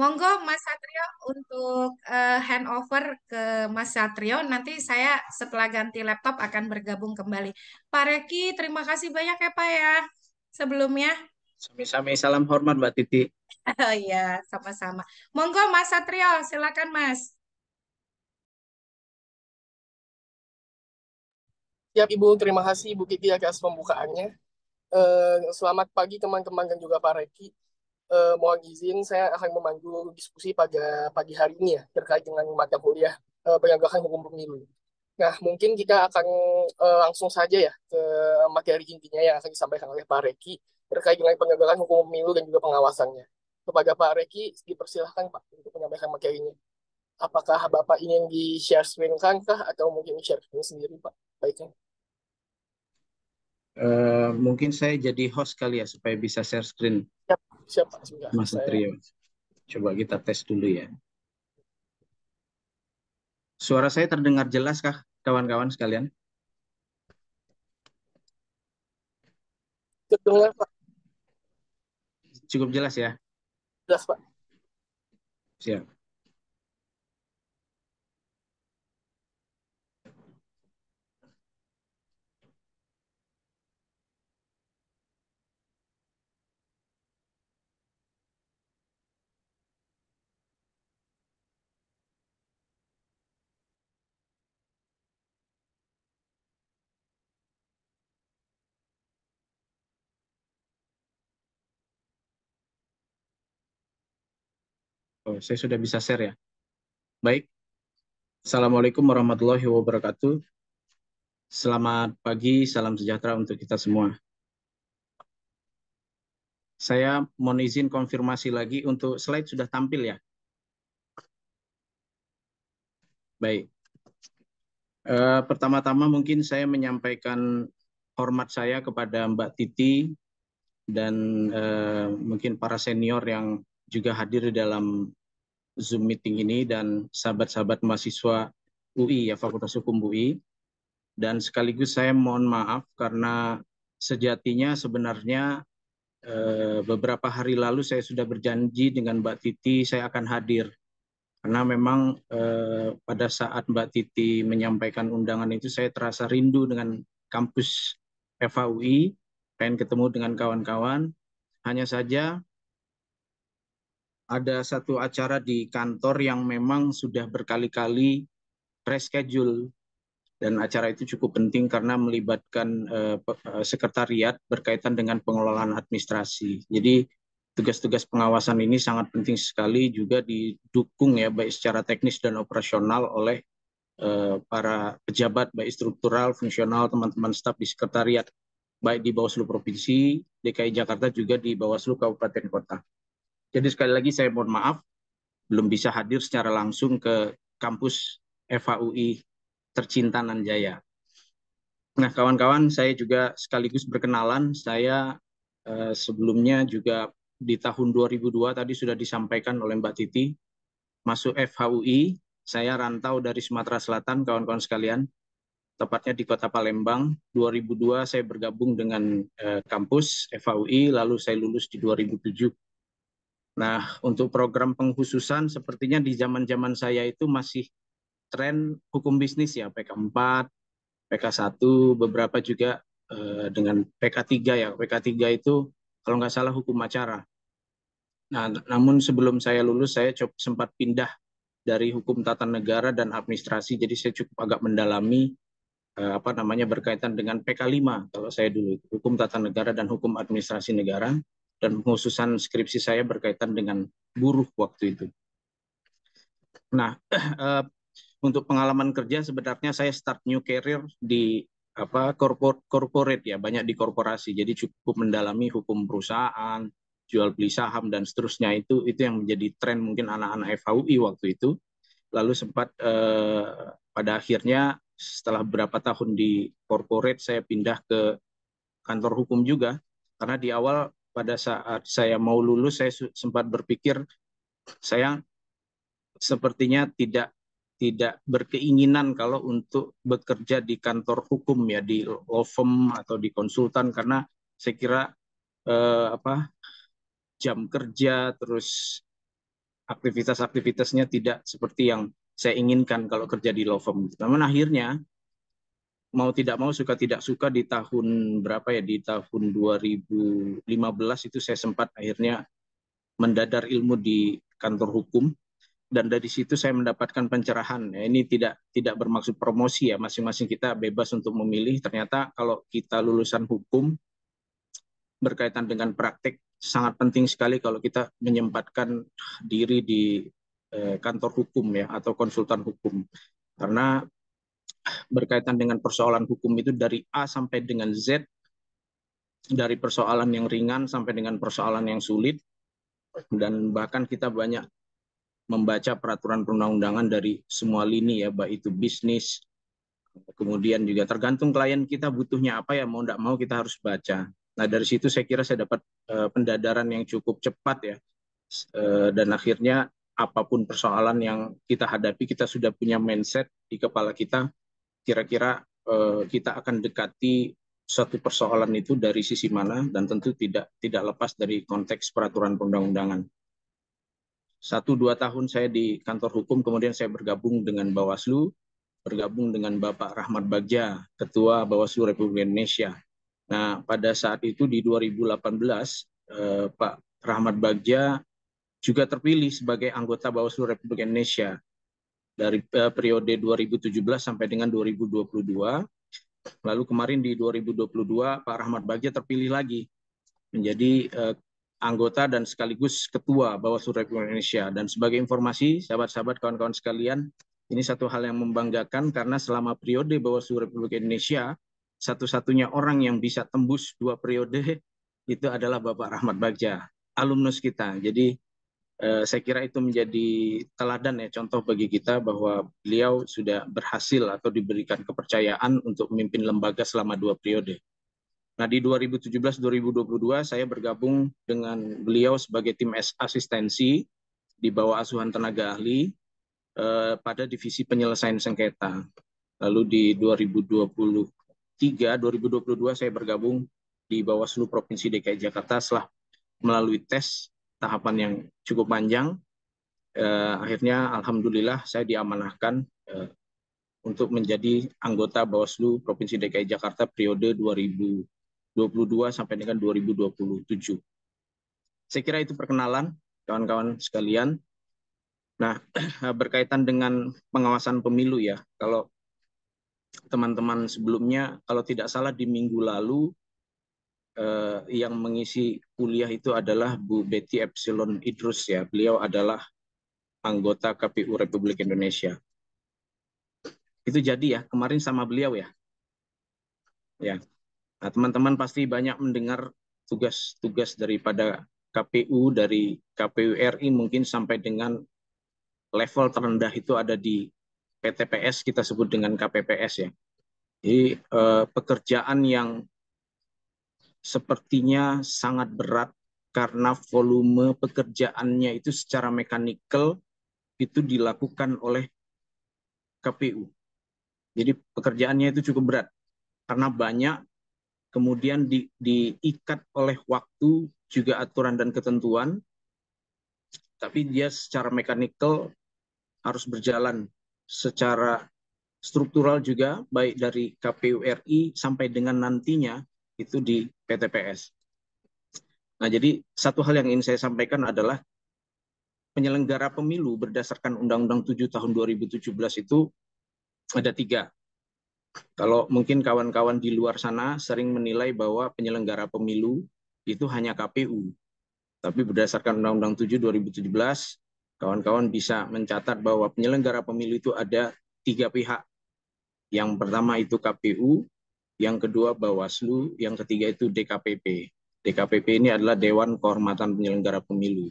Monggo Mas Satrio untuk handover ke Mas Satrio. Nanti saya setelah ganti laptop akan bergabung kembali. Pak Reki, terima kasih banyak ya Pak ya sebelumnya. Sami-sami, salam hormat Mbak Titi. Oh iya, sama-sama. Monggo Mas Satrio, silakan Mas. Siap Ibu, terima kasih Ibu Kiki atas pembukaannya. Selamat pagi teman-teman dan juga Pak Reki. Mohon izin saya akan memandu diskusi pada pagi hari ini ya terkait dengan mata kuliah penegakan hukum pemilu. Nah, mungkin kita akan langsung saja ya ke materi intinya yang akan disampaikan oleh Pak Reki terkait dengan penegakan hukum pemilu dan juga pengawasannya. Kepada Pak Reki, dipersilahkan Pak untuk menyampaikan materinya. Apakah Bapak ingin di-share screen kah atau mungkin share screen sendiri Pak? Baiknya. Mungkin saya jadi host kali ya supaya bisa share screen Siap, siap Pak. Sudah. Mas Satrio. Coba kita tes dulu ya. Suara saya terdengar jelas kah kawan-kawan sekalian? Terdengar Pak. Cukup jelas ya? Jelas Pak. Siap. Oh, saya sudah bisa share ya. Baik. Assalamualaikum warahmatullahi wabarakatuh. Selamat pagi, salam sejahtera untuk kita semua. Saya mohon izin konfirmasi lagi untuk slide sudah tampil ya. Baik. Pertama-tama mungkin saya menyampaikan hormat saya kepada Mbak Titi dan mungkin para senior yang juga hadir dalam Zoom meeting ini dan sahabat-sahabat mahasiswa UI ya Fakultas Hukum UI. Dan sekaligus saya mohon maaf karena sejatinya sebenarnya beberapa hari lalu saya sudah berjanji dengan Mbak Titi saya akan hadir. Karena memang pada saat Mbak Titi menyampaikan undangan itu saya terasa rindu dengan kampus FHUI, pengen ketemu dengan kawan-kawan. Hanya saja ada satu acara di kantor yang memang sudah berkali-kali reschedule dan acara itu cukup penting karena melibatkan sekretariat berkaitan dengan pengelolaan administrasi. Jadi tugas-tugas pengawasan ini sangat penting sekali juga didukung ya baik secara teknis dan operasional oleh para pejabat baik struktural, fungsional, teman-teman staf di sekretariat baik di Bawaslu Provinsi, DKI Jakarta juga di Bawaslu Kabupaten Kota. Jadi sekali lagi saya mohon maaf belum bisa hadir secara langsung ke kampus FHUI tercinta Nan Jaya. Nah, kawan-kawan, saya juga sekaligus berkenalan. Saya sebelumnya juga di tahun 2002 tadi sudah disampaikan oleh Mbak Titi, masuk FHUI. Saya rantau dari Sumatera Selatan, kawan-kawan sekalian, tepatnya di Kota Palembang. 2002 saya bergabung dengan kampus FHUI, lalu saya lulus di 2007. Nah, untuk program pengkhususan sepertinya di zaman-zaman saya itu masih tren hukum bisnis ya, PK4, PK1, beberapa juga dengan PK3 ya. PK3 itu kalau nggak salah hukum acara. Nah, namun sebelum saya lulus, saya sempat pindah dari hukum tata negara dan administrasi, jadi saya cukup agak mendalami apa namanya berkaitan dengan PK5 kalau saya dulu, hukum tata negara dan hukum administrasi negara, dan pengkhususan skripsi saya berkaitan dengan buruh waktu itu. Nah, untuk pengalaman kerja sebenarnya saya start new career di apa corporate ya, banyak di korporasi. Jadi cukup mendalami hukum perusahaan, jual beli saham dan seterusnya, itu yang menjadi tren mungkin anak-anak FHUI waktu itu. Lalu sempat pada akhirnya setelah beberapa tahun di corporate saya pindah ke kantor hukum juga, karena di awal pada saat saya mau lulus saya sempat berpikir saya sepertinya tidak berkeinginan kalau untuk bekerja di kantor hukum ya, di law firm atau di konsultan, karena saya kira apa jam kerja terus aktivitas-aktivitasnya tidak seperti yang saya inginkan kalau kerja di law firm. Namun akhirnya mau tidak mau, suka tidak suka, di tahun berapa ya, di tahun 2015 itu saya sempat akhirnya mendadar ilmu di kantor hukum, dan dari situ saya mendapatkan pencerahan. Ya, ini tidak bermaksud promosi ya, masing-masing kita bebas untuk memilih. Ternyata kalau kita lulusan hukum berkaitan dengan praktek, sangat penting sekali kalau kita menyempatkan diri di kantor hukum ya, atau konsultan hukum. Karena berkaitan dengan persoalan hukum itu dari A sampai dengan Z, dari persoalan yang ringan sampai dengan persoalan yang sulit, dan bahkan kita banyak membaca peraturan perundang-undangan dari semua lini ya, baik itu bisnis, kemudian juga tergantung klien kita butuhnya apa ya, mau tidak mau kita harus baca. Nah dari situ saya kira saya dapat pendadaran yang cukup cepat ya, dan akhirnya apapun persoalan yang kita hadapi, kita sudah punya mindset di kepala kita, kira-kira kita akan dekati suatu persoalan itu dari sisi mana, dan tentu tidak lepas dari konteks peraturan perundang-undangan. 1-2 tahun saya di kantor hukum, kemudian saya bergabung dengan Bawaslu, bergabung dengan Bapak Rahmat Bagja, Ketua Bawaslu Republik Indonesia. Nah, pada saat itu di 2018, Pak Rahmat Bagja juga terpilih sebagai anggota Bawaslu Republik Indonesia dari periode 2017 sampai dengan 2022. Lalu kemarin di 2022 Pak Rahmat Bagja terpilih lagi menjadi anggota dan sekaligus ketua Bawaslu Republik Indonesia. Dan sebagai informasi, sahabat-sahabat, kawan-kawan sekalian, ini satu hal yang membanggakan karena selama periode Bawaslu Republik Indonesia, satu-satunya orang yang bisa tembus 2 periode itu adalah Bapak Rahmat Bagja, alumnus kita. Jadi saya kira itu menjadi teladan ya, contoh bagi kita bahwa beliau sudah berhasil atau diberikan kepercayaan untuk memimpin lembaga selama 2 periode. Nah, di 2017-2022 saya bergabung dengan beliau sebagai tim asistensi di bawah asuhan tenaga ahli pada divisi penyelesaian sengketa. Lalu di 2022 saya bergabung di Bawaslu Provinsi DKI Jakarta setelah melalui tes tahapan yang cukup panjang. Akhirnya alhamdulillah saya diamanahkan untuk menjadi anggota Bawaslu Provinsi DKI Jakarta periode 2022 sampai dengan 2027. Saya kira itu perkenalan kawan-kawan sekalian. Nah, berkaitan dengan pengawasan pemilu ya, kalau teman-teman sebelumnya, kalau tidak salah di minggu lalu, yang mengisi kuliah itu adalah Bu Betty Epsilon Idrus ya. Beliau adalah anggota KPU Republik Indonesia. Itu jadi ya, kemarin sama beliau ya. Ya. Nah, teman-teman pasti banyak mendengar tugas-tugas daripada KPU, dari KPU RI mungkin sampai dengan level terendah itu ada di PTPS, kita sebut dengan KPPS ya. Jadi pekerjaan yang sepertinya sangat berat karena volume pekerjaannya itu secara mekanikal itu dilakukan oleh KPU. Jadi pekerjaannya itu cukup berat karena banyak, kemudian diikat oleh waktu, juga aturan dan ketentuan, tapi dia secara mekanikal harus berjalan secara struktural juga, baik dari KPU RI sampai dengan nantinya itu di PTPS. Nah, jadi satu hal yang ingin saya sampaikan adalah penyelenggara pemilu berdasarkan Undang-Undang 7 tahun 2017 itu ada 3. Kalau mungkin kawan-kawan di luar sana sering menilai bahwa penyelenggara pemilu itu hanya KPU. Tapi berdasarkan Undang-Undang 7 2017, kawan-kawan bisa mencatat bahwa penyelenggara pemilu itu ada 3 pihak. Yang pertama itu KPU, yang kedua Bawaslu, yang ketiga itu DKPP. DKPP ini adalah Dewan Kehormatan Penyelenggara Pemilu.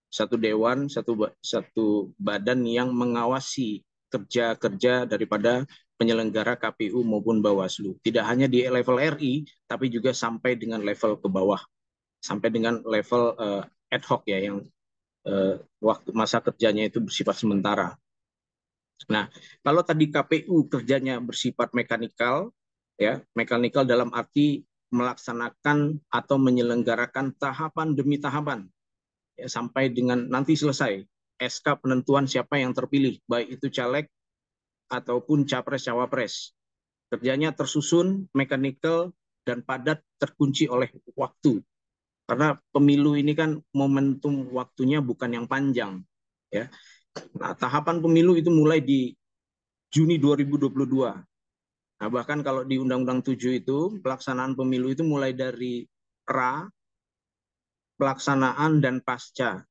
Satu dewan, satu badan yang mengawasi kerja-kerja daripada penyelenggara KPU maupun Bawaslu. Tidak hanya di level RI, tapi juga sampai dengan level ke bawah. Sampai dengan level ad hoc ya, yang waktu masa kerjanya itu bersifat sementara. Nah, kalau tadi KPU kerjanya bersifat mekanikal, ya, mekanikal dalam arti melaksanakan atau menyelenggarakan tahapan demi tahapan, ya, sampai dengan nanti selesai. SK penentuan siapa yang terpilih, baik itu caleg ataupun capres-cawapres. Kerjanya tersusun, mekanikal, dan padat, terkunci oleh waktu. Karena pemilu ini kan momentum waktunya bukan yang panjang. Ya. Nah, tahapan pemilu itu mulai di Juni 2022. Nah, bahkan kalau di Undang-Undang 7 itu, pelaksanaan pemilu itu mulai dari pra, pelaksanaan, dan pasca.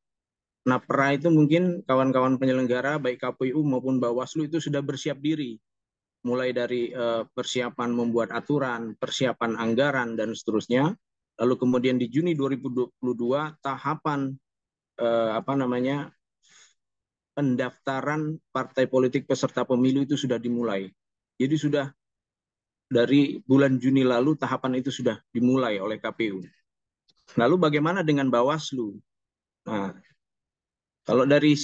Nah, pra itu mungkin kawan-kawan penyelenggara, baik KPU maupun Bawaslu itu sudah bersiap diri. Mulai dari persiapan membuat aturan, persiapan anggaran, dan seterusnya. Lalu kemudian di Juni 2022, tahapan pendaftaran partai politik peserta pemilu itu sudah dimulai. Jadi sudah dari bulan Juni lalu tahapan itu sudah dimulai oleh KPU. Lalu bagaimana dengan Bawaslu? Nah, kalau dari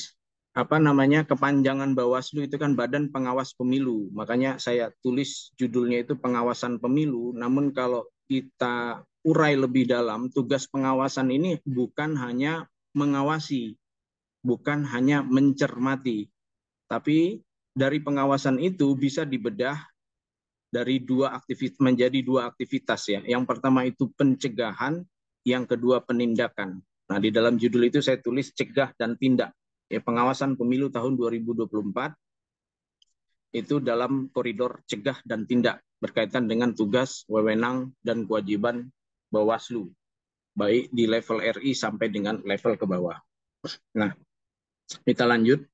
kepanjangan Bawaslu itu kan Badan Pengawas Pemilu. Makanya saya tulis judulnya itu pengawasan pemilu. Namun kalau kita urai lebih dalam, tugas pengawasan ini bukan hanya mengawasi, bukan hanya mencermati, tapi dari pengawasan itu bisa dibedah dari menjadi dua aktivitas ya. Yang pertama itu pencegahan, yang kedua penindakan. Nah, di dalam judul itu saya tulis cegah dan tindak. Ya, pengawasan pemilu tahun 2024 itu dalam koridor cegah dan tindak berkaitan dengan tugas, wewenang, dan kewajiban Bawaslu, baik di level RI sampai dengan level ke bawah. Nah, kita lanjut.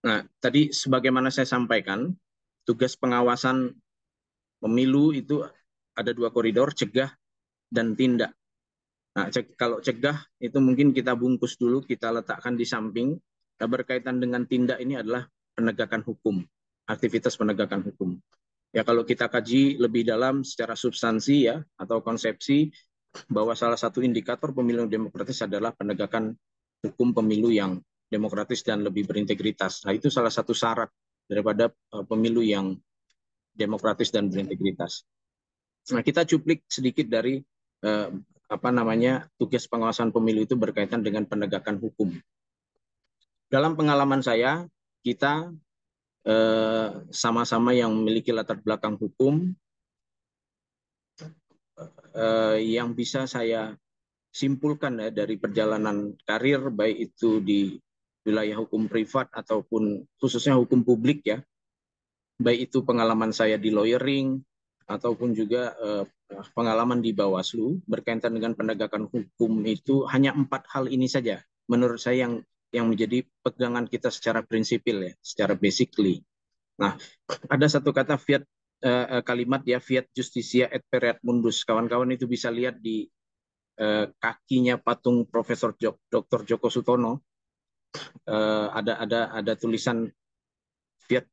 Nah, tadi sebagaimana saya sampaikan, tugas pengawasan pemilu itu ada dua koridor, cegah dan tindak. Nah, kalau cegah itu mungkin kita bungkus dulu, kita letakkan di samping. Nah, berkaitan dengan tindak ini adalah penegakan hukum, aktivitas penegakan hukum. Ya, kalau kita kaji lebih dalam secara substansi ya atau konsepsi, bahwa salah satu indikator pemilu demokratis adalah penegakan hukum pemilu yang demokratis dan lebih berintegritas. Nah, itu salah satu syarat daripada pemilu yang demokratis dan berintegritas. Nah, kita cuplik sedikit dari tugas pengawasan pemilu itu berkaitan dengan penegakan hukum. Dalam pengalaman saya, kita sama-sama yang memiliki latar belakang hukum, yang bisa saya simpulkan ya dari perjalanan karir, baik itu di wilayah hukum privat ataupun khususnya hukum publik ya, baik itu pengalaman saya di lawyering ataupun juga pengalaman di Bawaslu berkaitan dengan penegakan hukum, itu hanya 4 hal ini saja menurut saya yang menjadi pegangan kita secara prinsipil ya, secara basically. Nah, ada satu kata kalimat ya, fiat justitia et pereat mundus. Kawan-kawan itu bisa lihat di kakinya patung Profesor Dr. Djoko Sutono, ada tulisan fiat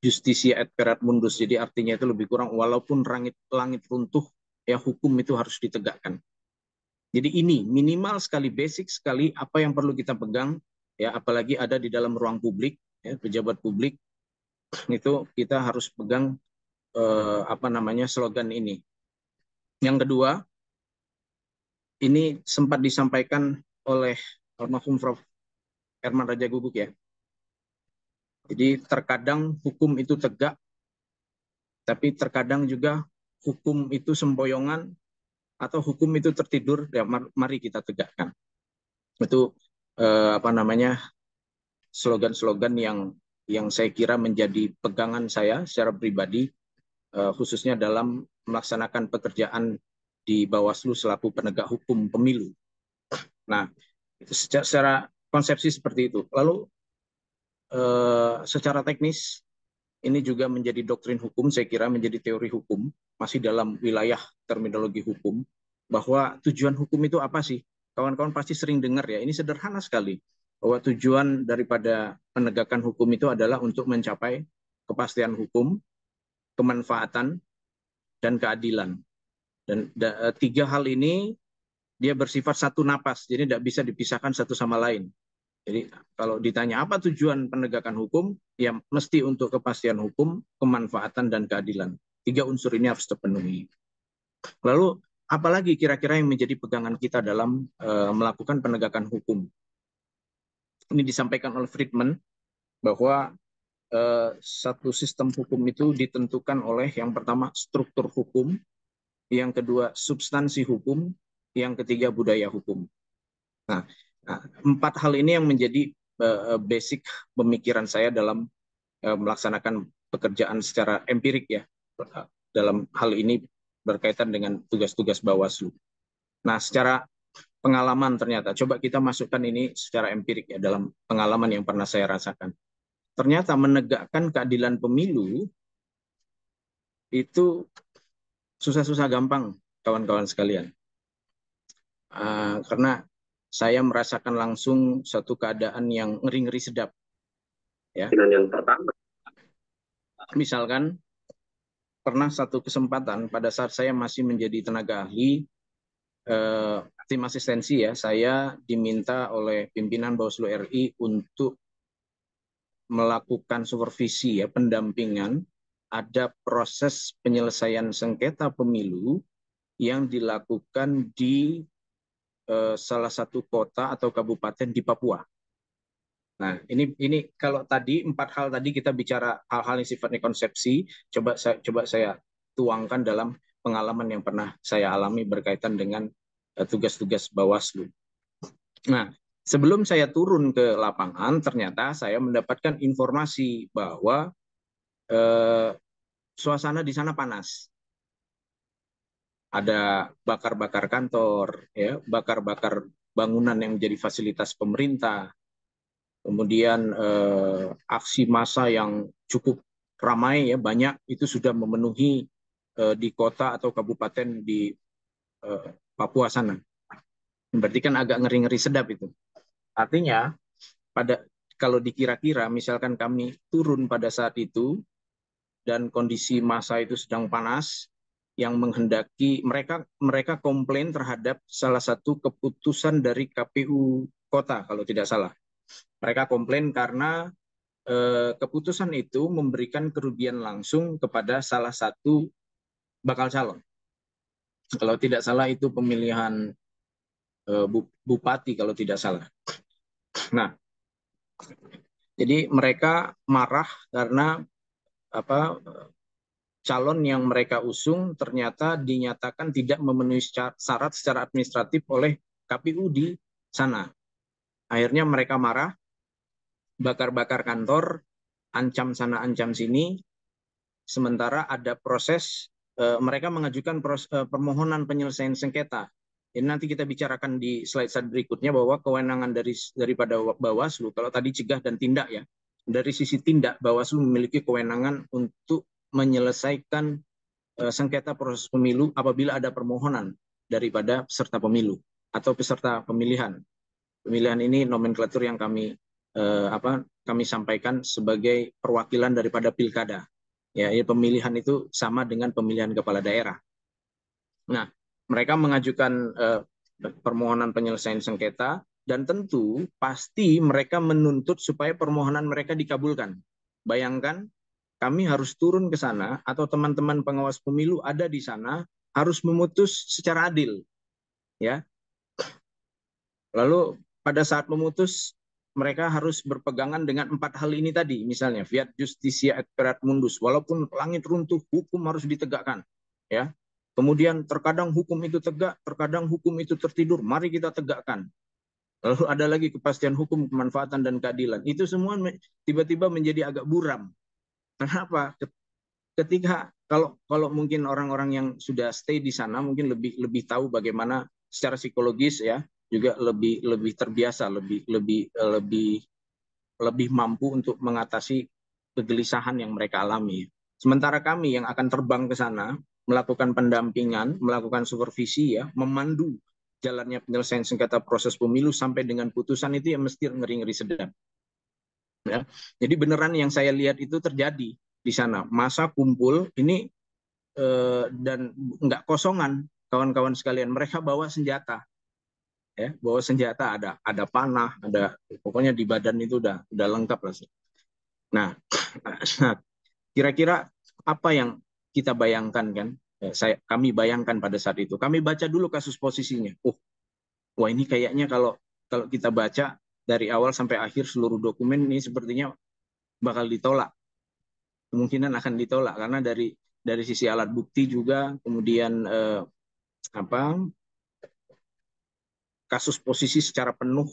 justitia et pereat mundus. Jadi artinya itu lebih kurang walaupun langit runtuh ya, hukum itu harus ditegakkan. Jadi ini minimal sekali, basic sekali apa yang perlu kita pegang ya, apalagi ada di dalam ruang publik ya, pejabat publik itu kita harus pegang slogan ini. Yang kedua, ini sempat disampaikan oleh almarhum Prof. Herman Raja Guguk ya. Jadi terkadang hukum itu tegak, tapi terkadang juga hukum itu sempoyongan atau hukum itu tertidur. Ya, mari kita tegakkan. Itu slogan-slogan yang saya kira menjadi pegangan saya secara pribadi, khususnya dalam melaksanakan pekerjaan di Bawaslu selaku penegak hukum pemilu. Nah, secara konsepsi seperti itu. Lalu secara teknis ini juga menjadi doktrin hukum, saya kira menjadi teori hukum, masih dalam wilayah terminologi hukum, bahwa tujuan hukum itu apa sih? Kawan-kawan pasti sering dengar ya, ini sederhana sekali, bahwa tujuan daripada penegakan hukum itu adalah untuk mencapai kepastian hukum, kemanfaatan, dan keadilan. Dan 3 hal ini dia bersifat satu napas, jadi tidak bisa dipisahkan satu sama lain. Jadi kalau ditanya apa tujuan penegakan hukum, ya mesti untuk kepastian hukum, kemanfaatan, dan keadilan. 3 unsur ini harus terpenuhi. Lalu apalagi kira-kira yang menjadi pegangan kita dalam melakukan penegakan hukum? Ini disampaikan oleh Friedman bahwa satu sistem hukum itu ditentukan oleh yang pertama struktur hukum, yang kedua substansi hukum, yang ketiga budaya hukum. Nah, empat hal ini yang menjadi basic pemikiran saya dalam melaksanakan pekerjaan secara empirik ya, dalam hal ini berkaitan dengan tugas-tugas Bawaslu. Nah, secara pengalaman ternyata, coba kita masukkan ini secara empirik ya, dalam pengalaman yang pernah saya rasakan. Ternyata menegakkan keadilan pemilu itu susah-susah gampang, kawan-kawan sekalian. Karena saya merasakan langsung satu keadaan yang ngeri-ngeri sedap. Ya. Yang pertama, misalkan pernah satu kesempatan pada saat saya masih menjadi tenaga ahli, tim asistensi ya, saya diminta oleh pimpinan Bawaslu RI untuk melakukan supervisi ya, pendampingan. Ada proses penyelesaian sengketa pemilu yang dilakukan di salah satu kota atau kabupaten di Papua. Nah, ini kalau tadi empat hal tadi kita bicara hal-hal yang sifatnya konsepsi, coba saya tuangkan dalam pengalaman yang pernah saya alami berkaitan dengan tugas-tugas Bawaslu. Nah, sebelum saya turun ke lapangan, ternyata saya mendapatkan informasi bahwa suasana di sana panas. Ada bakar-bakar kantor, ya, bakar-bakar bangunan yang menjadi fasilitas pemerintah. Kemudian aksi massa yang cukup ramai ya, banyak itu sudah memenuhi di kota atau kabupaten di Papua sana. Berarti kan agak ngeri-ngeri sedap itu. Artinya kalau dikira-kira misalkan kami turun pada saat itu dan kondisi massa itu sedang panas, yang menghendaki mereka komplain terhadap salah satu keputusan dari KPU kota kalau tidak salah. Mereka komplain karena keputusan itu memberikan kerugian langsung kepada salah satu bakal calon. Kalau tidak salah itu pemilihan bupati kalau tidak salah. Nah, jadi mereka marah karena calon yang mereka usung ternyata dinyatakan tidak memenuhi syarat secara administratif oleh KPU di sana. Akhirnya mereka marah, bakar-bakar kantor, ancam sana ancam sini, sementara ada proses mereka mengajukan permohonan penyelesaian sengketa. Ini nanti kita bicarakan di slide berikutnya bahwa kewenangan daripada Bawaslu, kalau tadi cegah dan tindak ya, dari sisi tindak Bawaslu memiliki kewenangan untuk menyelesaikan sengketa proses pemilu apabila ada permohonan daripada peserta pemilu atau peserta pemilihan. Pemilihan ini nomenklatur yang kami sampaikan sebagai perwakilan daripada pilkada. Ya, pemilihan itu sama dengan pemilihan kepala daerah. Nah, mereka mengajukan permohonan penyelesaian sengketa dan tentu pasti mereka menuntut supaya permohonan mereka dikabulkan. Bayangkan kami harus turun ke sana atau teman-teman pengawas pemilu ada di sana harus memutus secara adil. Ya. Lalu pada saat memutus mereka harus berpegangan dengan empat hal ini tadi, misalnya fiat justitia et perat mundus, walaupun langit runtuh hukum harus ditegakkan, ya. Kemudian terkadang hukum itu tegak, terkadang hukum itu tertidur, mari kita tegakkan. Lalu ada lagi kepastian hukum, kemanfaatan dan keadilan. Itu semua tiba-tiba menjadi agak buram. Kenapa? Ketika kalau mungkin orang-orang yang sudah stay di sana mungkin lebih tahu bagaimana secara psikologis ya, juga lebih terbiasa, lebih mampu untuk mengatasi kegelisahan yang mereka alami. Sementara kami yang akan terbang ke sana melakukan pendampingan, melakukan supervisi ya, memandu jalannya penyelesaian sengketa proses pemilu sampai dengan putusan itu yang mesti ngeri-ngeri sedap. Ya. Jadi beneran yang saya lihat itu terjadi di sana. Masa kumpul ini dan nggak kosongan, kawan-kawan sekalian. Mereka bawa senjata. Ya, bawa senjata, ada panah, ada pokoknya di badan itu udah lengkap lah. Nah, kira-kira apa yang kita bayangkan kan? Kami bayangkan pada saat itu. Kami baca dulu kasus posisinya. Wah ini kayaknya kalau kita baca dari awal sampai akhir seluruh dokumen ini sepertinya bakal ditolak, kemungkinan akan ditolak karena dari sisi alat bukti juga, kemudian kasus posisi secara penuh,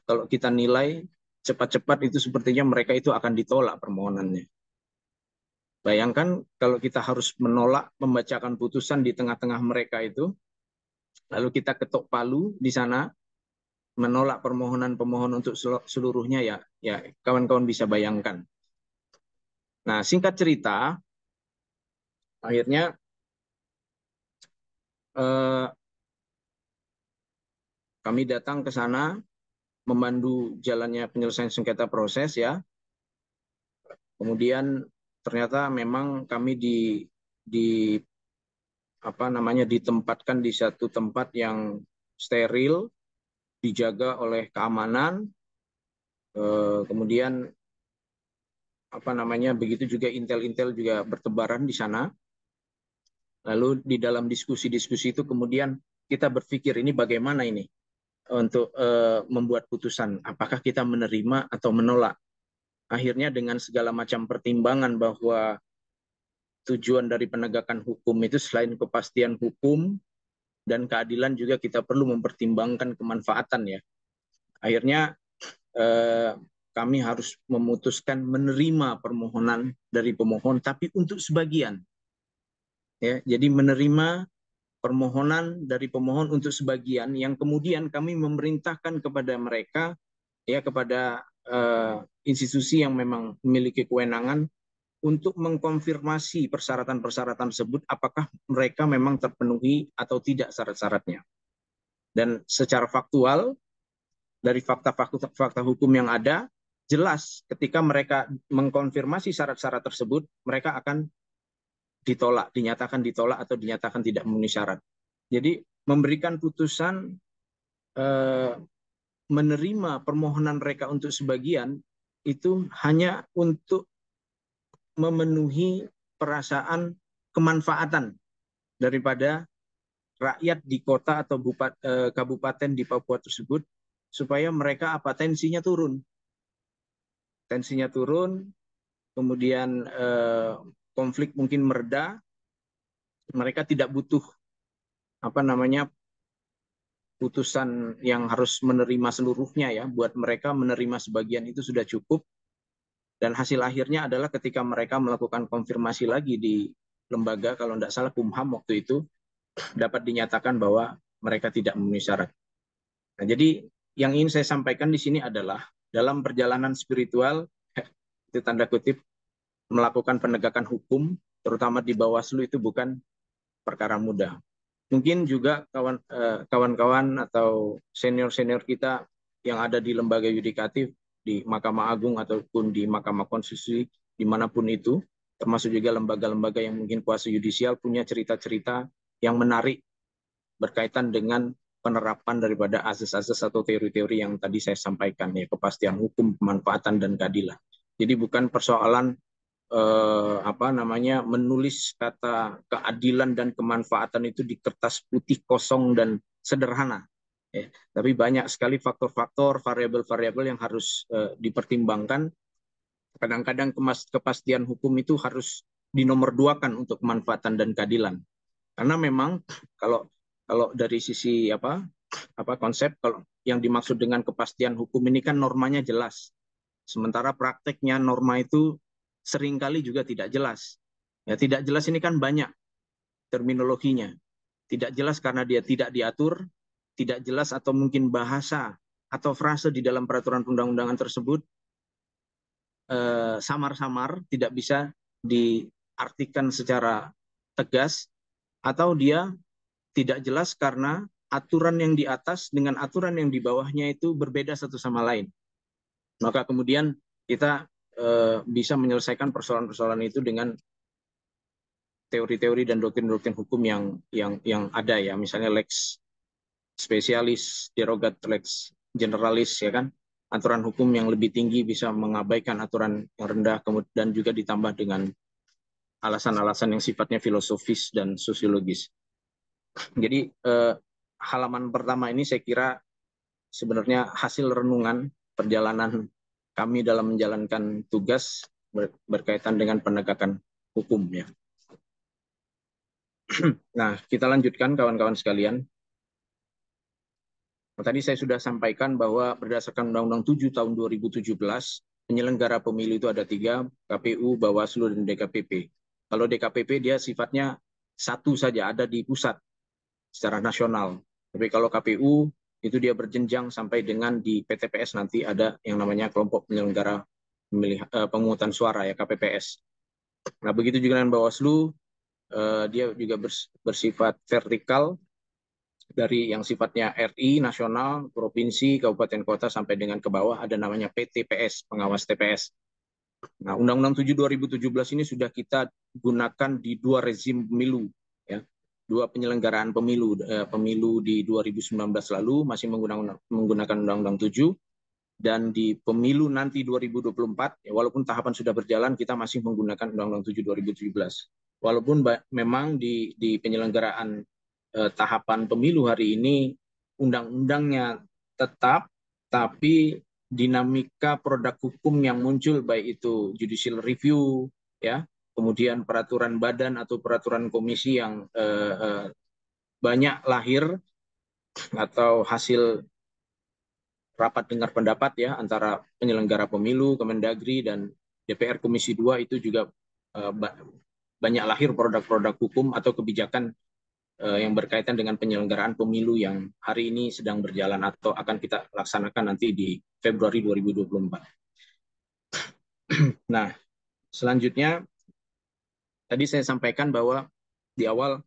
kalau kita nilai cepat-cepat itu sepertinya mereka itu akan ditolak permohonannya. Bayangkan kalau kita harus menolak membacakan putusan di tengah-tengah mereka itu, lalu kita ketok palu di sana, menolak permohonan pemohon untuk seluruhnya, ya kawan-kawan bisa bayangkan. Nah, singkat cerita, akhirnya kami datang ke sana memandu jalannya penyelesaian sengketa proses ya. Kemudian ternyata memang kami ditempatkan di satu tempat yang steril, dijaga oleh keamanan. Kemudian begitu juga intel-intel juga bertebaran di sana. Lalu di dalam diskusi-diskusi itu kemudian kita berpikir ini bagaimana ini untuk membuat putusan, apakah kita menerima atau menolak. Akhirnya dengan segala macam pertimbangan bahwa tujuan dari penegakan hukum itu selain kepastian hukum dan keadilan juga kita perlu mempertimbangkan kemanfaatan ya. Akhirnya kami harus memutuskan menerima permohonan dari pemohon, tapi untuk sebagian. Ya, jadi menerima permohonan dari pemohon untuk sebagian yang kemudian kami memerintahkan kepada mereka, ya kepada institusi yang memang memiliki kewenangan untuk mengkonfirmasi persyaratan-persyaratan tersebut, apakah mereka memang terpenuhi atau tidak syarat-syaratnya. Dan secara faktual, dari fakta hukum yang ada, jelas ketika mereka mengkonfirmasi syarat-syarat tersebut, mereka akan ditolak, dinyatakan ditolak atau dinyatakan tidak memenuhi syarat. Jadi memberikan putusan menerima permohonan mereka untuk sebagian itu hanya untuk memenuhi perasaan kemanfaatan daripada rakyat di kota atau kabupaten di Papua tersebut, supaya mereka tensinya turun. Tensinya turun, kemudian konflik mungkin mereda, mereka tidak butuh putusan yang harus menerima seluruhnya ya. Buat mereka menerima sebagian itu sudah cukup. Dan hasil akhirnya adalah ketika mereka melakukan konfirmasi lagi di lembaga, kalau tidak salah Kumham waktu itu, dapat dinyatakan bahwa mereka tidak memenuhi syarat. Nah, jadi yang ingin saya sampaikan di sini adalah dalam perjalanan spiritual, itu tanda kutip, melakukan penegakan hukum, terutama di Bawaslu itu bukan perkara mudah. Mungkin juga kawan-kawan atau senior-senior kita yang ada di lembaga yudikatif, di Mahkamah Agung ataupun di Mahkamah Konstitusi, dimanapun itu, termasuk juga lembaga-lembaga yang mungkin kuasa yudisial punya cerita-cerita yang menarik berkaitan dengan penerapan daripada azas-azas atau teori-teori yang tadi saya sampaikan, ya kepastian hukum, pemanfaatan, dan keadilan. Jadi bukan persoalan menulis kata keadilan dan kemanfaatan itu di kertas putih kosong dan sederhana. Ya, tapi banyak sekali faktor-faktor, variabel-variabel yang harus dipertimbangkan. Kadang-kadang kepastian hukum itu harus dinomorduakan untuk kemanfaatan dan keadilan. Karena memang kalau dari sisi konsep, kalau yang dimaksud dengan kepastian hukum ini kan normanya jelas. Sementara prakteknya norma itu seringkali juga tidak jelas. Ya, tidak jelas ini kan banyak terminologinya. Tidak jelas karena dia tidak diatur, tidak jelas atau mungkin bahasa atau frase di dalam peraturan perundang-undangan tersebut samar-samar, tidak bisa diartikan secara tegas, atau dia tidak jelas karena aturan yang di atas dengan aturan yang di bawahnya itu berbeda satu sama lain. Maka kemudian kita bisa menyelesaikan persoalan-persoalan itu dengan teori-teori dan doktrin-doktrin hukum yang ada ya, misalnya lex spesialis, derogat lex generalis, ya kan, aturan hukum yang lebih tinggi bisa mengabaikan aturan yang rendah, kemudian juga ditambah dengan alasan-alasan yang sifatnya filosofis dan sosiologis. Jadi halaman pertama ini saya kira sebenarnya hasil renungan perjalanan kami dalam menjalankan tugas berkaitan dengan penegakan hukum ya. Nah, kita lanjutkan kawan-kawan sekalian. Tadi saya sudah sampaikan bahwa berdasarkan Undang-Undang 7 tahun 2017, penyelenggara pemilu itu ada 3, KPU, Bawaslu, dan DKPP. Kalau DKPP dia sifatnya satu saja, ada di pusat secara nasional. Tapi kalau KPU itu dia berjenjang sampai dengan di PTPS nanti ada yang namanya kelompok penyelenggara pemungutan suara ya, KPPS. Nah, begitu juga dengan Bawaslu, dia juga bersifat vertikal, dari yang sifatnya RI, nasional, provinsi, kabupaten kota, sampai dengan ke bawah ada namanya PTPS, pengawas TPS. Nah, Undang-Undang 7 2017 ini sudah kita gunakan di 2 rezim pemilu, ya. 2 penyelenggaraan pemilu. Pemilu di 2019 lalu masih menggunakan Undang-Undang 7, dan di pemilu nanti 2024, ya, walaupun tahapan sudah berjalan, kita masih menggunakan Undang-Undang 7 2017. Walaupun memang di penyelenggaraan tahapan pemilu hari ini undang-undangnya tetap, tapi dinamika produk hukum yang muncul baik itu judicial review ya, kemudian peraturan badan atau peraturan komisi yang banyak lahir atau hasil rapat dengar pendapat ya antara penyelenggara pemilu, Kemendagri, dan DPR Komisi 2, itu juga banyak lahir produk-produk hukum atau kebijakan yang berkaitan dengan penyelenggaraan pemilu yang hari ini sedang berjalan atau akan kita laksanakan nanti di Februari 2024. Nah, selanjutnya tadi saya sampaikan bahwa di awal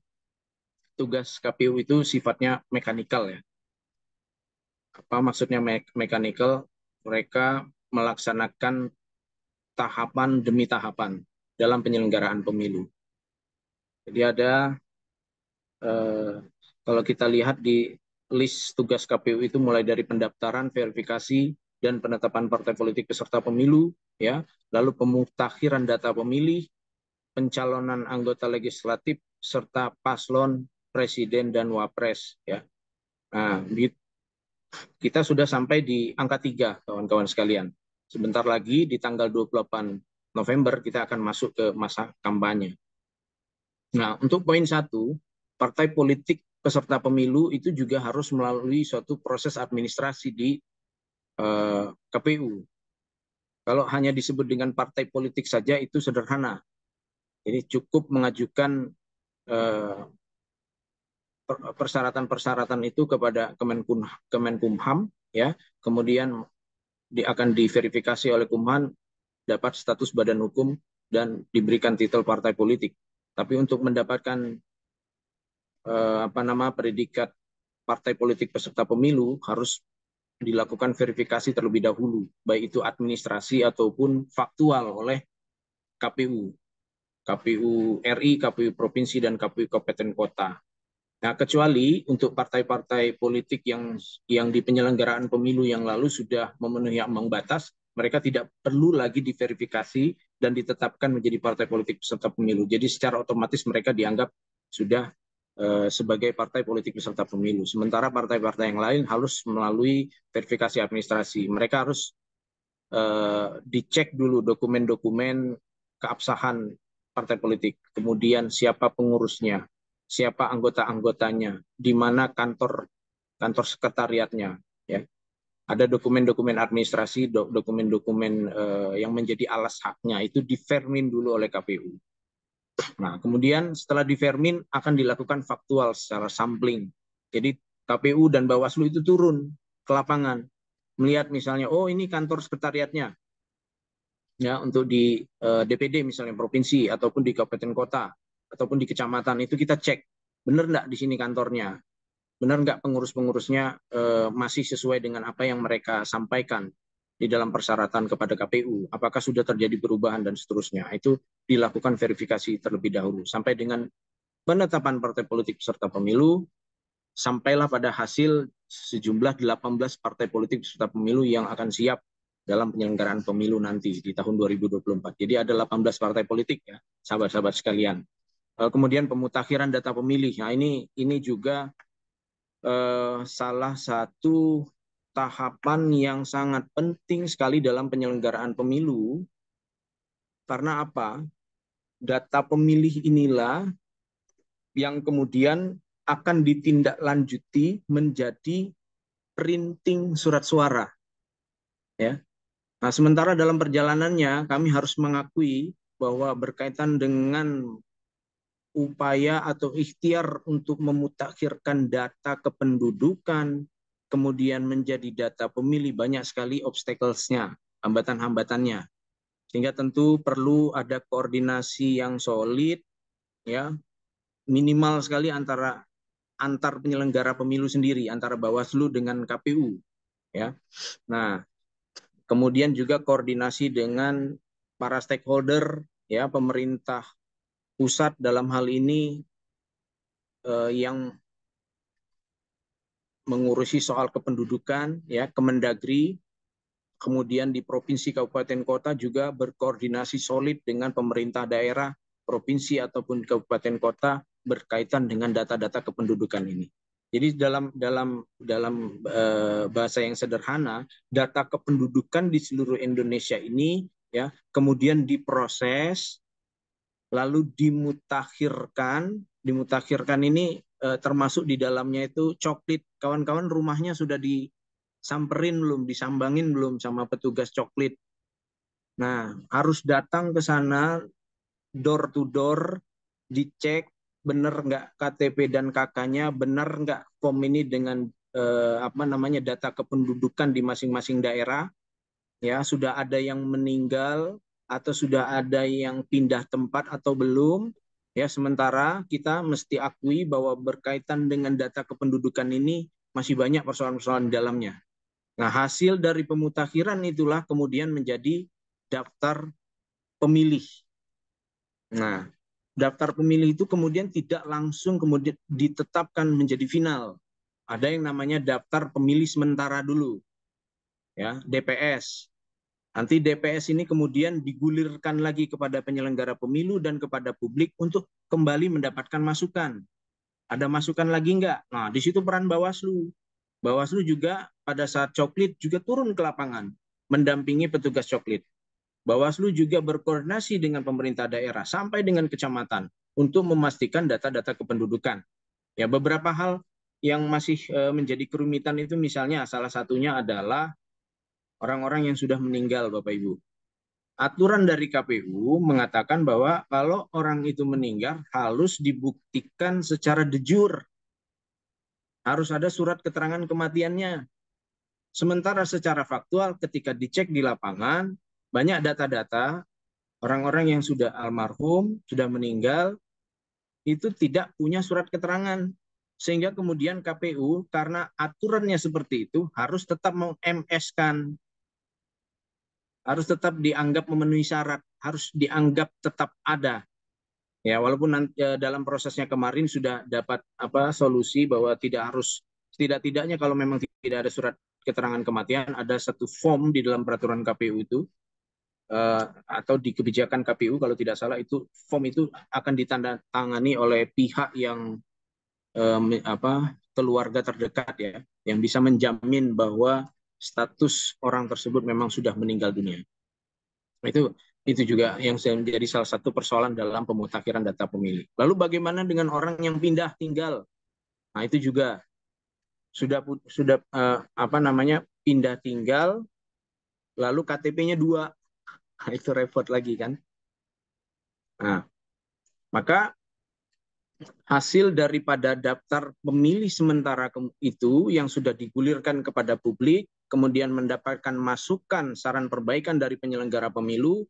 tugas KPU itu sifatnya mekanikal ya. Apa maksudnya mekanikal? Mereka melaksanakan tahapan demi tahapan dalam penyelenggaraan pemilu. Jadi ada kalau kita lihat di list tugas KPU itu mulai dari pendaftaran, verifikasi, dan penetapan partai politik peserta pemilu, ya, lalu pemutakhiran data pemilih, pencalonan anggota legislatif, serta paslon presiden dan wapres. Ya. Nah, kita sudah sampai di angka 3, kawan-kawan sekalian. Sebentar lagi di tanggal 28 November kita akan masuk ke masa kampanye. Nah, untuk poin 1, partai politik peserta pemilu itu juga harus melalui suatu proses administrasi di KPU. Kalau hanya disebut dengan partai politik saja itu sederhana. Jadi cukup mengajukan persyaratan-persyaratan itu kepada Kemenkumham, ya. Kemudian akan diverifikasi oleh Kumham, dapat status badan hukum dan diberikan titel partai politik. Tapi untuk mendapatkan predikat partai politik peserta pemilu harus dilakukan verifikasi terlebih dahulu, baik itu administrasi ataupun faktual oleh KPU, KPU RI, KPU provinsi, dan KPU kabupaten kota. Nah, kecuali untuk partai-partai politik yang di penyelenggaraan pemilu yang lalu sudah memenuhi ambang batas, mereka tidak perlu lagi diverifikasi dan ditetapkan menjadi partai politik peserta pemilu. Jadi secara otomatis mereka dianggap sudah sebagai partai politik peserta pemilu. Sementara partai-partai yang lain harus melalui verifikasi administrasi. Mereka harus dicek dulu dokumen-dokumen keabsahan partai politik, kemudian siapa pengurusnya, siapa anggota-anggotanya, di mana kantor sekretariatnya, ya. Ada dokumen-dokumen administrasi, dokumen-dokumen yang menjadi alas haknya itu difermin dulu oleh KPU. Nah, kemudian setelah difermin akan dilakukan faktual secara sampling. Jadi KPU dan Bawaslu itu turun ke lapangan, melihat misalnya, oh ini kantor sekretariatnya, ya, untuk di DPD misalnya provinsi ataupun di kabupaten kota ataupun di kecamatan, itu kita cek benar nggak di sini kantornya, benar nggak pengurus-pengurusnya masih sesuai dengan apa yang mereka sampaikan di dalam persyaratan kepada KPU, apakah sudah terjadi perubahan dan seterusnya. Itu dilakukan verifikasi terlebih dahulu sampai dengan penetapan partai politik peserta pemilu, sampailah pada hasil sejumlah 18 partai politik peserta pemilu yang akan siap dalam penyelenggaraan pemilu nanti di tahun 2024. Jadi ada 18 partai politik ya, sahabat-sahabat sekalian. Kemudian pemutakhiran data pemilih. Nah, ini juga salah satu tahapan yang sangat penting sekali dalam penyelenggaraan pemilu. Karena apa? Data pemilih inilah yang kemudian akan ditindaklanjuti menjadi printing surat suara. Ya. Nah, sementara dalam perjalanannya kami harus mengakui bahwa berkaitan dengan upaya atau ikhtiar untuk memutakhirkan data kependudukan, kemudian menjadi data pemilih, banyak sekali obstacles-nya, hambatan-hambatannya. Sehingga tentu perlu ada koordinasi yang solid, ya, minimal sekali antar penyelenggara pemilu sendiri, antara Bawaslu dengan KPU. Ya. Nah, kemudian juga koordinasi dengan para stakeholder, ya, pemerintah pusat dalam hal ini yang mengurusi soal kependudukan, ya, Kemendagri, kemudian di provinsi, kabupaten, kota juga berkoordinasi solid dengan pemerintah daerah, provinsi ataupun kabupaten kota berkaitan dengan data-data kependudukan ini. Jadi dalam bahasa yang sederhana, data kependudukan di seluruh Indonesia ini, ya, kemudian diproses, lalu dimutakhirkan. Dimutakhirkan ini termasuk di dalamnya itu coklit. Kawan-kawan rumahnya sudah disamperin belum, disambangin belum sama petugas coklit. Nah, harus datang ke sana door to door, dicek benar nggak KTP dan KK-nya, benar nggak form ini dengan data kependudukan di masing-masing daerah. Ya, sudah ada yang meninggal atau sudah ada yang pindah tempat atau belum. Ya, sementara kita mesti akui bahwa berkaitan dengan data kependudukan ini masih banyak persoalan-persoalan di dalamnya. Nah, hasil dari pemutakhiran itulah kemudian menjadi daftar pemilih. Nah, daftar pemilih itu kemudian tidak langsung kemudian ditetapkan menjadi final. Ada yang namanya daftar pemilih sementara dulu, ya, DPS. Nanti DPS ini kemudian digulirkan lagi kepada penyelenggara pemilu dan kepada publik untuk kembali mendapatkan masukan. Ada masukan lagi enggak? Nah, di situ peran Bawaslu. Bawaslu juga pada saat coklit juga turun ke lapangan, mendampingi petugas coklit. Bawaslu juga berkoordinasi dengan pemerintah daerah sampai dengan kecamatan untuk memastikan data-data kependudukan. Ya, beberapa hal yang masih menjadi kerumitan itu misalnya salah satunya adalah orang-orang yang sudah meninggal, Bapak Ibu. Aturan dari KPU mengatakan bahwa kalau orang itu meninggal harus dibuktikan secara de jure. Harus ada surat keterangan kematiannya. Sementara secara faktual ketika dicek di lapangan, banyak data-data orang-orang yang sudah almarhum, sudah meninggal, itu tidak punya surat keterangan. Sehingga kemudian KPU karena aturannya seperti itu harus tetap meng-MS-kan. Harus tetap dianggap memenuhi syarat, harus dianggap tetap ada. Ya, walaupun dalam prosesnya kemarin sudah dapat solusi bahwa tidak harus, tidak-tidaknya kalau memang tidak ada surat keterangan kematian, ada satu form di dalam peraturan KPU itu atau di kebijakan KPU kalau tidak salah, itu form itu akan ditandatangani oleh pihak yang keluarga terdekat, ya, yang bisa menjamin bahwa status orang tersebut memang sudah meninggal dunia. Itu juga yang menjadi salah satu persoalan dalam pemutakhiran data pemilih. Lalu bagaimana dengan orang yang pindah tinggal? Nah, itu juga sudah pindah tinggal, lalu KTP-nya 2. Nah, itu repot lagi kan. Nah, maka hasil daripada daftar pemilih sementara itu yang sudah digulirkan kepada publik, kemudian mendapatkan masukan saran perbaikan dari penyelenggara pemilu,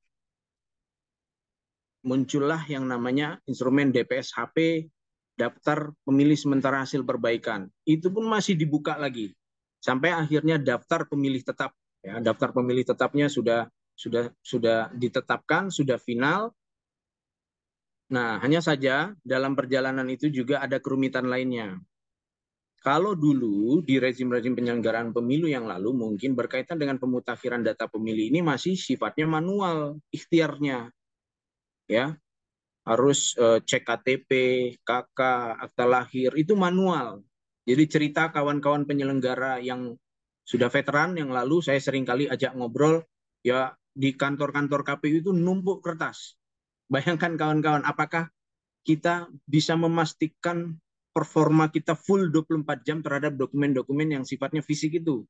muncullah yang namanya instrumen DPS-HP, daftar pemilih sementara hasil perbaikan. Itu pun masih dibuka lagi sampai akhirnya daftar pemilih tetap. Ya, daftar pemilih tetapnya sudah ditetapkan, sudah final. Nah, hanya saja dalam perjalanan itu juga ada kerumitan lainnya. Kalau dulu di rezim-rezim penyelenggaraan pemilu yang lalu mungkin berkaitan dengan pemutakhiran data pemilih ini masih sifatnya manual, ikhtiarnya. Ya, harus cek KTP, KK, akta lahir, itu manual. Jadi cerita kawan-kawan penyelenggara yang sudah veteran yang lalu saya sering kali ajak ngobrol, ya di kantor-kantor KPU itu numpuk kertas. Bayangkan kawan-kawan, apakah kita bisa memastikan performa kita full 24 jam terhadap dokumen-dokumen yang sifatnya fisik itu?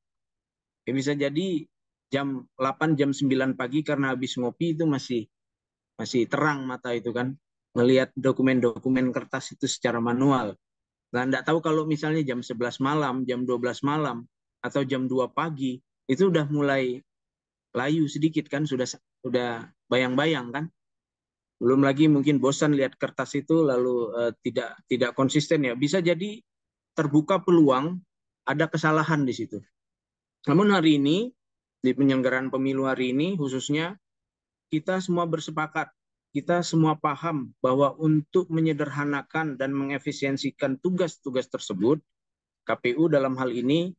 Ya, bisa jadi jam 8, jam 9 pagi karena habis ngopi itu masih terang mata itu kan, melihat dokumen-dokumen kertas itu secara manual. Nah, enggak tahu kalau misalnya jam 11 malam, jam 12 malam, atau jam 2 pagi, itu udah mulai layu sedikit kan, sudah bayang-bayang kan. Belum lagi mungkin bosan lihat kertas itu lalu tidak konsisten ya. Bisa jadi terbuka peluang ada kesalahan di situ. Namun hari ini, di penyelenggaraan pemilu hari ini khususnya, kita semua bersepakat, kita semua paham bahwa untuk menyederhanakan dan mengefisiensikan tugas-tugas tersebut, KPU dalam hal ini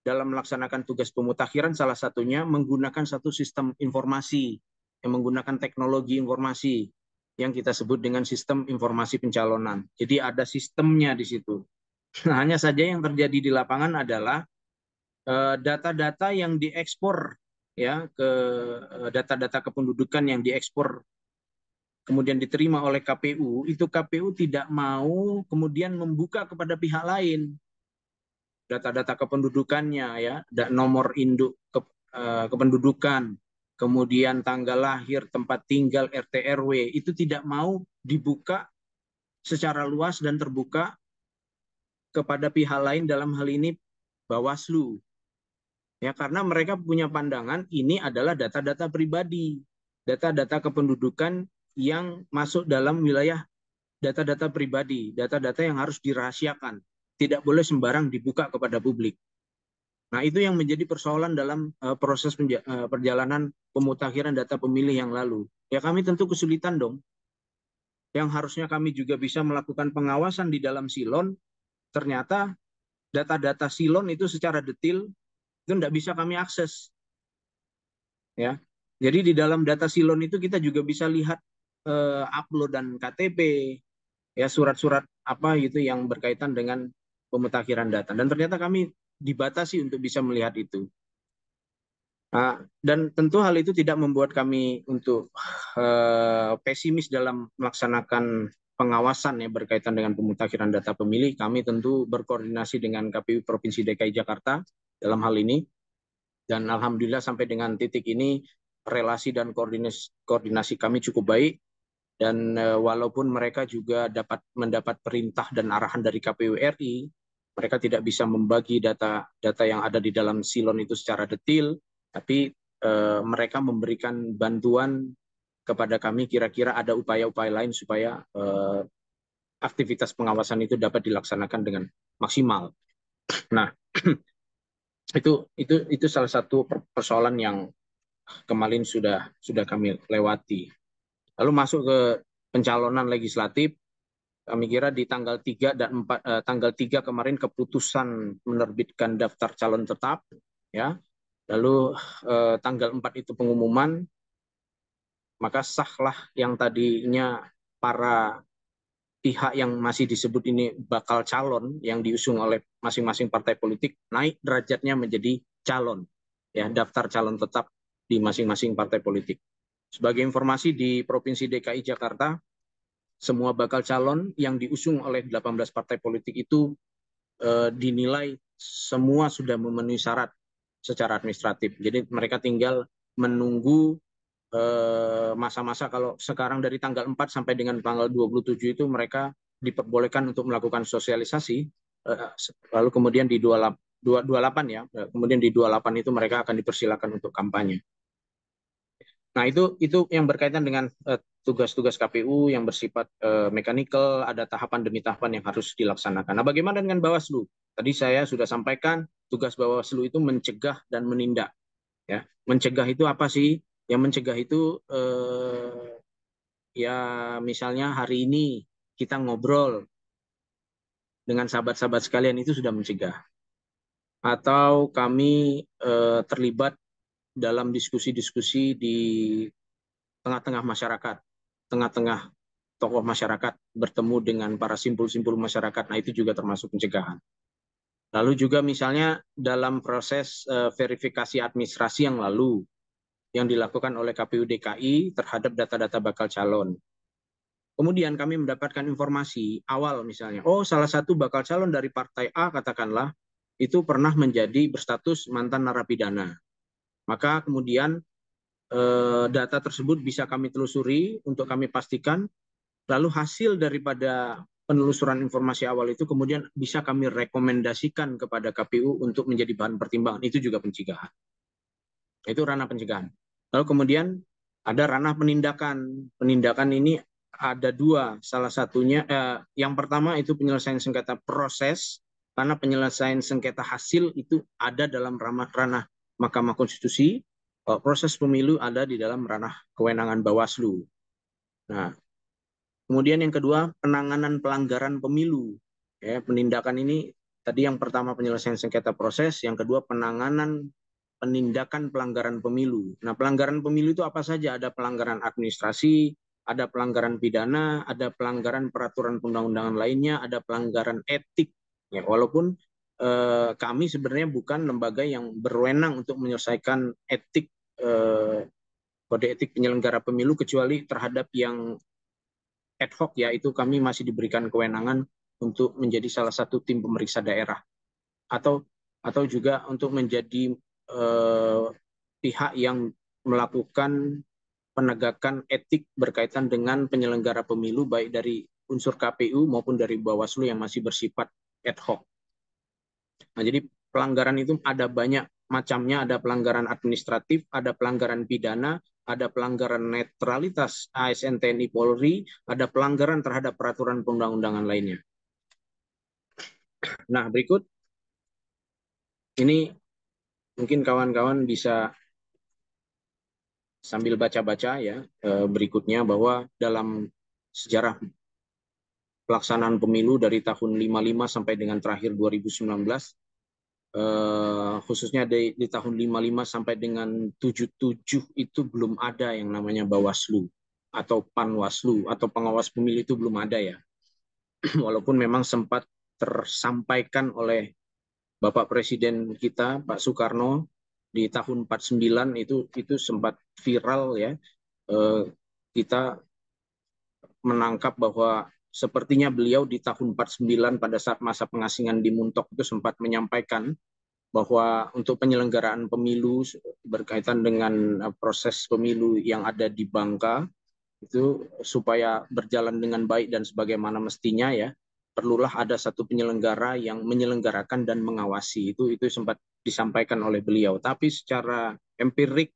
dalam melaksanakan tugas pemutakhiran salah satunya menggunakan satu sistem informasi yang menggunakan teknologi informasi yang kita sebut dengan sistem informasi pencalonan. Jadi ada sistemnya di situ. Nah, hanya saja yang terjadi di lapangan adalah data-data yang diekspor ya ke data-data kependudukan yang diekspor kemudian diterima oleh KPU, itu KPU tidak mau kemudian membuka kepada pihak lain data-data kependudukannya ya, nomor induk kependudukan, kemudian tanggal lahir, tempat tinggal, RT RW, itu tidak mau dibuka secara luas dan terbuka kepada pihak lain, dalam hal ini Bawaslu. Ya, karena mereka punya pandangan ini adalah data-data pribadi, data-data kependudukan yang masuk dalam wilayah data-data pribadi, data-data yang harus dirahasiakan, tidak boleh sembarang dibuka kepada publik. Nah, itu yang menjadi persoalan dalam proses perjalanan pemutakhiran data pemilih yang lalu. Ya, kami tentu kesulitan dong. Yang harusnya kami juga bisa melakukan pengawasan di dalam silon, ternyata data-data silon itu secara detail itu tidak bisa kami akses. Ya, jadi di dalam data silon itu kita juga bisa lihat uploadan KTP, ya surat-surat apa gitu yang berkaitan dengan pemutakhiran data. Dan ternyata kami dibatasi untuk bisa melihat itu. Dan tentu hal itu tidak membuat kami untuk pesimis dalam melaksanakan pengawasan ya berkaitan dengan pemutakhiran data pemilih. Kami tentu berkoordinasi dengan KPU Provinsi DKI Jakarta dalam hal ini. Dan alhamdulillah sampai dengan titik ini relasi dan koordinasi kami cukup baik. Dan walaupun mereka juga mendapat perintah dan arahan dari KPU RI, mereka tidak bisa membagi data yang ada di dalam silon itu secara detail, tapi mereka memberikan bantuan kepada kami, kira-kira ada upaya-upaya lain supaya aktivitas pengawasan itu dapat dilaksanakan dengan maksimal. Nah, itu salah satu persoalan yang kemarin sudah kami lewati. Lalu masuk ke pencalonan legislatif, kami kira di tanggal 3 dan 4 tanggal 3 kemarin keputusan menerbitkan daftar calon tetap ya. Lalu tanggal 4 itu pengumuman, maka sahlah yang tadinya para pihak yang masih disebut ini bakal calon yang diusung oleh masing-masing partai politik naik derajatnya menjadi calon ya, daftar calon tetap di masing-masing partai politik. Sebagai informasi, di Provinsi DKI Jakarta semua bakal calon yang diusung oleh 18 partai politik itu dinilai semua sudah memenuhi syarat secara administratif. Jadi mereka tinggal menunggu masa-masa, kalau sekarang dari tanggal 4 sampai dengan tanggal 27 itu mereka diperbolehkan untuk melakukan sosialisasi, lalu kemudian di 28 ya, kemudian di 28 itu mereka akan dipersilakan untuk kampanye. Nah, itu yang berkaitan dengan tugas-tugas KPU yang bersifat mekanikal, ada tahapan demi tahapan yang harus dilaksanakan. Nah, bagaimana dengan Bawaslu? Tadi saya sudah sampaikan tugas Bawaslu itu mencegah dan menindak. Ya, mencegah itu apa sih? Yang mencegah itu ya misalnya hari ini kita ngobrol dengan sahabat-sahabat sekalian, itu sudah mencegah. Atau kami terlibat dalam diskusi-diskusi di tengah-tengah masyarakat, tengah-tengah tokoh masyarakat bertemu dengan para simpul-simpul masyarakat. Nah, itu juga termasuk pencegahan. Lalu juga misalnya dalam proses verifikasi administrasi yang lalu yang dilakukan oleh KPU DKI terhadap data-data bakal calon. Kemudian kami mendapatkan informasi awal misalnya, oh salah satu bakal calon dari partai A katakanlah, itu pernah menjadi berstatus mantan narapidana. Maka kemudian data tersebut bisa kami telusuri untuk kami pastikan, lalu hasil daripada penelusuran informasi awal itu kemudian bisa kami rekomendasikan kepada KPU untuk menjadi bahan pertimbangan. Itu juga pencegahan. Itu ranah pencegahan. Lalu kemudian ada ranah penindakan. Penindakan ini ada dua. Salah satunya, yang pertama itu penyelesaian sengketa proses, karena penyelesaian sengketa hasil itu ada dalam ranah Mahkamah Konstitusi. Proses pemilu ada di dalam ranah kewenangan Bawaslu. Nah, kemudian yang kedua, penanganan pelanggaran pemilu. Ya, penindakan ini tadi yang pertama penyelesaian sengketa proses, yang kedua penindakan pelanggaran pemilu. Nah, pelanggaran pemilu itu apa saja? Ada pelanggaran administrasi, ada pelanggaran pidana, ada pelanggaran peraturan perundang-undangan lainnya, ada pelanggaran etik. Ya, walaupun kami sebenarnya bukan lembaga yang berwenang untuk menyelesaikan etik kode etik penyelenggara pemilu kecuali terhadap yang ad hoc, ya itu kami masih diberikan kewenangan untuk menjadi salah satu tim pemeriksa daerah atau juga untuk menjadi pihak yang melakukan penegakan etik berkaitan dengan penyelenggara pemilu baik dari unsur KPU maupun dari Bawaslu yang masih bersifat ad hoc. Nah, jadi pelanggaran itu ada banyak macamnya, ada pelanggaran administratif, ada pelanggaran pidana, ada pelanggaran netralitas ASN TNI Polri, ada pelanggaran terhadap peraturan perundang-undangan lainnya. Nah, berikut ini mungkin kawan-kawan bisa sambil baca-baca ya berikutnya, bahwa dalam sejarah pelaksanaan pemilu dari tahun 55 sampai dengan terakhir 2019, khususnya di tahun 55 sampai dengan 77 itu belum ada yang namanya Bawaslu atau Panwaslu atau pengawas pemilu, itu belum ada ya. Walaupun memang sempat tersampaikan oleh Bapak Presiden kita Pak Soekarno di tahun 49, itu sempat viral ya. Kita menangkap bahwa sepertinya beliau di tahun 49 pada saat masa pengasingan di Muntok itu sempat menyampaikan bahwa untuk penyelenggaraan pemilu berkaitan dengan proses pemilu yang ada di Bangka itu supaya berjalan dengan baik dan sebagaimana mestinya ya, perlulah ada satu penyelenggara yang menyelenggarakan dan mengawasi. Itu sempat disampaikan oleh beliau. Tapi secara empirik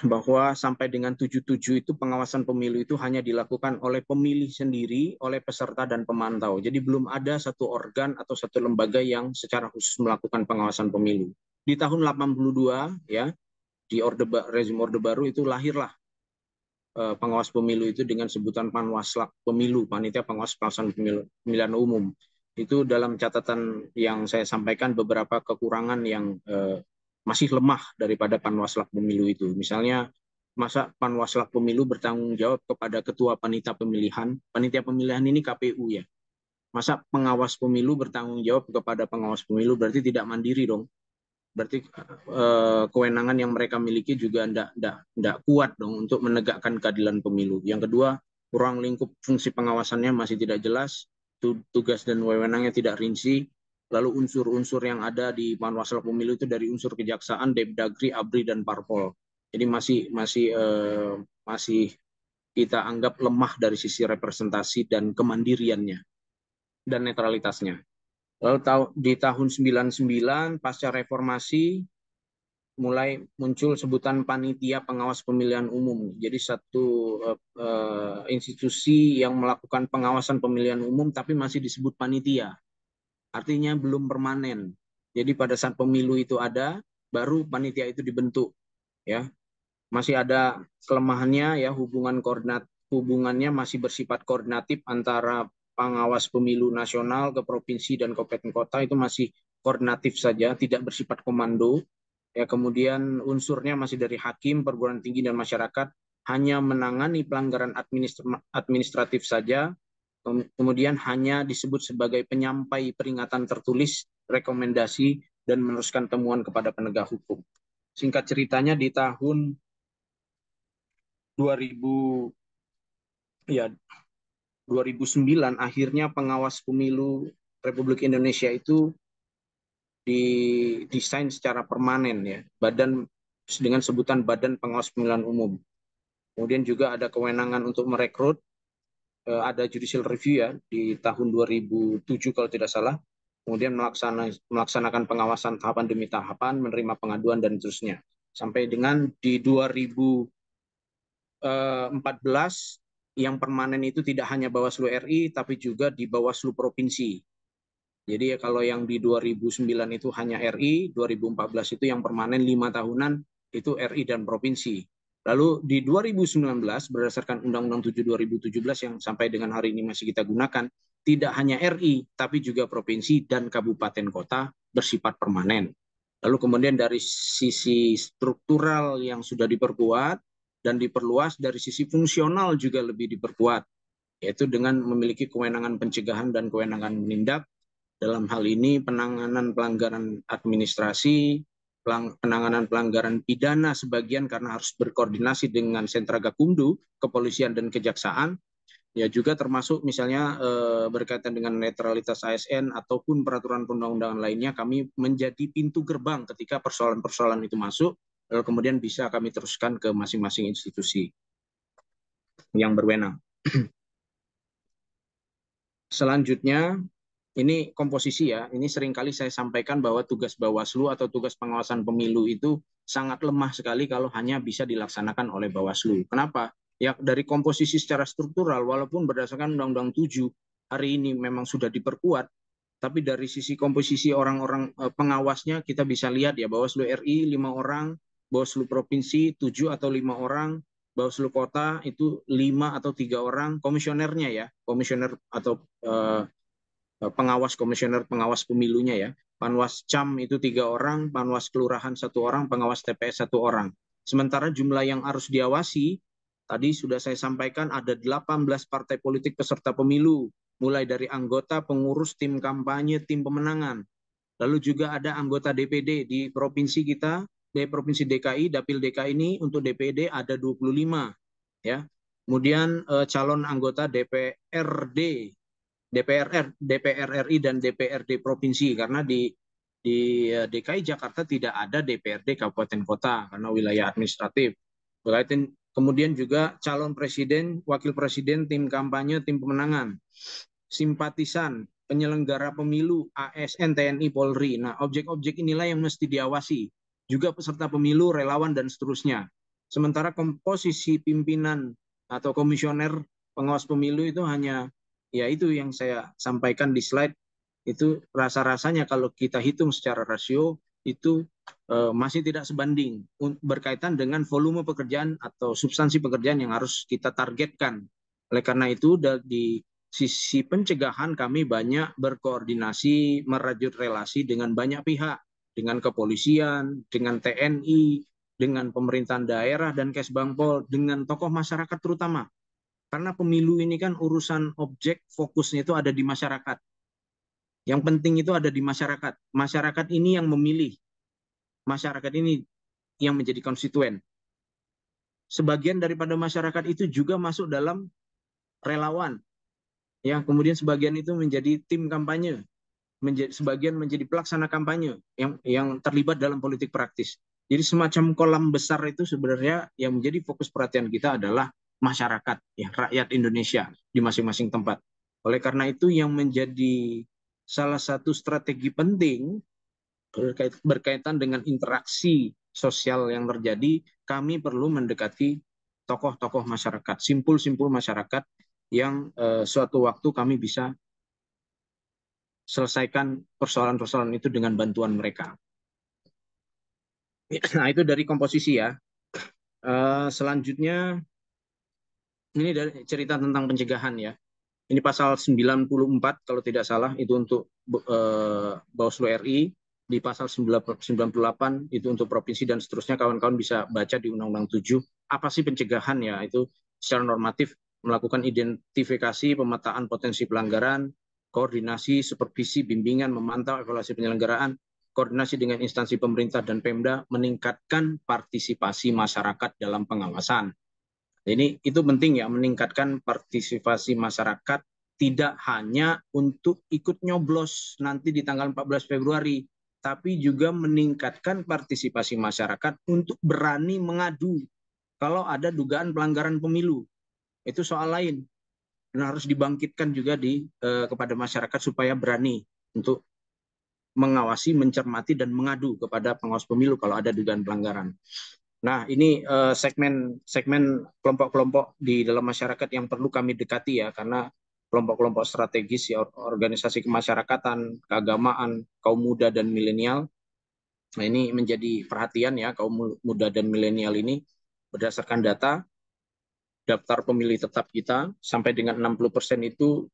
bahwa sampai dengan 77 itu pengawasan pemilu itu hanya dilakukan oleh pemilih sendiri, oleh peserta dan pemantau. Jadi belum ada satu organ atau satu lembaga yang secara khusus melakukan pengawasan pemilu. Di tahun 82 ya, di rezim Orde Baru itu lahirlah pengawas pemilu itu dengan sebutan Panwaslak Pemilu, Panitia Pengawas Pelaksanaan Pemilihan Umum. Itu dalam catatan yang saya sampaikan beberapa kekurangan yang masih lemah daripada Panwaslak Pemilu itu. Misalnya, masa Panwaslak Pemilu bertanggung jawab kepada Ketua Panitia Pemilihan. Panitia Pemilihan ini KPU ya. Masa pengawas pemilu bertanggung jawab kepada pengawas pemilu, berarti tidak mandiri dong. Berarti kewenangan yang mereka miliki juga tidak kuat dong untuk menegakkan keadilan pemilu. Yang kedua, ruang lingkup fungsi pengawasannya masih tidak jelas, tugas dan wewenangnya tidak rinci. Lalu unsur-unsur yang ada di Panwaslu Pemilu itu dari unsur kejaksaan, Depdagri, ABRI, dan Parpol. Jadi masih kita anggap lemah dari sisi representasi dan kemandiriannya dan netralitasnya. Lalu di tahun 99 pasca reformasi mulai muncul sebutan panitia pengawas pemilihan umum. Jadi satu institusi yang melakukan pengawasan pemilihan umum tapi masih disebut panitia. Artinya belum permanen. Jadi pada saat pemilu itu ada, baru panitia itu dibentuk. Ya, masih ada kelemahannya ya, hubungannya masih bersifat koordinatif antara pengawas pemilu nasional ke provinsi dan kabupaten kota, itu masih koordinatif saja, tidak bersifat komando. Ya, kemudian unsurnya masih dari hakim, perguruan tinggi dan masyarakat, hanya menangani pelanggaran administratif saja, kemudian hanya disebut sebagai penyampai peringatan tertulis, rekomendasi, dan meneruskan temuan kepada penegak hukum. Singkat ceritanya di tahun 2000 ya 2009 akhirnya pengawas pemilu Republik Indonesia itu didesain secara permanen ya, dengan sebutan Badan Pengawas Pemilihan Umum. Kemudian juga ada kewenangan untuk merekrut, ada judicial review ya di tahun 2007 kalau tidak salah. Kemudian melaksanakan pengawasan tahapan demi tahapan, menerima pengaduan dan seterusnya. Sampai dengan di 2014 yang permanen itu tidak hanya Bawaslu RI tapi juga di Bawaslu Provinsi. Jadi kalau yang di 2009 itu hanya RI, 2014 itu yang permanen 5 tahunan itu RI dan provinsi. Lalu di 2019 berdasarkan Undang-Undang 7 2017 yang sampai dengan hari ini masih kita gunakan, tidak hanya RI tapi juga provinsi dan kabupaten kota bersifat permanen. Lalu kemudian dari sisi struktural yang sudah diperkuat dan diperluas, dari sisi fungsional juga lebih diperkuat, yaitu dengan memiliki kewenangan pencegahan dan kewenangan menindak. Dalam hal ini penanganan pelanggaran administrasi, penanganan pelanggaran pidana sebagian karena harus berkoordinasi dengan sentra gakumdu, kepolisian dan kejaksaan, ya juga termasuk misalnya berkaitan dengan netralitas ASN ataupun peraturan perundang-undangan lainnya, kami menjadi pintu gerbang ketika persoalan-persoalan itu masuk, lalu kemudian bisa kami teruskan ke masing-masing institusi yang berwenang. Selanjutnya, ini komposisi ya, ini seringkali saya sampaikan bahwa tugas Bawaslu atau tugas pengawasan pemilu itu sangat lemah sekali kalau hanya bisa dilaksanakan oleh Bawaslu. Kenapa? Ya dari komposisi secara struktural, walaupun berdasarkan Undang-Undang 7 hari ini memang sudah diperkuat, tapi dari sisi komposisi orang-orang pengawasnya kita bisa lihat ya, Bawaslu RI 5 orang, Bawaslu Provinsi 7 atau 5 orang, Bawaslu Kota itu 5 atau 3 orang, komisionernya ya, komisioner atau komisioner pengawas pemilunya ya. Panwas Cam itu 3 orang, Panwas Kelurahan 1 orang, pengawas TPS 1 orang. Sementara jumlah yang harus diawasi, tadi sudah saya sampaikan ada 18 partai politik peserta pemilu, mulai dari anggota, pengurus, tim kampanye, tim pemenangan. Lalu juga ada anggota DPD di provinsi kita, di Provinsi DKI, Dapil DKI ini untuk DPD ada 25. Ya. Kemudian calon anggota DPRD, DPR RI dan DPRD provinsi, karena di DKI Jakarta tidak ada DPRD kabupaten kota karena wilayah administratif. Kemudian juga calon presiden, wakil presiden, tim kampanye, tim pemenangan, simpatisan, penyelenggara pemilu, ASN, TNI, Polri. Nah, objek-objek inilah yang mesti diawasi. Juga peserta pemilu, relawan, dan seterusnya. Sementara komposisi pimpinan atau komisioner pengawas pemilu itu hanya, ya itu yang saya sampaikan di slide, itu rasa-rasanya kalau kita hitung secara rasio, itu masih tidak sebanding berkaitan dengan volume pekerjaan atau substansi pekerjaan yang harus kita targetkan. Oleh karena itu, di sisi pencegahan kami banyak berkoordinasi, merajut relasi dengan banyak pihak, dengan kepolisian, dengan TNI, dengan pemerintahan daerah dan Kesbangpol, dengan tokoh masyarakat terutama. Karena pemilu ini kan urusan objek, fokusnya itu ada di masyarakat. Yang penting itu ada di masyarakat. Masyarakat ini yang memilih. Masyarakat ini yang menjadi konstituen. Sebagian daripada masyarakat itu juga masuk dalam relawan. Ya, kemudian sebagian itu menjadi tim kampanye, sebagian menjadi pelaksana kampanye yang terlibat dalam politik praktis. Jadi semacam kolam besar itu sebenarnya yang menjadi fokus perhatian kita adalah masyarakat, ya, rakyat Indonesia di masing-masing tempat. Oleh karena itu yang menjadi salah satu strategi penting berkaitan dengan interaksi sosial yang terjadi, kami perlu mendekati tokoh-tokoh masyarakat, simpul-simpul masyarakat yang suatu waktu kami bisa selesaikan persoalan-persoalan itu dengan bantuan mereka. Nah, itu dari komposisi ya. Selanjutnya, ini dari cerita tentang pencegahan ya. Ini pasal 94 kalau tidak salah, itu untuk Bawaslu RI. Di pasal 98 itu untuk provinsi dan seterusnya, kawan-kawan bisa baca di Undang-Undang 7. Apa sih pencegahan ya, itu secara normatif melakukan identifikasi, pemetaan potensi pelanggaran, koordinasi, supervisi, bimbingan, memantau, evaluasi penyelenggaraan, koordinasi dengan instansi pemerintah dan Pemda, meningkatkan partisipasi masyarakat dalam pengawasan. Ini itu penting ya, meningkatkan partisipasi masyarakat tidak hanya untuk ikut nyoblos nanti di tanggal 14 Februari, tapi juga meningkatkan partisipasi masyarakat untuk berani mengadu kalau ada dugaan pelanggaran pemilu. Itu soal lain. Dan harus dibangkitkan juga kepada masyarakat supaya berani untuk mengawasi, mencermati, dan mengadu kepada pengawas pemilu kalau ada dugaan pelanggaran. Nah, ini segmen kelompok-kelompok di dalam masyarakat yang perlu kami dekati ya, karena kelompok-kelompok strategis ya, organisasi kemasyarakatan, keagamaan, kaum muda dan milenial. Nah, ini menjadi perhatian ya, kaum muda dan milenial ini berdasarkan data daftar pemilih tetap kita sampai dengan 60% itu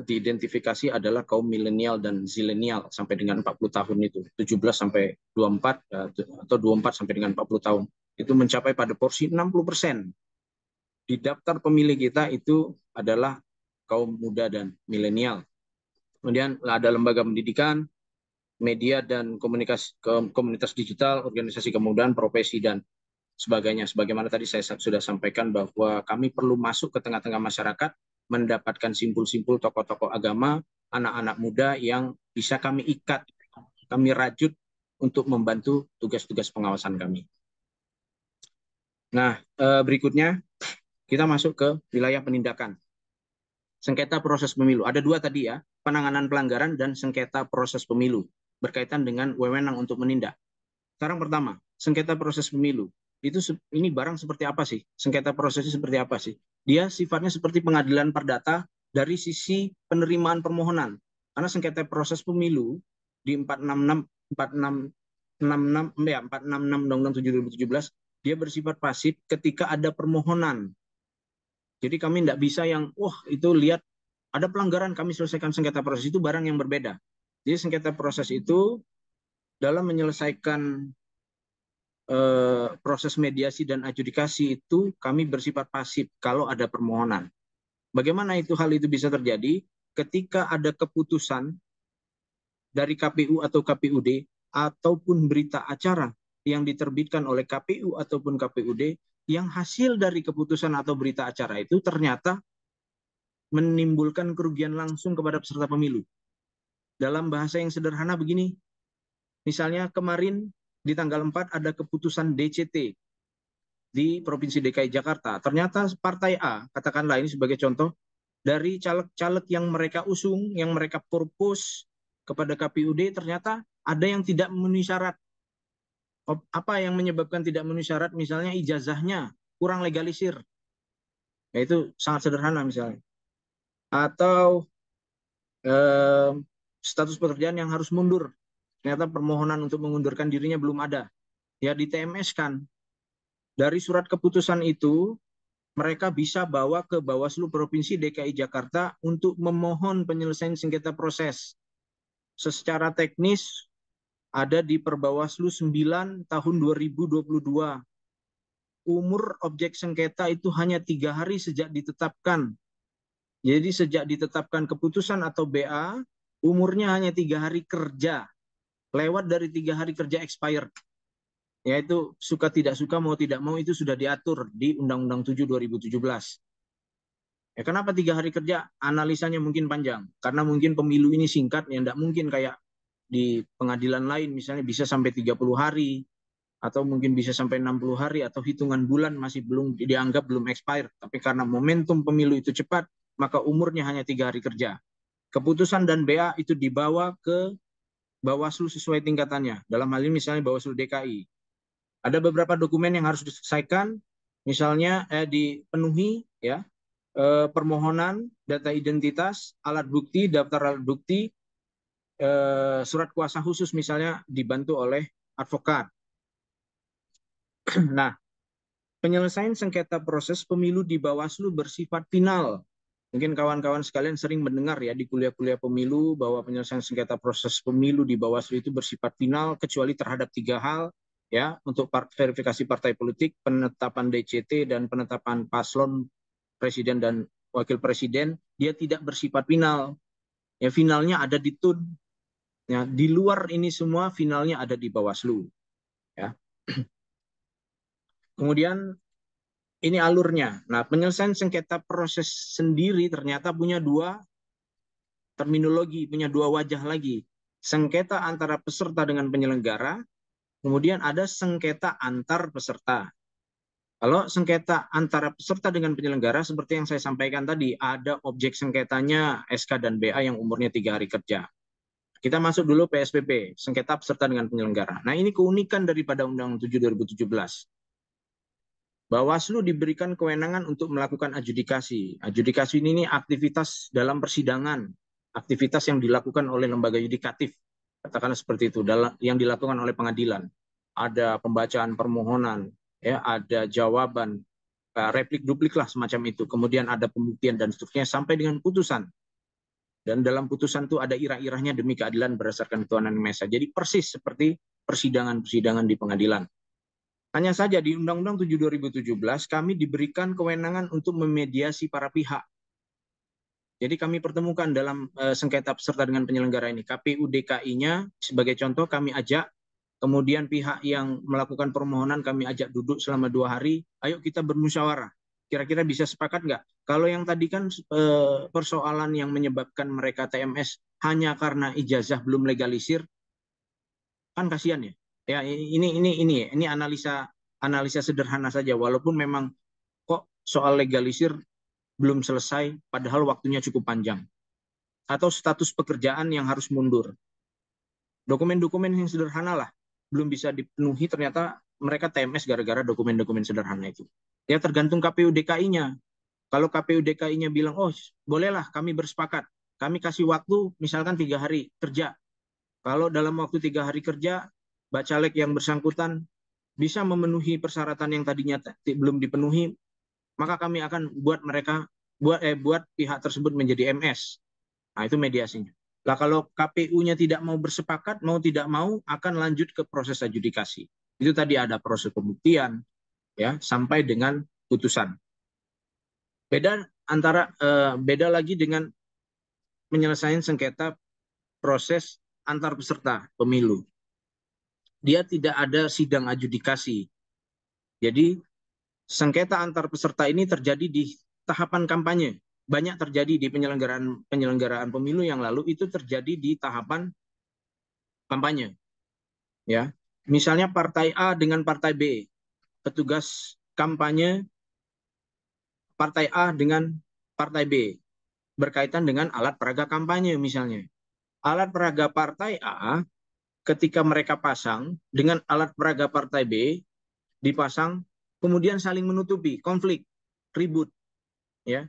diidentifikasi adalah kaum milenial dan zilenial sampai dengan 40 tahun itu, 17 sampai 24 atau 24 sampai dengan 40 tahun. Itu mencapai pada porsi 60%. Di daftar pemilih kita itu adalah kaum muda dan milenial. Kemudian ada lembaga pendidikan, media dan komunitas digital, organisasi kemudaan, profesi dan sebagainya. Sebagaimana tadi saya sudah sampaikan bahwa kami perlu masuk ke tengah-tengah masyarakat, mendapatkan simpul-simpul tokoh-tokoh agama, anak-anak muda yang bisa kami ikat, kami rajut untuk membantu tugas-tugas pengawasan kami. Nah, berikutnya kita masuk ke wilayah penindakan. Sengketa proses pemilu. Ada dua tadi ya, penanganan pelanggaran dan sengketa proses pemilu berkaitan dengan wewenang untuk menindak. Sekarang pertama, sengketa proses pemilu. Ini barang seperti apa sih? Sengketa prosesnya seperti apa sih? Dia sifatnya seperti pengadilan perdata dari sisi penerimaan permohonan. Karena sengketa proses pemilu di 466 Undang-Undang 7 2017 dia bersifat pasif ketika ada permohonan. Jadi kami tidak bisa yang, itu lihat ada pelanggaran kami selesaikan sengketa proses, itu barang yang berbeda. Jadi sengketa proses itu dalam menyelesaikan proses mediasi dan adjudikasi itu kami bersifat pasif kalau ada permohonan. Bagaimana hal itu bisa terjadi? Ketika ada keputusan dari KPU atau KPUD ataupun berita acara yang diterbitkan oleh KPU ataupun KPUD yang hasil dari keputusan atau berita acara itu ternyata menimbulkan kerugian langsung kepada peserta pemilu. Dalam bahasa yang sederhana begini, misalnya kemarin di tanggal 4 ada keputusan DCT di Provinsi DKI Jakarta. Ternyata Partai A, katakanlah ini sebagai contoh, dari caleg-caleg yang mereka usung, yang mereka propose kepada KPUD, ternyata ada yang tidak memenuhi syarat. Apa yang menyebabkan tidak memenuhi syarat? Misalnya ijazahnya kurang legalisir. Ya, itu sangat sederhana misalnya. Atau status pekerjaan yang harus mundur. Ternyata permohonan untuk mengundurkan dirinya belum ada. Ya di TMS kan. Dari surat keputusan itu, mereka bisa bawa ke Bawaslu Provinsi DKI Jakarta untuk memohon penyelesaian sengketa proses. Secara teknis, ada di Perbawaslu 9 tahun 2022. Umur objek sengketa itu hanya 3 hari sejak ditetapkan. Jadi sejak ditetapkan keputusan atau BA, umurnya hanya 3 hari kerja. Lewat dari 3 hari kerja expired. Yaitu suka tidak suka, mau tidak mau itu sudah diatur di Undang-Undang 7 2017. Ya, kenapa 3 hari kerja? Analisanya mungkin panjang. Karena mungkin pemilu ini singkat, ya tidak mungkin kayak di pengadilan lain misalnya bisa sampai 30 hari, atau mungkin bisa sampai 60 hari, atau hitungan bulan masih belum dianggap belum expired. Tapi karena momentum pemilu itu cepat, maka umurnya hanya 3 hari kerja. Keputusan dan BA itu dibawa ke Bawaslu sesuai tingkatannya. Dalam hal ini misalnya Bawaslu DKI. Ada beberapa dokumen yang harus diselesaikan, misalnya dipenuhi ya, permohonan, data identitas, alat bukti, daftar alat bukti, surat kuasa khusus misalnya dibantu oleh advokat. Nah, penyelesaian sengketa proses pemilu di Bawaslu bersifat final. Mungkin kawan-kawan sekalian sering mendengar ya di kuliah-kuliah pemilu bahwa penyelesaian sengketa proses pemilu di Bawaslu itu bersifat final kecuali terhadap 3 hal ya, untuk verifikasi partai politik, penetapan DCT dan penetapan paslon presiden dan wakil presiden, dia tidak bersifat final. Ya, finalnya ada di TUN. Ya, di luar ini semua finalnya ada di Bawaslu. Ya. Kemudian ini alurnya. Nah, penyelesaian sengketa proses sendiri ternyata punya dua terminologi, punya dua wajah lagi. Sengketa antara peserta dengan penyelenggara, kemudian ada sengketa antar peserta. Kalau sengketa antara peserta dengan penyelenggara, seperti yang saya sampaikan tadi, ada objek sengketanya SK dan BA yang umurnya 3 hari kerja. Kita masuk dulu PSPP, sengketa peserta dengan penyelenggara. Nah, ini keunikan daripada Undang-Undang 7 2017. Bawaslu diberikan kewenangan untuk melakukan adjudikasi. Adjudikasi ini aktivitas dalam persidangan, aktivitas yang dilakukan oleh lembaga yudikatif, katakanlah seperti itu, yang dilakukan oleh pengadilan. Ada pembacaan permohonan, ya, ada jawaban, replik duplik lah semacam itu. Kemudian ada pembuktian dan seterusnya sampai dengan putusan. Dan dalam putusan itu ada irah-irahnya demi keadilan berdasarkan ketuhanan yang Maha Esa. Jadi persis seperti persidangan-persidangan di pengadilan. Hanya saja di Undang-Undang 7 2017 kami diberikan kewenangan untuk memediasi para pihak. Jadi kami pertemukan dalam sengketa peserta dengan penyelenggara ini. KPU DKI-nya sebagai contoh kami ajak, kemudian pihak yang melakukan permohonan kami ajak duduk selama 2 hari, ayo kita bermusyawarah. Kira-kira bisa sepakat nggak? Kalau yang tadi kan persoalan yang menyebabkan mereka TMS hanya karena ijazah belum legalisir, kan kasihan ya. Ya, ini analisa sederhana saja, walaupun memang kok soal legalisir belum selesai padahal waktunya cukup panjang, atau status pekerjaan yang harus mundur, dokumen-dokumen yang sederhana lah belum bisa dipenuhi, ternyata mereka TMS gara-gara dokumen-dokumen sederhana itu. Ya, tergantung KPU DKI-nya. Kalau KPU DKI-nya bilang, oh bolehlah kami bersepakat, kami kasih waktu misalkan 3 hari kerja. Kalau dalam waktu 3 hari kerja bacalek yang bersangkutan bisa memenuhi persyaratan yang tadinya belum dipenuhi, maka kami akan buat pihak tersebut menjadi MS. Nah, itu mediasinya. Lah kalau KPU-nya tidak mau bersepakat, mau tidak mau akan lanjut ke proses adjudikasi. Itu tadi ada proses pembuktian, ya, sampai dengan putusan. Beda lagi dengan penyelesaian sengketa proses antar peserta pemilu. Dia tidak ada sidang adjudikasi. Jadi sengketa antar peserta ini terjadi di tahapan kampanye. Banyak terjadi di penyelenggaraan pemilu yang lalu, itu terjadi di tahapan kampanye. Ya, misalnya partai A dengan partai B, petugas kampanye partai A dengan partai B berkaitan dengan alat peraga kampanye misalnya. Alat peraga partai A ketika mereka pasang dengan alat peraga partai B dipasang, kemudian saling menutupi, konflik, ribut, ya.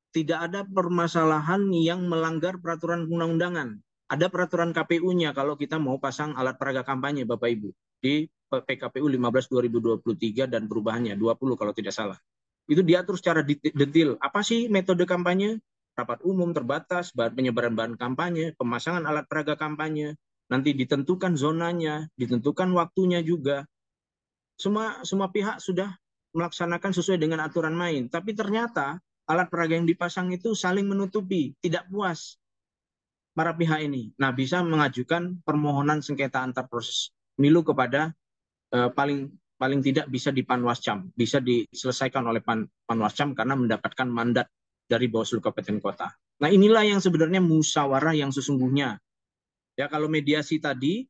Tidak ada permasalahan yang melanggar peraturan undang-undangan. Ada peraturan KPU-nya kalau kita mau pasang alat peraga kampanye, Bapak Ibu, di PKPU 15 2023 dan perubahannya 20 kalau tidak salah. Itu diatur secara detail. Apa sih metode kampanye? Rapat umum terbatas, penyebaran bahan kampanye, pemasangan alat peraga kampanye, nanti ditentukan zonanya, ditentukan waktunya juga. Semua pihak sudah melaksanakan sesuai dengan aturan main. Tapi ternyata alat peraga yang dipasang itu saling menutupi, tidak puas para pihak ini. Nah, bisa mengajukan permohonan sengketa antar proses pemilu kepada paling tidak bisa di Panwascam, bisa diselesaikan oleh Panwascam karena mendapatkan mandat dari Bawaslu Kabupaten Kota. Nah, inilah yang sebenarnya musyawarah yang sesungguhnya. Ya, kalau mediasi tadi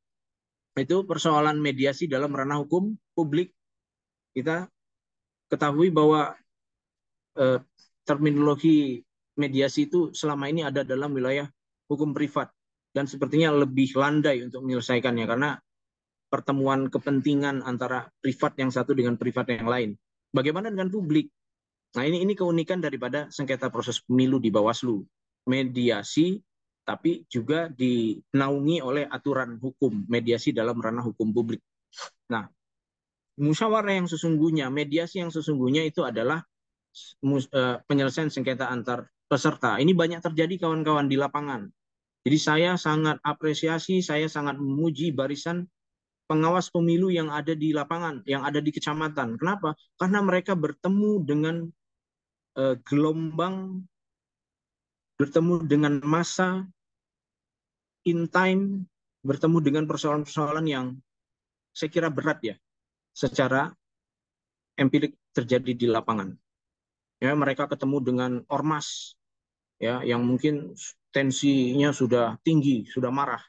itu persoalan mediasi dalam ranah hukum publik. Kita ketahui bahwa terminologi mediasi itu selama ini ada dalam wilayah hukum privat dan sepertinya lebih landai untuk menyelesaikannya karena pertemuan kepentingan antara privat yang satu dengan privat yang lain. Bagaimana dengan publik? Nah, ini keunikan daripada sengketa proses pemilu di Bawaslu. Mediasi tapi juga dinaungi oleh aturan hukum, mediasi dalam ranah hukum publik. Nah, musyawarah yang sesungguhnya, mediasi yang sesungguhnya itu adalah penyelesaian sengketa antar peserta. Ini banyak terjadi kawan-kawan di lapangan. Jadi saya sangat apresiasi, saya sangat memuji barisan pengawas pemilu yang ada di lapangan, yang ada di kecamatan. Kenapa? Karena mereka bertemu dengan gelombang bertemu dengan massa in time, bertemu dengan persoalan-persoalan yang saya kira berat ya secara empirik terjadi di lapangan. Ya, mereka ketemu dengan ormas ya yang mungkin tensinya sudah tinggi, sudah marah.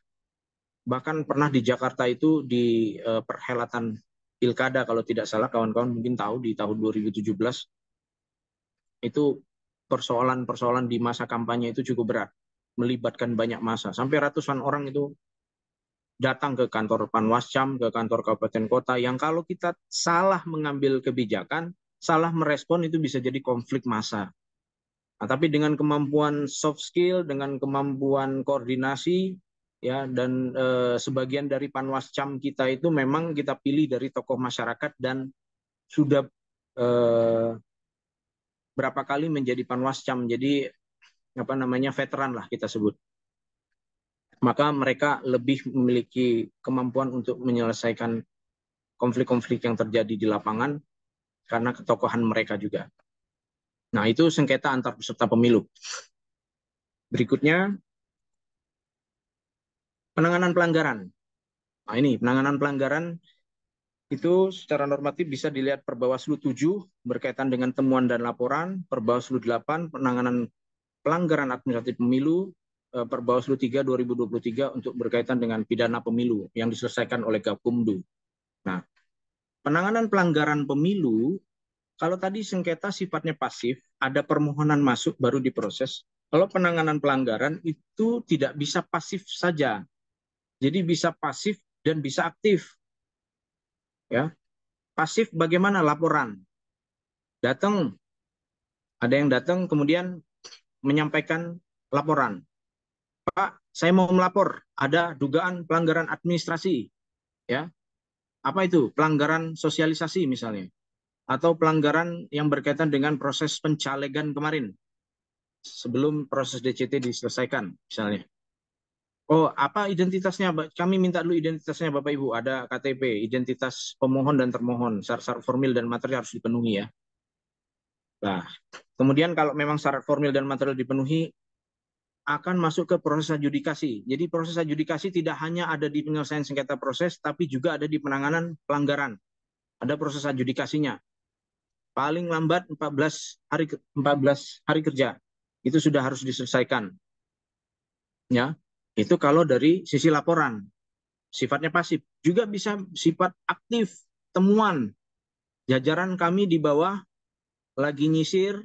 Bahkan pernah di Jakarta itu di perhelatan Pilkada kalau tidak salah, kawan-kawan mungkin tahu, di tahun 2017 itu persoalan-persoalan di masa kampanye itu cukup berat, melibatkan banyak massa. Sampai ratusan orang itu datang ke kantor Panwascam, ke kantor kabupaten kota, yang kalau kita salah mengambil kebijakan, salah merespon, itu bisa jadi konflik massa. Nah, tapi dengan kemampuan soft skill, dengan kemampuan koordinasi, ya, dan sebagian dari Panwascam kita itu memang kita pilih dari tokoh masyarakat dan sudah berapa kali menjadi Panwascam, jadi apa namanya, veteran lah kita sebut. Maka mereka lebih memiliki kemampuan untuk menyelesaikan konflik-konflik yang terjadi di lapangan karena ketokohan mereka juga. Nah, itu sengketa antar peserta pemilu. Berikutnya, penanganan pelanggaran. Nah, ini penanganan pelanggaran itu secara normatif bisa dilihat Perbawaslu 7 berkaitan dengan temuan dan laporan, Perbawaslu 8 penanganan pelanggaran administratif pemilu, Perbawaslu 3 2023 untuk berkaitan dengan pidana pemilu yang diselesaikan oleh Gakumdu. Nah, penanganan pelanggaran pemilu, kalau tadi sengketa sifatnya pasif, ada permohonan masuk baru diproses. Kalau penanganan pelanggaran itu tidak bisa pasif saja. Jadi bisa pasif dan bisa aktif. Ya. Pasif bagaimana? Laporan. Datang, ada yang datang kemudian menyampaikan laporan. Pak, saya mau melapor, ada dugaan pelanggaran administrasi. Ya. Apa itu? Pelanggaran sosialisasi misalnya. Atau pelanggaran yang berkaitan dengan proses pencalegan kemarin sebelum proses DCT diselesaikan misalnya. Oh, apa identitasnya? Kami minta dulu identitasnya Bapak Ibu. Ada KTP, identitas pemohon dan termohon, syarat-syarat formil dan material harus dipenuhi ya. Nah, kemudian kalau memang syarat formil dan material dipenuhi, akan masuk ke proses adjudikasi. Jadi proses adjudikasi tidak hanya ada di penyelesaian sengketa proses, tapi juga ada di penanganan pelanggaran. Ada proses adjudikasinya. Paling lambat 14 hari kerja. Itu sudah harus diselesaikan. Ya, itu kalau dari sisi laporan, sifatnya pasif. Juga bisa sifat aktif, temuan. Jajaran kami di bawah lagi nyisir,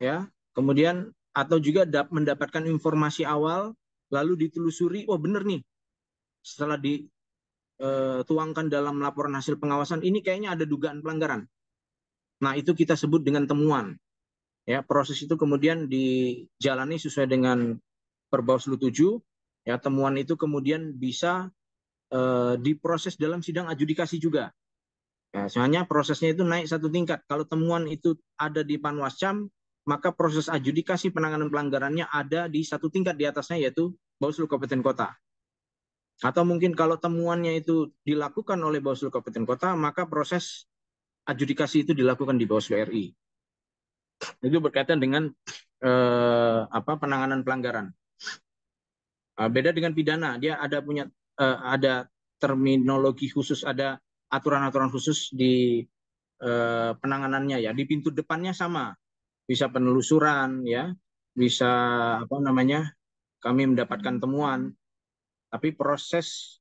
ya, kemudian atau juga mendapatkan informasi awal, lalu ditelusuri, oh benar nih, setelah dituangkan dalam laporan hasil pengawasan, ini kayaknya ada dugaan pelanggaran. Nah, itu kita sebut dengan temuan. Ya, proses itu kemudian dijalani sesuai dengan Perbawaslu 7. Ya, temuan itu kemudian bisa diproses dalam sidang adjudikasi juga. Ya, soalnya prosesnya itu naik satu tingkat. Kalau temuan itu ada di Panwascam, maka proses adjudikasi penanganan pelanggarannya ada di satu tingkat di atasnya, yaitu Bawaslu Kabupaten Kota. Atau mungkin kalau temuannya itu dilakukan oleh Bawaslu Kabupaten Kota, maka proses adjudikasi itu dilakukan di Bawaslu RI. Itu berkaitan dengan penanganan pelanggaran. Beda dengan pidana, dia ada punya ada terminologi khusus, ada aturan-aturan khusus di penanganannya ya. Di pintu depannya sama, bisa penelusuran ya, bisa apa namanya, kami mendapatkan temuan, tapi proses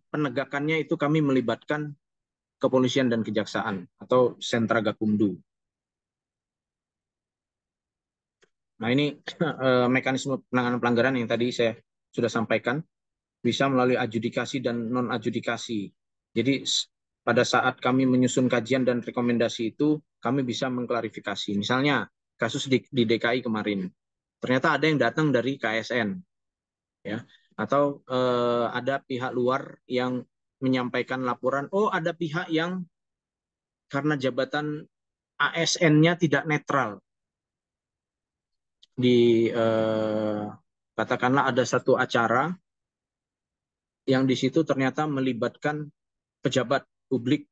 penegakannya itu kami melibatkan kepolisian dan kejaksaan atau sentra Gakumdu. Nah, ini mekanisme penanganan pelanggaran yang tadi saya sudah sampaikan, bisa melalui adjudikasi dan non-adjudikasi. Jadi pada saat kami menyusun kajian dan rekomendasi itu, kami bisa mengklarifikasi. Misalnya kasus di DKI kemarin, ternyata ada yang datang dari KSN, ya, atau ada pihak luar yang menyampaikan laporan, oh ada pihak yang karena jabatan ASN-nya tidak netral, katakanlah ada satu acara yang di situ ternyata melibatkan pejabat publik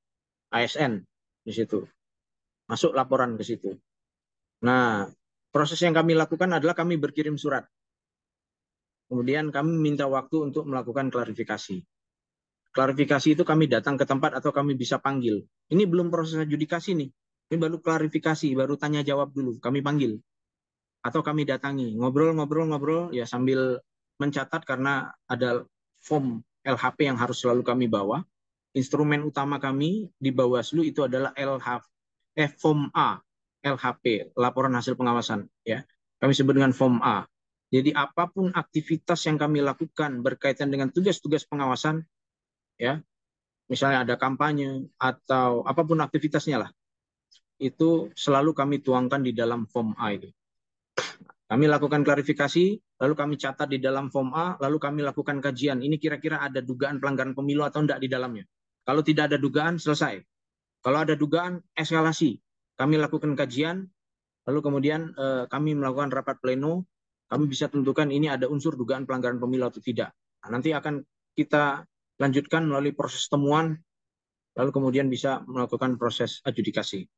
ASN di situ. Masuk laporan ke situ. Nah, proses yang kami lakukan adalah kami berkirim surat. Kemudian kami minta waktu untuk melakukan klarifikasi. Klarifikasi itu kami datang ke tempat atau kami bisa panggil. Ini belum proses adjudikasi nih. Ini baru klarifikasi, baru tanya jawab dulu. Kami panggil. Atau kami datangi. Ngobrol-ngobrol-ngobrol ya sambil mencatat karena ada form LHP yang harus selalu kami bawa. Instrumen utama kami di Bawaslu itu adalah form A, LHP, laporan hasil pengawasan. Ya, kami sebut dengan form A. Jadi apapun aktivitas yang kami lakukan berkaitan dengan tugas-tugas pengawasan, ya, misalnya ada kampanye atau apapun aktivitasnya lah, itu selalu kami tuangkan di dalam form A itu. Kami lakukan klarifikasi, lalu kami catat di dalam form A, lalu kami lakukan kajian. Ini kira-kira ada dugaan pelanggaran pemilu atau tidak di dalamnya. Kalau tidak ada dugaan, selesai. Kalau ada dugaan, eskalasi. Kami lakukan kajian, lalu kemudian kami melakukan rapat pleno, kami bisa tentukan ini ada unsur dugaan pelanggaran pemilu atau tidak. Nah, nanti akan kita lanjutkan melalui proses temuan, lalu kemudian bisa melakukan proses adjudikasi.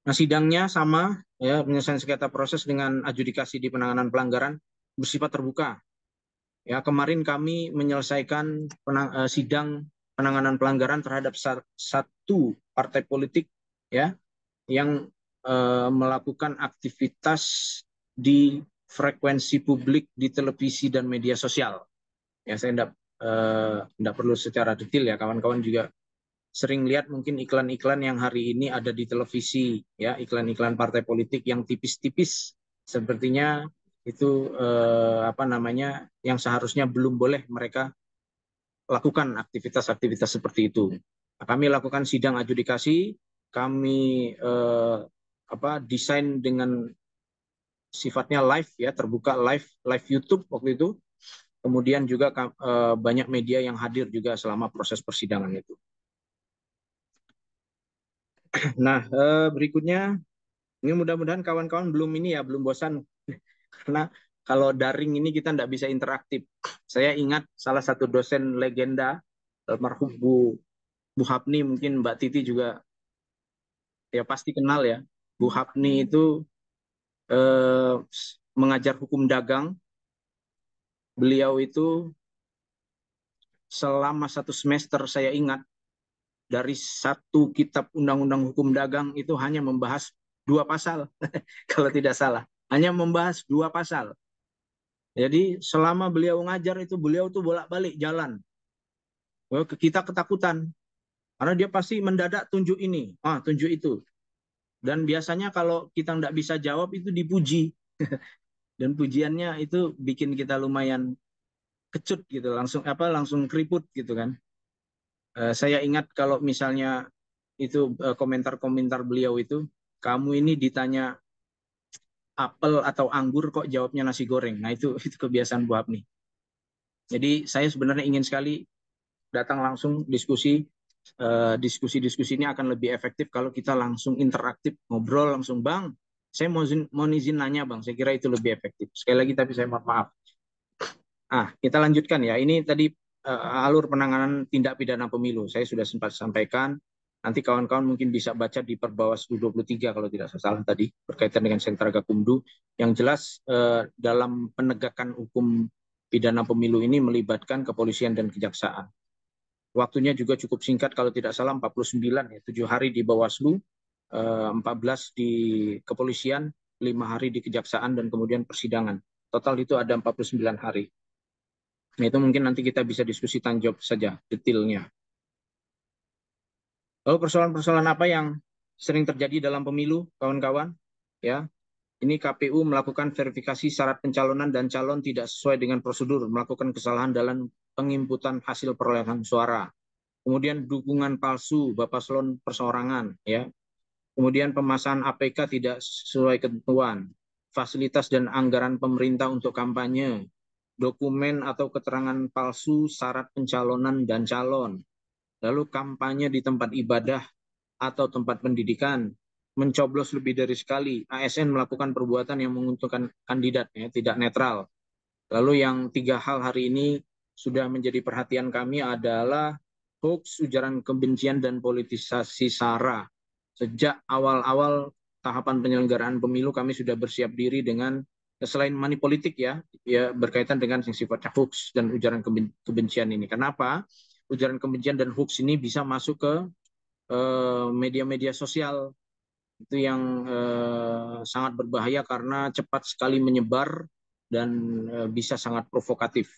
Nah, sidangnya sama, ya, penyelesaian sengketa proses dengan adjudikasi di penanganan pelanggaran bersifat terbuka. Ya, kemarin kami menyelesaikan sidang penanganan pelanggaran terhadap satu partai politik, ya, yang melakukan aktivitas di frekuensi publik di televisi dan media sosial. Ya, saya tidak perlu secara detail ya, kawan-kawan juga sering lihat mungkin iklan-iklan yang hari ini ada di televisi, ya, iklan-iklan partai politik yang tipis-tipis, sepertinya itu yang seharusnya belum boleh mereka lakukan aktivitas-aktivitas seperti itu. Nah, kami lakukan sidang adjudikasi, kami desain dengan sifatnya live, ya, terbuka, live YouTube waktu itu. Kemudian juga banyak media yang hadir juga selama proses persidangan itu. Nah, berikutnya, ini mudah-mudahan kawan-kawan belum bosan karena kalau daring ini kita tidak bisa interaktif. Saya ingat salah satu dosen legenda almarhum Bu Hapni, mungkin Mbak Titi juga ya pasti kenal ya. Bu Hapni itu eh, mengajar hukum dagang. Beliau itu selama 1 semester saya ingat dari satu kitab undang-undang hukum dagang itu hanya membahas 2 pasal kalau tidak salah. Hanya membahas 2 pasal. Jadi selama beliau ngajar itu beliau tuh bolak-balik jalan. Kita ketakutan karena dia pasti mendadak tunjuk ini, tunjuk itu. Dan biasanya kalau kita nggak bisa jawab itu dipuji. Dan pujiannya itu bikin kita lumayan kecut gitu, langsung keriput gitu kan. Saya ingat kalau misalnya itu komentar-komentar beliau itu, kamu ini ditanya apel atau anggur kok jawabnya nasi goreng. Nah, itu kebiasaan Bu Hapni. Jadi saya sebenarnya ingin sekali datang langsung diskusi. Diskusi-diskusi ini akan lebih efektif kalau kita langsung interaktif, ngobrol langsung. Bang, saya mau izin nanya Bang, saya kira itu lebih efektif. Sekali lagi tapi saya mohon maaf. Kita lanjutkan ya. Ini tadi alur penanganan tindak pidana pemilu. Saya sudah sempat sampaikan. Nanti kawan-kawan mungkin bisa baca di Perbawaslu 23 kalau tidak salah tadi berkaitan dengan Sentra Gakumdu. Yang jelas dalam penegakan hukum pidana pemilu ini melibatkan kepolisian dan kejaksaan. Waktunya juga cukup singkat kalau tidak salah 49 ya, 7 hari di Bawaslu, 14 di kepolisian, 5 hari di kejaksaan dan kemudian persidangan. Total itu ada 49 hari. Nah, itu mungkin nanti kita bisa diskusi tanya jawab saja detailnya. Lalu persoalan-persoalan apa yang sering terjadi dalam pemilu, kawan-kawan? Ya, ini KPU melakukan verifikasi syarat pencalonan dan calon tidak sesuai dengan prosedur, melakukan kesalahan dalam penginputan hasil perolehan suara. Kemudian dukungan palsu Bapaslon perseorangan, ya. Kemudian pemasangan APK tidak sesuai ketentuan, fasilitas dan anggaran pemerintah untuk kampanye, dokumen atau keterangan palsu syarat pencalonan dan calon, lalu kampanye di tempat ibadah atau tempat pendidikan, mencoblos lebih dari sekali, ASN melakukan perbuatan yang menguntungkan kandidat, ya, tidak netral. Lalu yang 3 hal hari ini sudah menjadi perhatian kami adalah hoax, ujaran kebencian, dan politisasi SARA. Sejak awal-awal tahapan penyelenggaraan pemilu kami sudah bersiap diri dengan selain money politik ya berkaitan dengan yang sifatnya hoax dan ujaran kebencian ini. Kenapa? Ujaran kebencian dan hoax ini bisa masuk ke media-media sosial itu yang sangat berbahaya karena cepat sekali menyebar dan bisa sangat provokatif.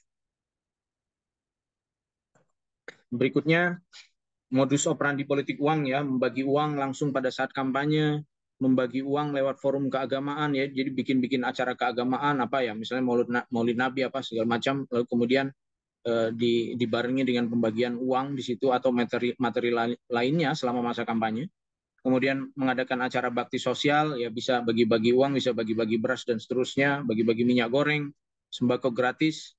Berikutnya, modus operandi politik uang ya, membagi uang langsung pada saat kampanye, membagi uang lewat forum keagamaan ya, jadi bikin-bikin acara keagamaan apa ya, misalnya Maulid Nabi apa segala macam, lalu kemudian dibarengi dengan pembagian uang di situ atau materi lainnya selama masa kampanye. Kemudian mengadakan acara bakti sosial, ya bisa bagi-bagi uang, bisa bagi-bagi beras dan seterusnya, bagi-bagi minyak goreng, sembako gratis,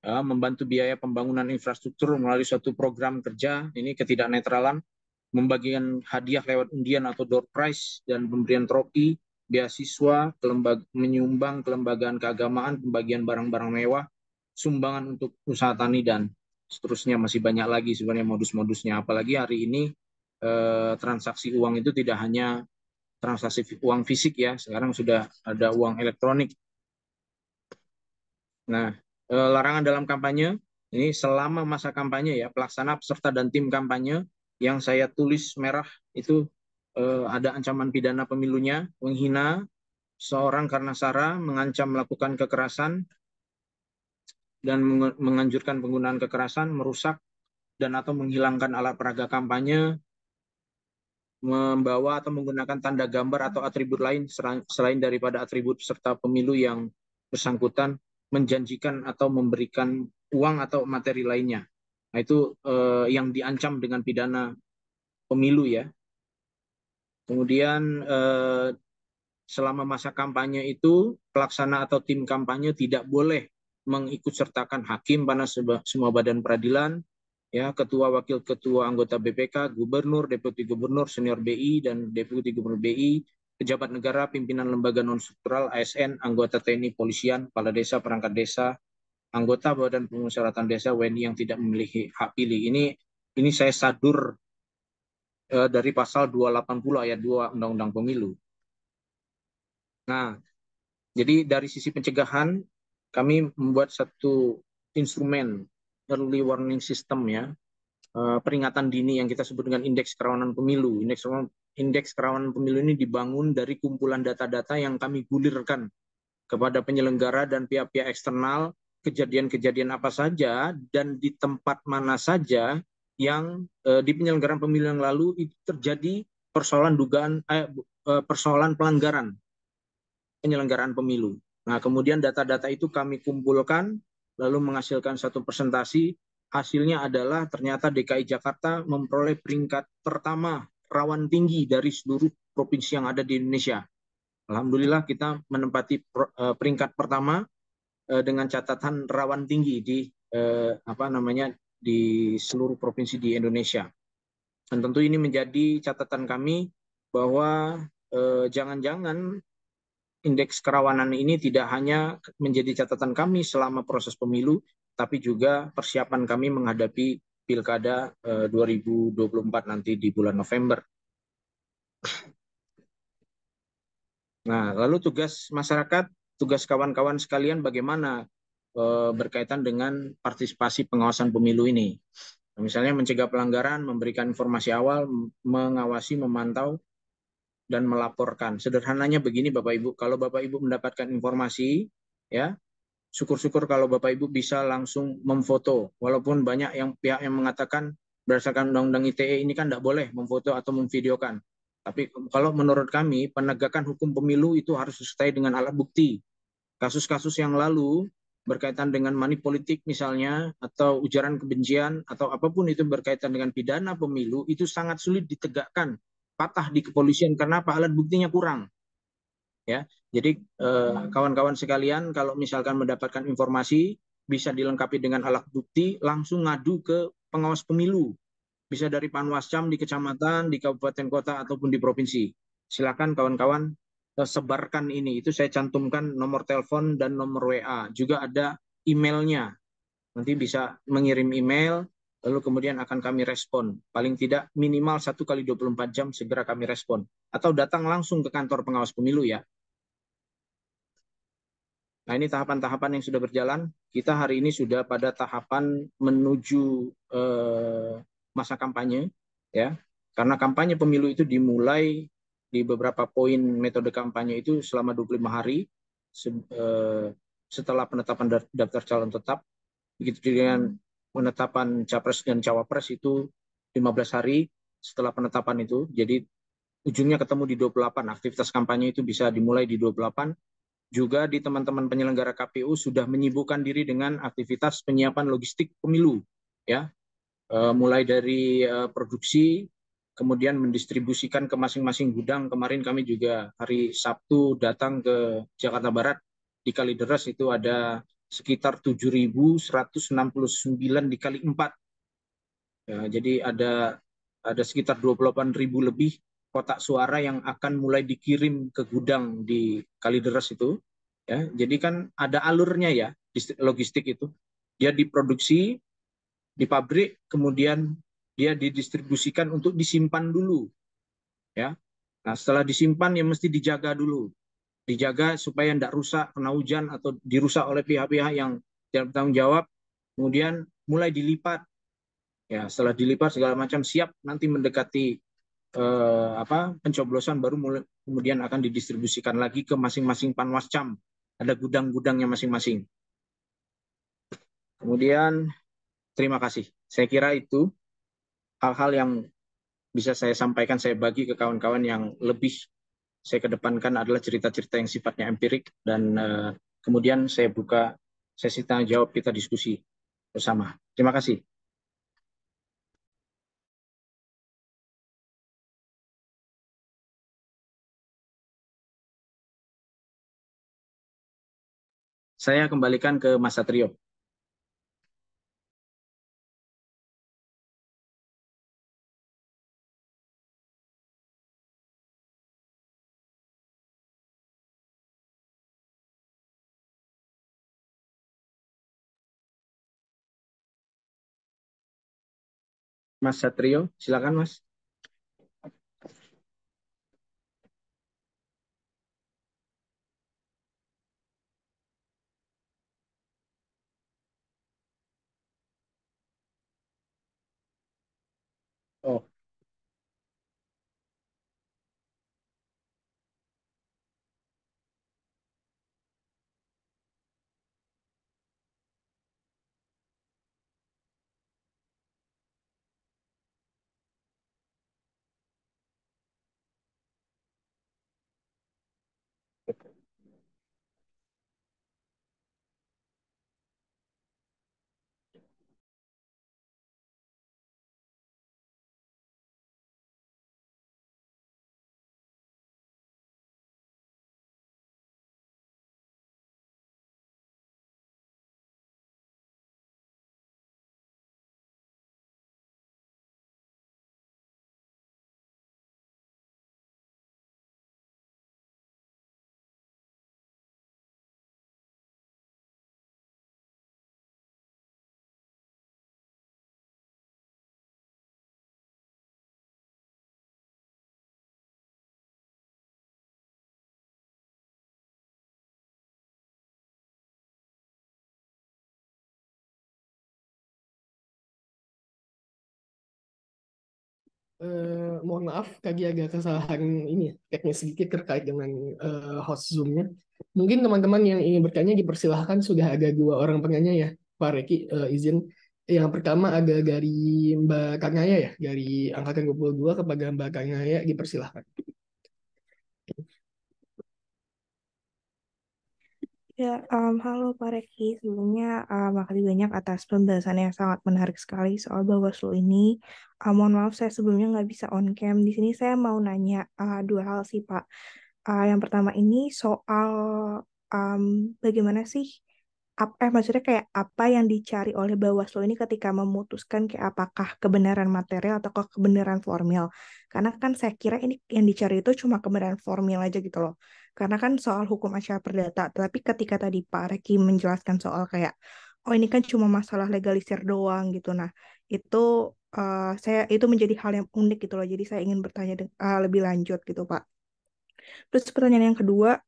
ya, membantu biaya pembangunan infrastruktur melalui suatu program kerja, ini ketidaknetralan, membagikan hadiah lewat undian atau door prize, dan pemberian trofi, beasiswa, menyumbang kelembagaan keagamaan, pembagian barang-barang mewah, sumbangan untuk usaha tani, dan seterusnya. Masih banyak lagi sebenarnya modus-modusnya. Apalagi hari ini transaksi uang itu tidak hanya transaksi uang fisik ya, sekarang sudah ada uang elektronik. Nah, larangan dalam kampanye ini selama masa kampanye ya, pelaksana, peserta dan tim kampanye yang saya tulis merah itu ada ancaman pidana pemilunya, menghina seorang karena sara, mengancam melakukan kekerasan dan menganjurkan penggunaan kekerasan, merusak dan atau menghilangkan alat peraga kampanye, membawa atau menggunakan tanda gambar atau atribut lain selain daripada atribut peserta pemilu yang bersangkutan, menjanjikan atau memberikan uang atau materi lainnya. Nah, itu yang diancam dengan pidana pemilu ya. Kemudian selama masa kampanye itu pelaksana atau tim kampanye tidak boleh mengikutsertakan hakim pada semua badan peradilan, ya, ketua, wakil ketua, anggota BPK, gubernur, deputi gubernur, senior BI dan deputi gubernur BI, pejabat negara, pimpinan lembaga non struktural, ASN, anggota TNI, polisian, kepala desa, perangkat desa, anggota badan permusyawaratan desa, WNI yang tidak memiliki hak pilih. Ini saya sadur dari pasal 280 ayat 2 Undang-Undang Pemilu. Nah, jadi dari sisi pencegahan kami membuat satu instrumen early warning system ya, peringatan dini yang kita sebut dengan indeks kerawanan pemilu. Indeks kerawanan pemilu ini dibangun dari kumpulan data-data yang kami gulirkan kepada penyelenggara dan pihak-pihak eksternal, kejadian-kejadian apa saja dan di tempat mana saja yang di penyelenggaraan pemilu yang lalu itu terjadi persoalan pelanggaran penyelenggaraan pemilu. Nah, kemudian data-data itu kami kumpulkan lalu menghasilkan satu presentasi. Hasilnya adalah ternyata DKI Jakarta memperoleh peringkat pertama rawan tinggi dari seluruh provinsi yang ada di Indonesia. Alhamdulillah kita menempati peringkat pertama dengan catatan rawan tinggi di di seluruh provinsi di Indonesia. Dan tentu ini menjadi catatan kami bahwa jangan-jangan indeks kerawanan ini tidak hanya menjadi catatan kami selama proses pemilu, tapi juga persiapan kami menghadapi Pilkada 2024 nanti di bulan November. Nah, lalu tugas masyarakat, tugas kawan-kawan sekalian bagaimana berkaitan dengan partisipasi pengawasan pemilu ini. Misalnya mencegah pelanggaran, memberikan informasi awal, mengawasi, memantau, dan melaporkan. Sederhananya begini Bapak Ibu, kalau Bapak Ibu mendapatkan informasi, ya, syukur-syukur kalau Bapak Ibu bisa langsung memfoto. Walaupun banyak pihak yang mengatakan berdasarkan Undang-Undang ITE ini kan tidak boleh memfoto atau memvideokan. Tapi kalau menurut kami, penegakan hukum pemilu itu harus disertai dengan alat bukti. Kasus-kasus yang lalu berkaitan dengan money politik misalnya, atau ujaran kebencian, atau apapun itu berkaitan dengan pidana pemilu, itu sangat sulit ditegakkan, patah di kepolisian. Karena apa? Alat buktinya kurang. Ya, jadi kawan-kawan sekalian, kalau misalkan mendapatkan informasi, bisa dilengkapi dengan alat bukti, langsung ngadu ke pengawas pemilu. Bisa dari Panwascam di kecamatan, di kabupaten kota, ataupun di provinsi. Silakan kawan-kawan sebarkan ini. Itu saya cantumkan nomor telepon dan nomor WA. Juga ada emailnya. Nanti bisa mengirim email lalu kemudian akan kami respon. Paling tidak minimal 1 kali 24 jam segera kami respon. Atau datang langsung ke kantor pengawas pemilu ya. Nah, ini tahapan-tahapan yang sudah berjalan. Kita hari ini sudah pada tahapan menuju masa kampanye, ya. Karena kampanye pemilu itu dimulai di beberapa poin metode kampanye itu selama 25 hari setelah penetapan daftar calon tetap. Begitu dengan penetapan capres dan cawapres itu 15 hari setelah penetapan itu. Jadi ujungnya ketemu di 28. Aktivitas kampanye itu bisa dimulai di 28. Juga di teman-teman penyelenggara KPU sudah menyibukkan diri dengan aktivitas penyiapan logistik pemilu, ya, mulai dari produksi, kemudian mendistribusikan ke masing-masing gudang. Kemarin kami juga hari Sabtu datang ke Jakarta Barat, di Kalideres itu ada sekitar 7.169 dikali 4. Ya, jadi ada sekitar 28.000 lebih kotak suara yang akan mulai dikirim ke gudang di Kalideres itu. Ya, jadi kan ada alurnya ya logistik itu. Dia diproduksi di pabrik, kemudian dia didistribusikan untuk disimpan dulu. Ya, nah setelah disimpan ya mesti dijaga dulu, dijaga supaya tidak rusak kena hujan atau dirusak oleh pihak-pihak yang tidak bertanggung jawab. Kemudian mulai dilipat. Ya, setelah dilipat segala macam siap nanti mendekati pencoblosan baru kemudian akan didistribusikan lagi ke masing-masing panwascam. Ada gudang-gudangnya masing-masing. Kemudian terima kasih. Saya kira itu hal-hal yang bisa saya sampaikan, saya bagi ke kawan-kawan. Yang lebih saya kedepankan adalah cerita-cerita yang sifatnya empirik dan kemudian saya buka sesi tanya jawab, kita diskusi bersama. Terima kasih. Saya kembalikan ke Mas Satrio. Mas Satrio, silakan Mas. Oh, Mohon maaf, Kagi agak kesalahan ini ya, teknis sedikit terkait dengan host Zoom-nya. Mungkin teman-teman yang ingin bertanya dipersilahkan, sudah ada dua orang penanya ya, Pak Reki, izin. Yang pertama ada dari Mbak Kanaya ya, dari Angkatan 22 kepada Mbak Kanaya, dipersilahkan. Ya, halo Pak Reki. Sebelumnya, makasih banyak atas pembahasan yang sangat menarik sekali soal Bawaslu ini. Mohon maaf, saya sebelumnya nggak bisa on cam. Di sini saya mau nanya dua hal sih, Pak. Yang pertama ini soal um, bagaimana sih, maksudnya kayak apa yang dicari oleh Bawaslu ini ketika memutuskan kayak apakah kebenaran material atau kebenaran formil. Karena kan saya kira ini yang dicari itu cuma kebenaran formil aja gitu loh. Karena kan soal hukum acara perdata, tapi ketika tadi Pak Reki menjelaskan soal kayak oh ini kan cuma masalah legalisir doang gitu. Nah, itu saya itu menjadi hal yang unik gitu loh. Jadi saya ingin bertanya lebih lanjut gitu, Pak. Terus pertanyaan yang kedua,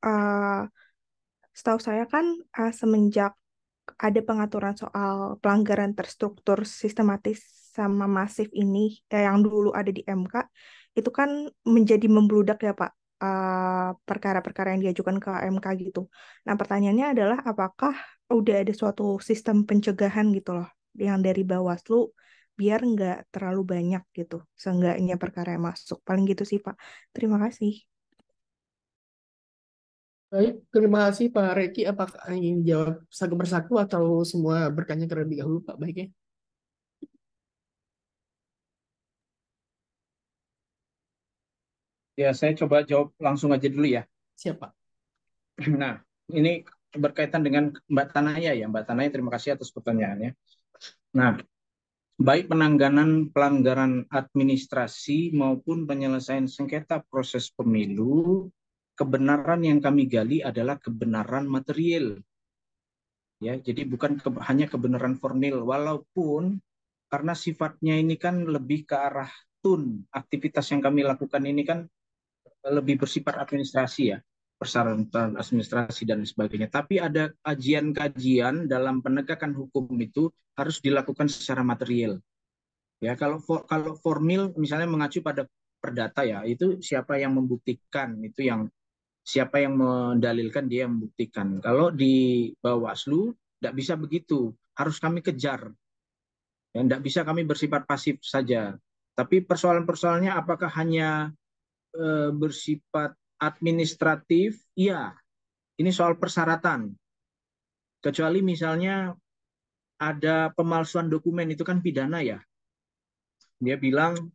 setahu saya kan semenjak ada pengaturan soal pelanggaran terstruktur, sistematis, sama masif ini yang dulu ada di MK, itu kan menjadi membludak ya Pak, perkara-perkara yang diajukan ke MK gitu. Nah pertanyaannya adalah apakah udah ada suatu sistem pencegahan gitu loh yang dari Bawaslu biar nggak terlalu banyak gitu, seenggaknya perkara yang masuk. Paling gitu sih Pak. Terima kasih. Baik, terima kasih Pak Reki. Apakah ingin jawab satu persatu atau semua bertanya terlebih dahulu Pak? Baiknya. Ya, saya coba jawab langsung aja dulu ya. Siapa? Nah, ini berkaitan dengan Mbak Tanaya ya. Mbak Tanaya, terima kasih atas pertanyaannya. Nah, baik penanganan pelanggaran administrasi maupun penyelesaian sengketa proses pemilu, kebenaran yang kami gali adalah kebenaran material. Ya, jadi bukan hanya kebenaran formil, walaupun karena sifatnya ini kan lebih ke arah aktivitas yang kami lakukan ini kan lebih bersifat administrasi ya, persyaratan administrasi dan sebagainya. Tapi ada kajian-kajian dalam penegakan hukum itu harus dilakukan secara material. Ya, kalau formil misalnya mengacu pada perdata ya, itu siapa yang membuktikan, itu yang siapa yang mendalilkan dia yang membuktikan. Kalau di Bawaslu tidak bisa begitu, harus kami kejar. Ya, tidak bisa kami bersifat pasif saja. Tapi persoalan-persoalannya apakah hanya bersifat administratif? Iya, ini soal persyaratan. Kecuali misalnya ada pemalsuan dokumen, itu kan pidana ya. Dia bilang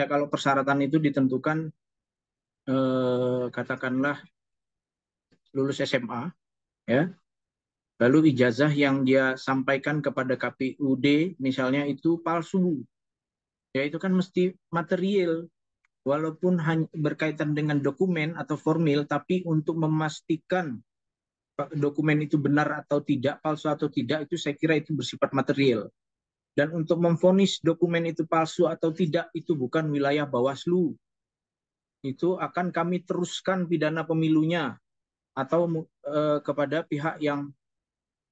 kalau persyaratan itu ditentukan katakanlah lulus SMA ya, lalu ijazah yang dia sampaikan kepada KPUD misalnya itu palsu, ya itu kan mesti material, walaupun hanya berkaitan dengan dokumen atau formil, tapi untuk memastikan dokumen itu benar atau tidak, palsu atau tidak, itu saya kira itu bersifat material. Dan untuk memvonis dokumen itu palsu atau tidak, itu bukan wilayah Bawaslu. Itu akan kami teruskan pidana pemilunya atau kepada pihak yang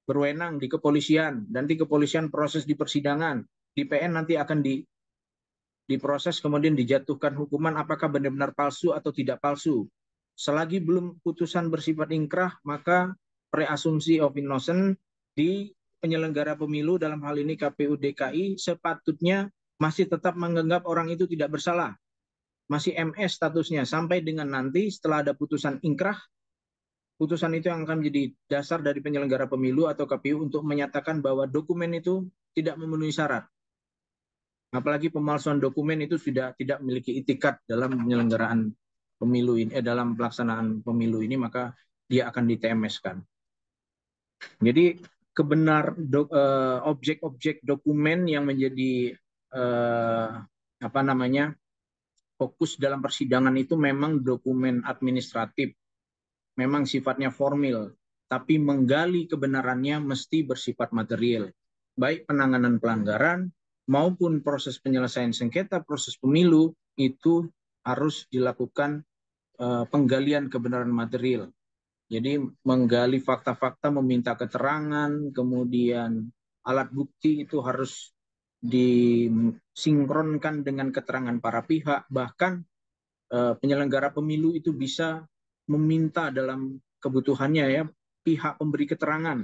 berwenang di kepolisian. Nanti kepolisian proses di persidangan. Di PN nanti akan diproses kemudian dijatuhkan hukuman apakah benar-benar palsu atau tidak palsu. Selagi belum putusan bersifat ingkrah, maka preasumsi of innocent di penyelenggara pemilu dalam hal ini KPU DKI sepatutnya masih tetap menganggap orang itu tidak bersalah. Masih MS statusnya sampai dengan nanti setelah ada putusan ingkrah, putusan itu yang akan menjadi dasar dari penyelenggara pemilu atau KPU untuk menyatakan bahwa dokumen itu tidak memenuhi syarat. Apalagi pemalsuan dokumen itu sudah tidak memiliki itikat dalam penyelenggaraan pemilu ini, dalam pelaksanaan pemilu ini, maka dia akan di-TMS-kan. Jadi objek-objek dokumen yang menjadi fokus dalam persidangan itu memang dokumen administratif, memang sifatnya formil, tapi menggali kebenarannya mesti bersifat material. Baik penanganan pelanggaran maupun proses penyelesaian sengketa proses pemilu itu harus dilakukan penggalian kebenaran material. Jadi menggali fakta-fakta, meminta keterangan, kemudian alat bukti itu harus disinkronkan dengan keterangan para pihak, bahkan penyelenggara pemilu itu bisa meminta dalam kebutuhannya ya pihak pemberi keterangan.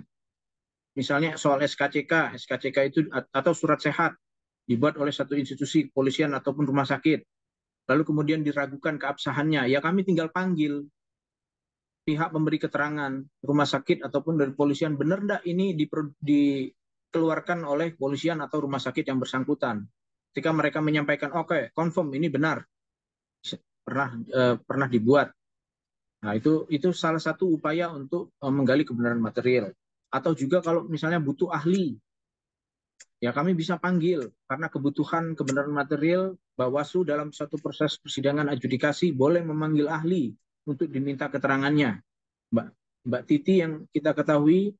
Misalnya soal SKCK itu atau surat sehat dibuat oleh satu institusi kepolisian ataupun rumah sakit, lalu kemudian diragukan keabsahannya, ya kami tinggal panggil pihak pemberi keterangan rumah sakit ataupun dari polisian, benar enggak ini dikeluarkan oleh polisian atau rumah sakit yang bersangkutan. Ketika mereka menyampaikan oke, confirm ini benar, pernah dibuat. Nah, itu salah satu upaya untuk menggali kebenaran material. Atau juga kalau misalnya butuh ahli, ya kami bisa panggil karena kebutuhan kebenaran material. Bawaslu dalam satu proses persidangan adjudikasi boleh memanggil ahli untuk diminta keterangannya. Mbak Titi yang kita ketahui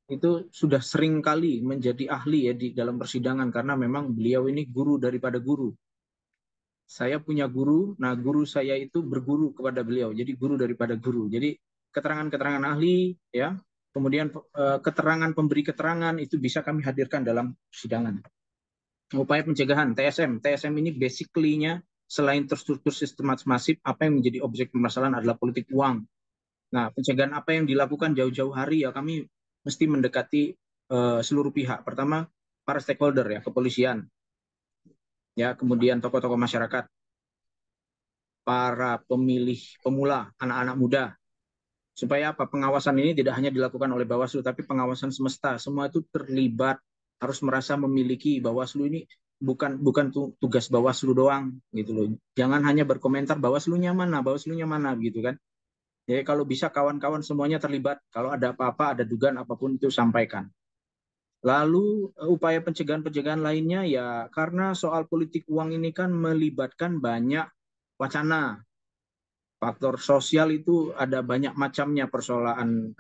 itu sudah sering kali menjadi ahli ya di dalam persidangan karena memang beliau ini guru daripada guru. Saya punya guru, nah guru saya itu berguru kepada beliau, jadi guru daripada guru. Jadi keterangan-keterangan ahli, ya, kemudian keterangan pemberi keterangan itu bisa kami hadirkan dalam persidangan. Upaya pencegahan TSM ini basically-nya selain terstruktur sistematis masif, apa yang menjadi objek permasalahan adalah politik uang. Nah, pencegahan apa yang dilakukan jauh-jauh hari ya kami mesti mendekati seluruh pihak. Pertama, para stakeholder ya, kepolisian, ya, kemudian tokoh-tokoh masyarakat, para pemilih pemula, anak-anak muda. Supaya apa? Pengawasan ini tidak hanya dilakukan oleh Bawaslu, tapi pengawasan semesta. Semua itu terlibat, harus merasa memiliki Bawaslu ini bukan tugas Bawaslu doang gitu loh. Jangan hanya berkomentar Bawaslunya mana gitu kan. Jadi kalau bisa kawan-kawan semuanya terlibat. Kalau ada apa-apa, ada dugaan apapun itu sampaikan. Lalu upaya pencegahan-pencegahan lainnya ya karena soal politik uang ini kan melibatkan banyak wacana. Faktor sosial itu ada banyak macamnya persoalan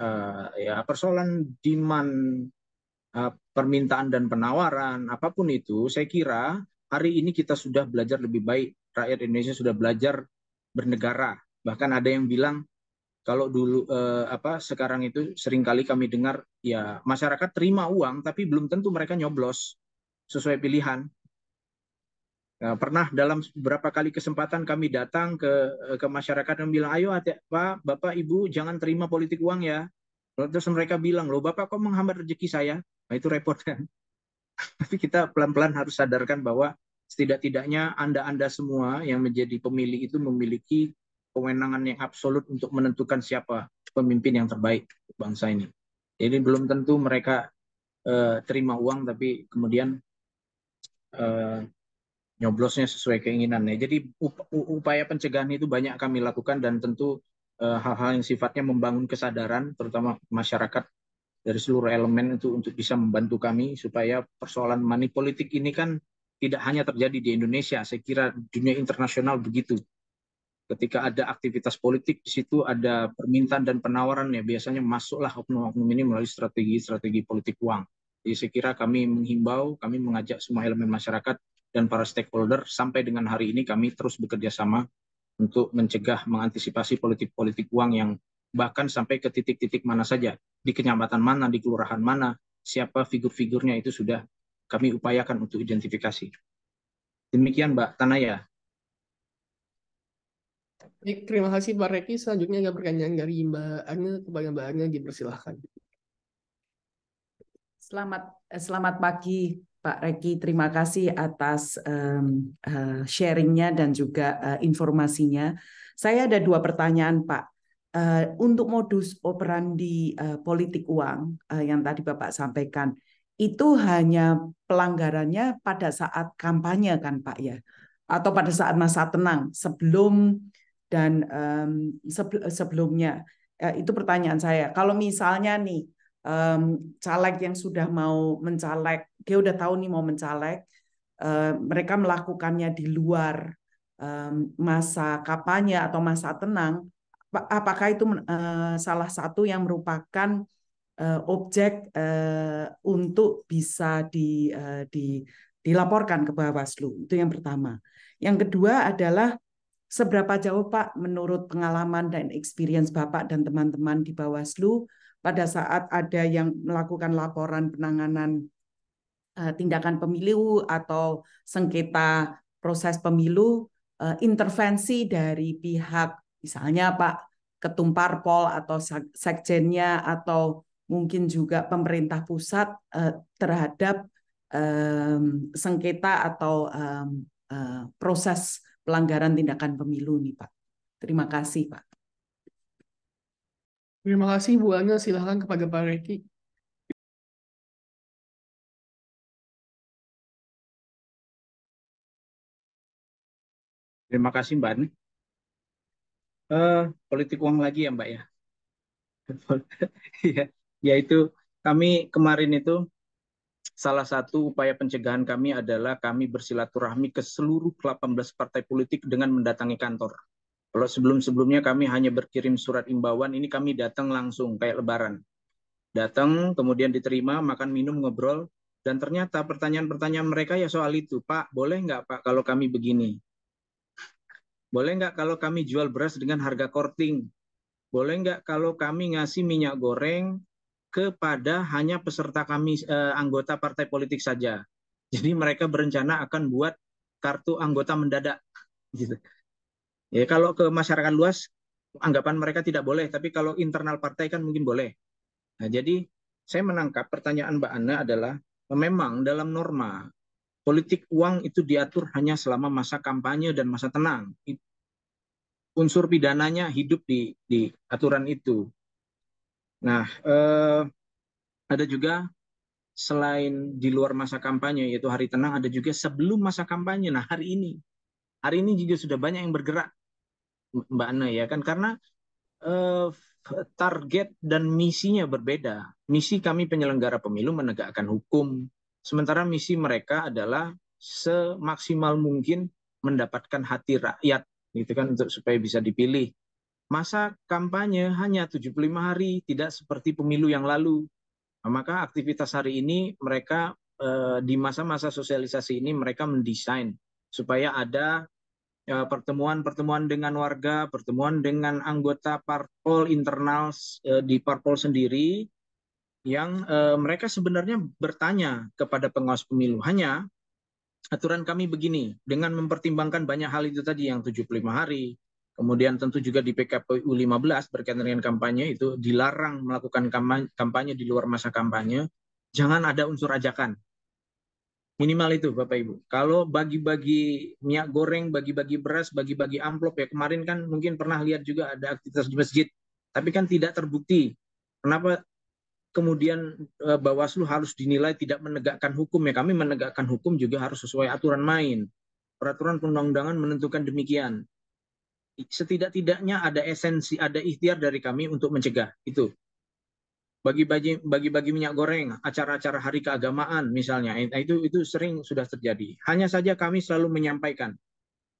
persoalan demand, permintaan dan penawaran apapun itu. Saya kira hari ini kita sudah belajar lebih baik. Rakyat Indonesia sudah belajar bernegara. Bahkan ada yang bilang kalau dulu sekarang itu seringkali kami dengar ya masyarakat terima uang tapi belum tentu mereka nyoblos sesuai pilihan. Nah, pernah dalam beberapa kali kesempatan kami datang ke masyarakat yang bilang, ayo Pak, Bapak, Ibu jangan terima politik uang ya. Terus mereka bilang, loh Bapak kok menghambat rezeki saya? Nah, itu repot kan. Tapi kita pelan-pelan harus sadarkan bahwa setidak-tidaknya Anda semua yang menjadi pemilih itu memiliki kewenangan yang absolut untuk menentukan siapa pemimpin yang terbaik untuk bangsa ini. Jadi belum tentu mereka terima uang, tapi kemudian nyoblosnya sesuai keinginannya. Jadi upaya pencegahan itu banyak kami lakukan dan tentu hal-hal yang sifatnya membangun kesadaran, terutama masyarakat dari seluruh elemen itu untuk bisa membantu kami supaya persoalan money politik ini kan tidak hanya terjadi di Indonesia. Saya kira dunia internasional begitu. Ketika ada aktivitas politik di situ ada permintaan dan penawaran ya biasanya masuklah oknum-oknum ini melalui strategi politik uang. Jadi saya kira kami menghimbau, kami mengajak semua elemen masyarakat dan para stakeholder sampai dengan hari ini kami terus bekerja sama untuk mencegah, mengantisipasi politik uang yang bahkan sampai ke titik-titik mana saja, di kecamatan mana, di kelurahan mana, siapa figur-figurnya itu sudah kami upayakan untuk identifikasi. Demikian Mbak Tanaya. Baik, terima kasih Pak Reki. Selanjutnya ada pertanyaan dari Mbak Anga kepada Mbak Anga, dipersilahkan. Selamat pagi Pak Reki, terima kasih atas sharingnya dan juga informasinya. Saya ada 2 pertanyaan Pak. Untuk modus operandi politik uang yang tadi Bapak sampaikan, itu hanya pelanggarannya pada saat kampanye kan Pak ya? Atau pada saat masa tenang sebelum dan sebelumnya? Itu pertanyaan saya. Kalau misalnya nih, caleg yang sudah mau mencaleg, dia udah tahu nih mau mencaleg, mereka melakukannya di luar masa kampanye atau masa tenang, apakah itu salah satu yang merupakan objek untuk bisa dilaporkan ke Bawaslu? Itu yang pertama. Yang kedua adalah seberapa jauh Pak menurut pengalaman dan experience Bapak dan teman-teman di Bawaslu pada saat ada yang melakukan laporan penanganan tindakan pemilu atau sengketa proses pemilu, intervensi dari pihak misalnya Pak Ketum Parpol atau sekjennya atau mungkin juga pemerintah pusat terhadap sengketa atau proses pelanggaran tindakan pemilu nih Pak. Terima kasih Pak. Terima kasih Bu Anga, silakan kepada Pak Reki. Terima kasih Mbak Ani. Politik uang lagi ya Mbak ya. Yaitu kami kemarin itu salah satu upaya pencegahan kami adalah kami bersilaturahmi ke seluruh 18 partai politik dengan mendatangi kantor. Kalau sebelum-sebelumnya kami hanya berkirim surat imbauan, ini kami datang langsung kayak lebaran. Datang, kemudian diterima, makan, minum, ngobrol, dan ternyata pertanyaan-pertanyaan mereka ya soal itu. Pak, boleh nggak Pak kalau kami begini? Boleh nggak kalau kami jual beras dengan harga korting? Boleh nggak kalau kami ngasih minyak goreng kepada hanya peserta kami, anggota partai politik saja? Jadi mereka berencana akan buat kartu anggota mendadak. Gitu. Ya, kalau ke masyarakat luas, anggapan mereka tidak boleh, tapi kalau internal partai kan mungkin boleh. Nah, jadi saya menangkap pertanyaan Mbak Ana adalah, memang dalam norma, politik uang itu diatur hanya selama masa kampanye dan masa tenang. Unsur pidananya hidup di aturan itu. Nah, ada juga selain di luar masa kampanye, yaitu hari tenang, ada juga sebelum masa kampanye. Nah, hari ini juga sudah banyak yang bergerak, Mbak Ana, ya kan, karena eh, target dan misinya berbeda. Misi kami penyelenggara pemilu menegakkan hukum, sementara misi mereka adalah semaksimal mungkin mendapatkan hati rakyat, gitu kan, untuk supaya bisa dipilih. Masa kampanye hanya 75 hari, tidak seperti pemilu yang lalu. Nah, maka aktivitas hari ini mereka, di masa-masa sosialisasi ini mereka mendesain supaya ada pertemuan-pertemuan dengan warga, pertemuan dengan anggota parpol internal di parpol sendiri, yang mereka sebenarnya bertanya kepada pengawas pemilu. Hanya aturan kami begini, dengan mempertimbangkan banyak hal itu tadi yang 75 hari, kemudian tentu juga di PKPU 15 berkaitan dengan kampanye itu dilarang melakukan kampanye di luar masa kampanye, jangan ada unsur ajakan. Minimal itu Bapak Ibu. Kalau bagi-bagi minyak goreng, bagi-bagi beras, bagi-bagi amplop, ya kemarin kan mungkin pernah lihat juga ada aktivitas di masjid, tapi kan tidak terbukti. Kenapa kemudian Bawaslu harus dinilai tidak menegakkan hukum? Ya kami menegakkan hukum juga harus sesuai aturan main. Peraturan perundang-undangan menentukan demikian. Setidak-tidaknya ada esensi, ada ikhtiar dari kami untuk mencegah itu. Bagi-bagi minyak goreng, acara-acara hari keagamaan misalnya, itu sering sudah terjadi. Hanya saja kami selalu menyampaikan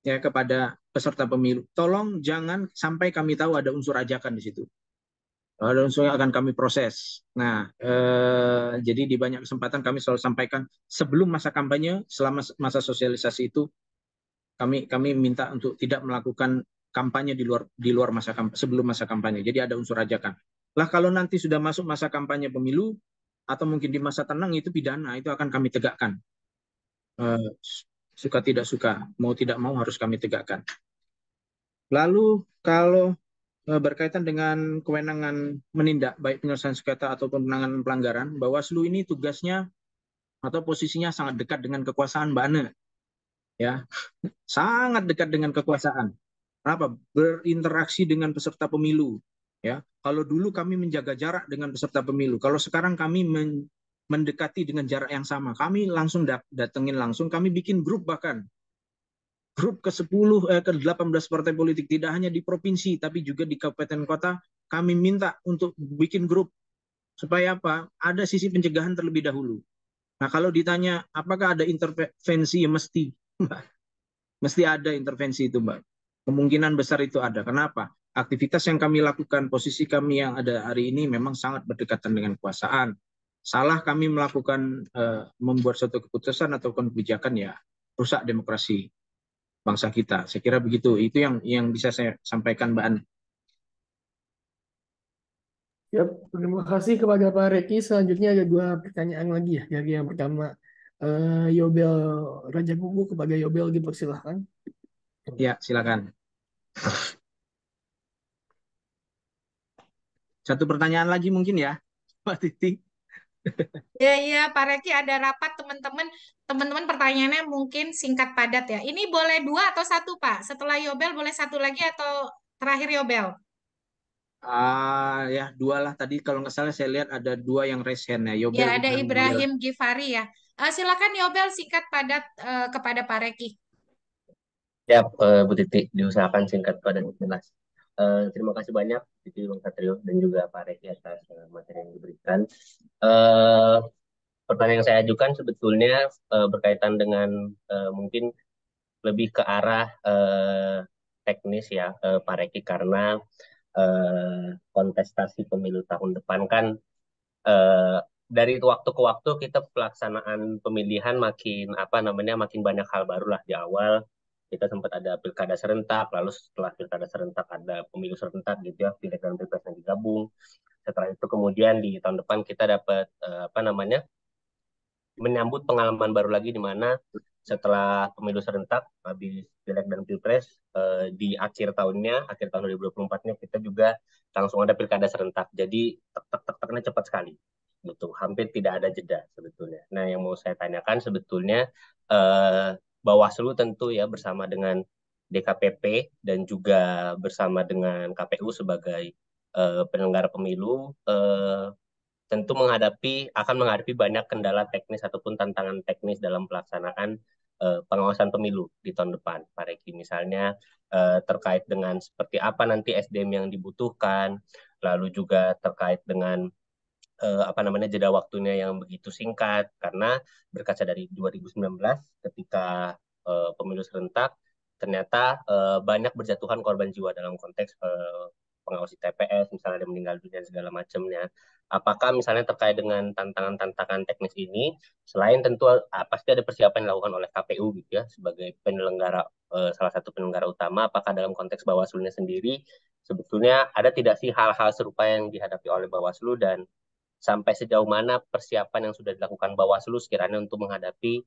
ya kepada peserta pemilu, tolong jangan sampai kami tahu ada unsur ajakan di situ. Ada unsur yang akan kami proses. Nah, jadi di banyak kesempatan kami selalu sampaikan sebelum masa kampanye, selama masa sosialisasi itu kami minta untuk tidak melakukan kampanye di luar masa kampanye, sebelum masa kampanye. Jadi ada unsur ajakan. Lah kalau nanti sudah masuk masa kampanye pemilu atau mungkin di masa tenang, itu pidana, itu akan kami tegakkan. Suka tidak suka, mau tidak mau harus kami tegakkan. Lalu kalau berkaitan dengan kewenangan menindak baik penyelesaian sengketa ataupun penanganan pelanggaran, Bawaslu ini tugasnya atau posisinya sangat dekat dengan kekuasaan Mbak Ane, ya, sangat dekat dengan kekuasaan. Kenapa? Berinteraksi dengan peserta pemilu. Ya, kalau dulu kami menjaga jarak dengan peserta pemilu, kalau sekarang kami mendekati dengan jarak yang sama. Kami langsung datengin langsung, kami bikin grup, bahkan grup ke-10 ke-18 partai politik, tidak hanya di provinsi tapi juga di kabupaten kota. Kami minta untuk bikin grup supaya apa? Ada sisi pencegahan terlebih dahulu. Nah, kalau ditanya apakah ada intervensi, ya mesti. Mesti ada intervensi itu, Mbak. Kemungkinan besar itu ada. Kenapa? Aktivitas yang kami lakukan, posisi kami yang ada hari ini memang sangat berdekatan dengan kekuasaan. Salah kami melakukan membuat suatu keputusan atau kebijakan, ya rusak demokrasi bangsa kita. Saya kira begitu. Itu yang bisa saya sampaikan, Mbak An. Ya, terima kasih kepada Pak Reki. Selanjutnya ada dua pertanyaan lagi ya. Dari yang pertama, Yobel Raja Gugu, kepada Yobel dipersilahkan. Ya, silakan. Satu pertanyaan lagi mungkin ya, Pak Titi. Ya, iya, Pak Reki ada rapat teman-teman. Teman-teman pertanyaannya mungkin singkat padat ya. Ini boleh dua atau satu, Pak? Setelah Yobel boleh satu lagi atau terakhir Yobel? Ya, dua lah. Tadi kalau nggak salah saya lihat ada dua yang raise hand ya. Ya, Yobel ada Ibrahim Yobel. Ibrahim Gifari ya. Silakan Yobel singkat padat kepada Pak Reki. Ya, Bu Titi, diusahakan singkat padat dan jelas. Terima kasih banyak, Titi Bang Satrio dan juga Pak Reki atas materi yang diberikan. Pertanyaan yang saya ajukan sebetulnya berkaitan dengan mungkin lebih ke arah teknis ya, Pak Reki, karena kontestasi pemilu tahun depan kan dari waktu ke waktu kita pelaksanaan pemilihan makin banyak hal baru lah. Di awal kita sempat ada pilkada serentak, lalu setelah pilkada serentak ada pemilu serentak gitu ya, pileg dan pilpres yang digabung. Setelah itu kemudian di tahun depan kita dapat menyambut pengalaman baru lagi, di mana setelah pemilu serentak, habis pileg dan pilpres, di akhir tahun 2024-nya kita juga langsung ada pilkada serentak. Jadi tek-tek-teknya cepat sekali, betul, hampir tidak ada jeda sebetulnya. Nah, yang mau saya tanyakan sebetulnya, Bawaslu tentu ya bersama dengan DKPP dan juga bersama dengan KPU sebagai penyelenggara pemilu, tentu akan menghadapi banyak kendala teknis ataupun tantangan teknis dalam pelaksanaan pengawasan pemilu di tahun depan, Pak Reki. Misalnya terkait dengan seperti apa nanti SDM yang dibutuhkan, lalu juga terkait dengan jeda waktunya yang begitu singkat, karena berkaca dari 2019 ketika pemilu serentak, ternyata banyak berjatuhan korban jiwa dalam konteks pengawasi TPS, misalnya ada meninggal dunia segala macamnya. Apakah misalnya terkait dengan tantangan-tantangan teknis ini, selain tentu pasti ada persiapan yang dilakukan oleh KPU gitu ya sebagai penyelenggara, salah satu penyelenggara utama, apakah dalam konteks Bawaslu-nya sendiri sebetulnya ada tidak sih hal-hal serupa yang dihadapi oleh Bawaslu, dan sampai sejauh mana persiapan yang sudah dilakukan Bawaslu sekiranya untuk menghadapi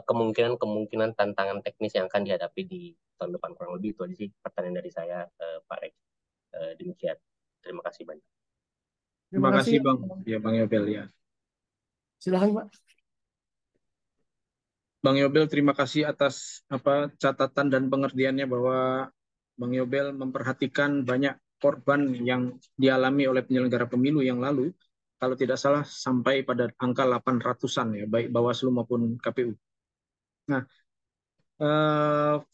kemungkinan-kemungkinan tantangan teknis yang akan dihadapi di tahun depan. Kurang lebih itu aja sih pertanyaan dari saya, Pak Rek. Demikian. Terima kasih banyak. Terima kasih Bang. Ya, Bang Yobel ya. Silakan Pak. Bang Yobel, terima kasih atas catatan dan pengertiannya bahwa Bang Yobel memperhatikan banyak korban yang dialami oleh penyelenggara pemilu yang lalu, kalau tidak salah sampai pada angka 800-an ya, baik Bawaslu maupun KPU. Nah,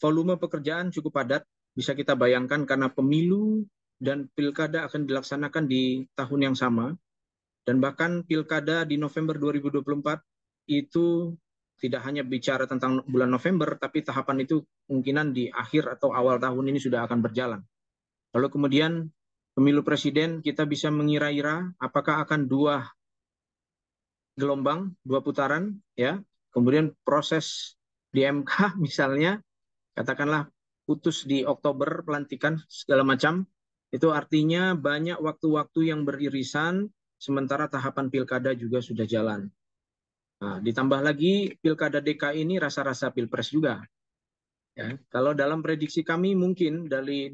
volume pekerjaan cukup padat, bisa kita bayangkan karena pemilu dan pilkada akan dilaksanakan di tahun yang sama, dan bahkan pilkada di November 2024 itu tidak hanya bicara tentang bulan November, tapi tahapan itu kemungkinan di akhir atau awal tahun ini sudah akan berjalan. Lalu kemudian pemilu presiden kita bisa mengira-ira apakah akan 2 gelombang, 2 putaran, ya. Kemudian proses di MK misalnya, katakanlah putus di Oktober, pelantikan segala macam, itu artinya banyak waktu-waktu yang beririsan, sementara tahapan pilkada juga sudah jalan. Nah, ditambah lagi pilkada DKI ini rasa-rasa pilpres juga. Ya, kalau dalam prediksi kami mungkin dari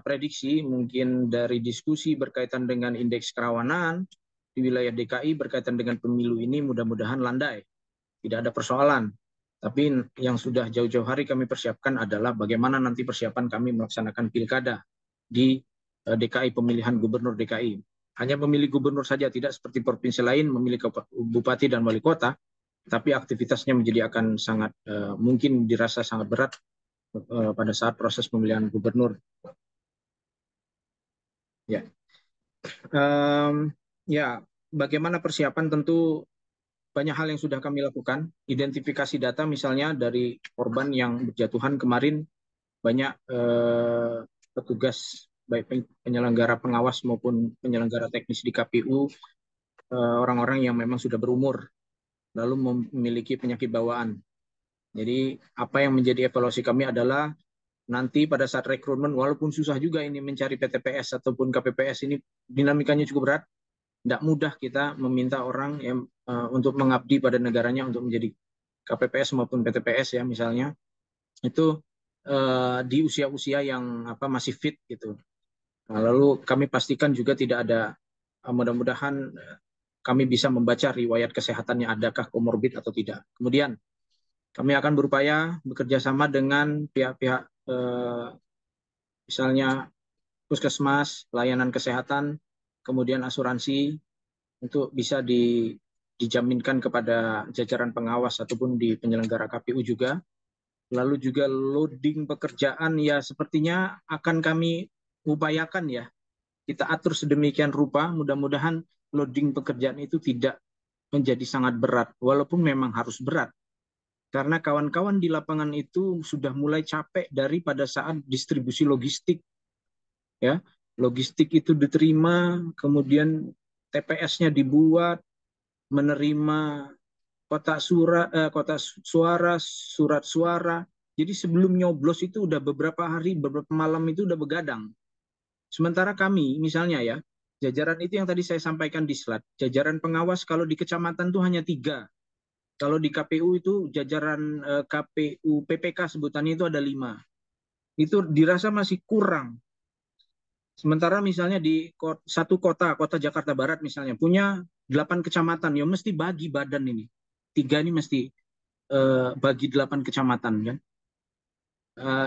prediksi mungkin dari diskusi berkaitan dengan indeks kerawanan di wilayah DKI berkaitan dengan pemilu ini mudah-mudahan landai, tidak ada persoalan. Tapi yang sudah jauh-jauh hari kami persiapkan adalah bagaimana nanti persiapan kami melaksanakan pilkada di DKI, pemilihan gubernur DKI. Hanya memilih gubernur saja, tidak seperti provinsi lain memilih bupati dan wali kota, tapi aktivitasnya menjadi akan sangat mungkin dirasa sangat berat pada saat proses pemilihan gubernur. Ya, bagaimana persiapan, tentu banyak hal yang sudah kami lakukan. Identifikasi data misalnya dari korban yang berjatuhan kemarin, banyak petugas baik penyelenggara pengawas maupun penyelenggara teknis di KPU, orang-orang yang memang sudah berumur lalu memiliki penyakit bawaan. Jadi apa yang menjadi evaluasi kami adalah nanti pada saat rekrutmen, walaupun susah juga ini mencari PTPS ataupun KPPS, ini dinamikanya cukup berat. Tidak mudah kita meminta orang yang untuk mengabdi pada negaranya untuk menjadi KPPS maupun PTPS ya misalnya, itu di usia-usia yang masih fit gitu. Nah, lalu kami pastikan juga tidak ada, mudah-mudahan kami bisa membaca riwayat kesehatannya adakah komorbid atau tidak. Kemudian kami akan berupaya bekerja sama dengan pihak-pihak misalnya puskesmas, layanan kesehatan, kemudian asuransi, untuk bisa dijaminkan kepada jajaran pengawas ataupun di penyelenggara KPU juga. Lalu juga loading pekerjaan ya sepertinya akan kami upayakan ya, kita atur sedemikian rupa, mudah-mudahan loading pekerjaan itu tidak menjadi sangat berat, walaupun memang harus berat. Karena kawan-kawan di lapangan itu sudah mulai capek daripada saat distribusi logistik. Ya, logistik itu diterima, kemudian TPS-nya dibuat, menerima kotak suara, surat suara. Jadi sebelum nyoblos itu udah beberapa hari, beberapa malam itu udah begadang. Sementara kami, misalnya ya, jajaran itu yang tadi saya sampaikan di slide, jajaran pengawas kalau di kecamatan tuh hanya 3. Kalau di KPU itu jajaran KPU PPK sebutannya itu ada 5. Itu dirasa masih kurang. Sementara misalnya di satu kota Jakarta Barat misalnya, punya 8 kecamatan, ya mesti bagi badan ini. 3 ini mesti bagi 8 kecamatan kan.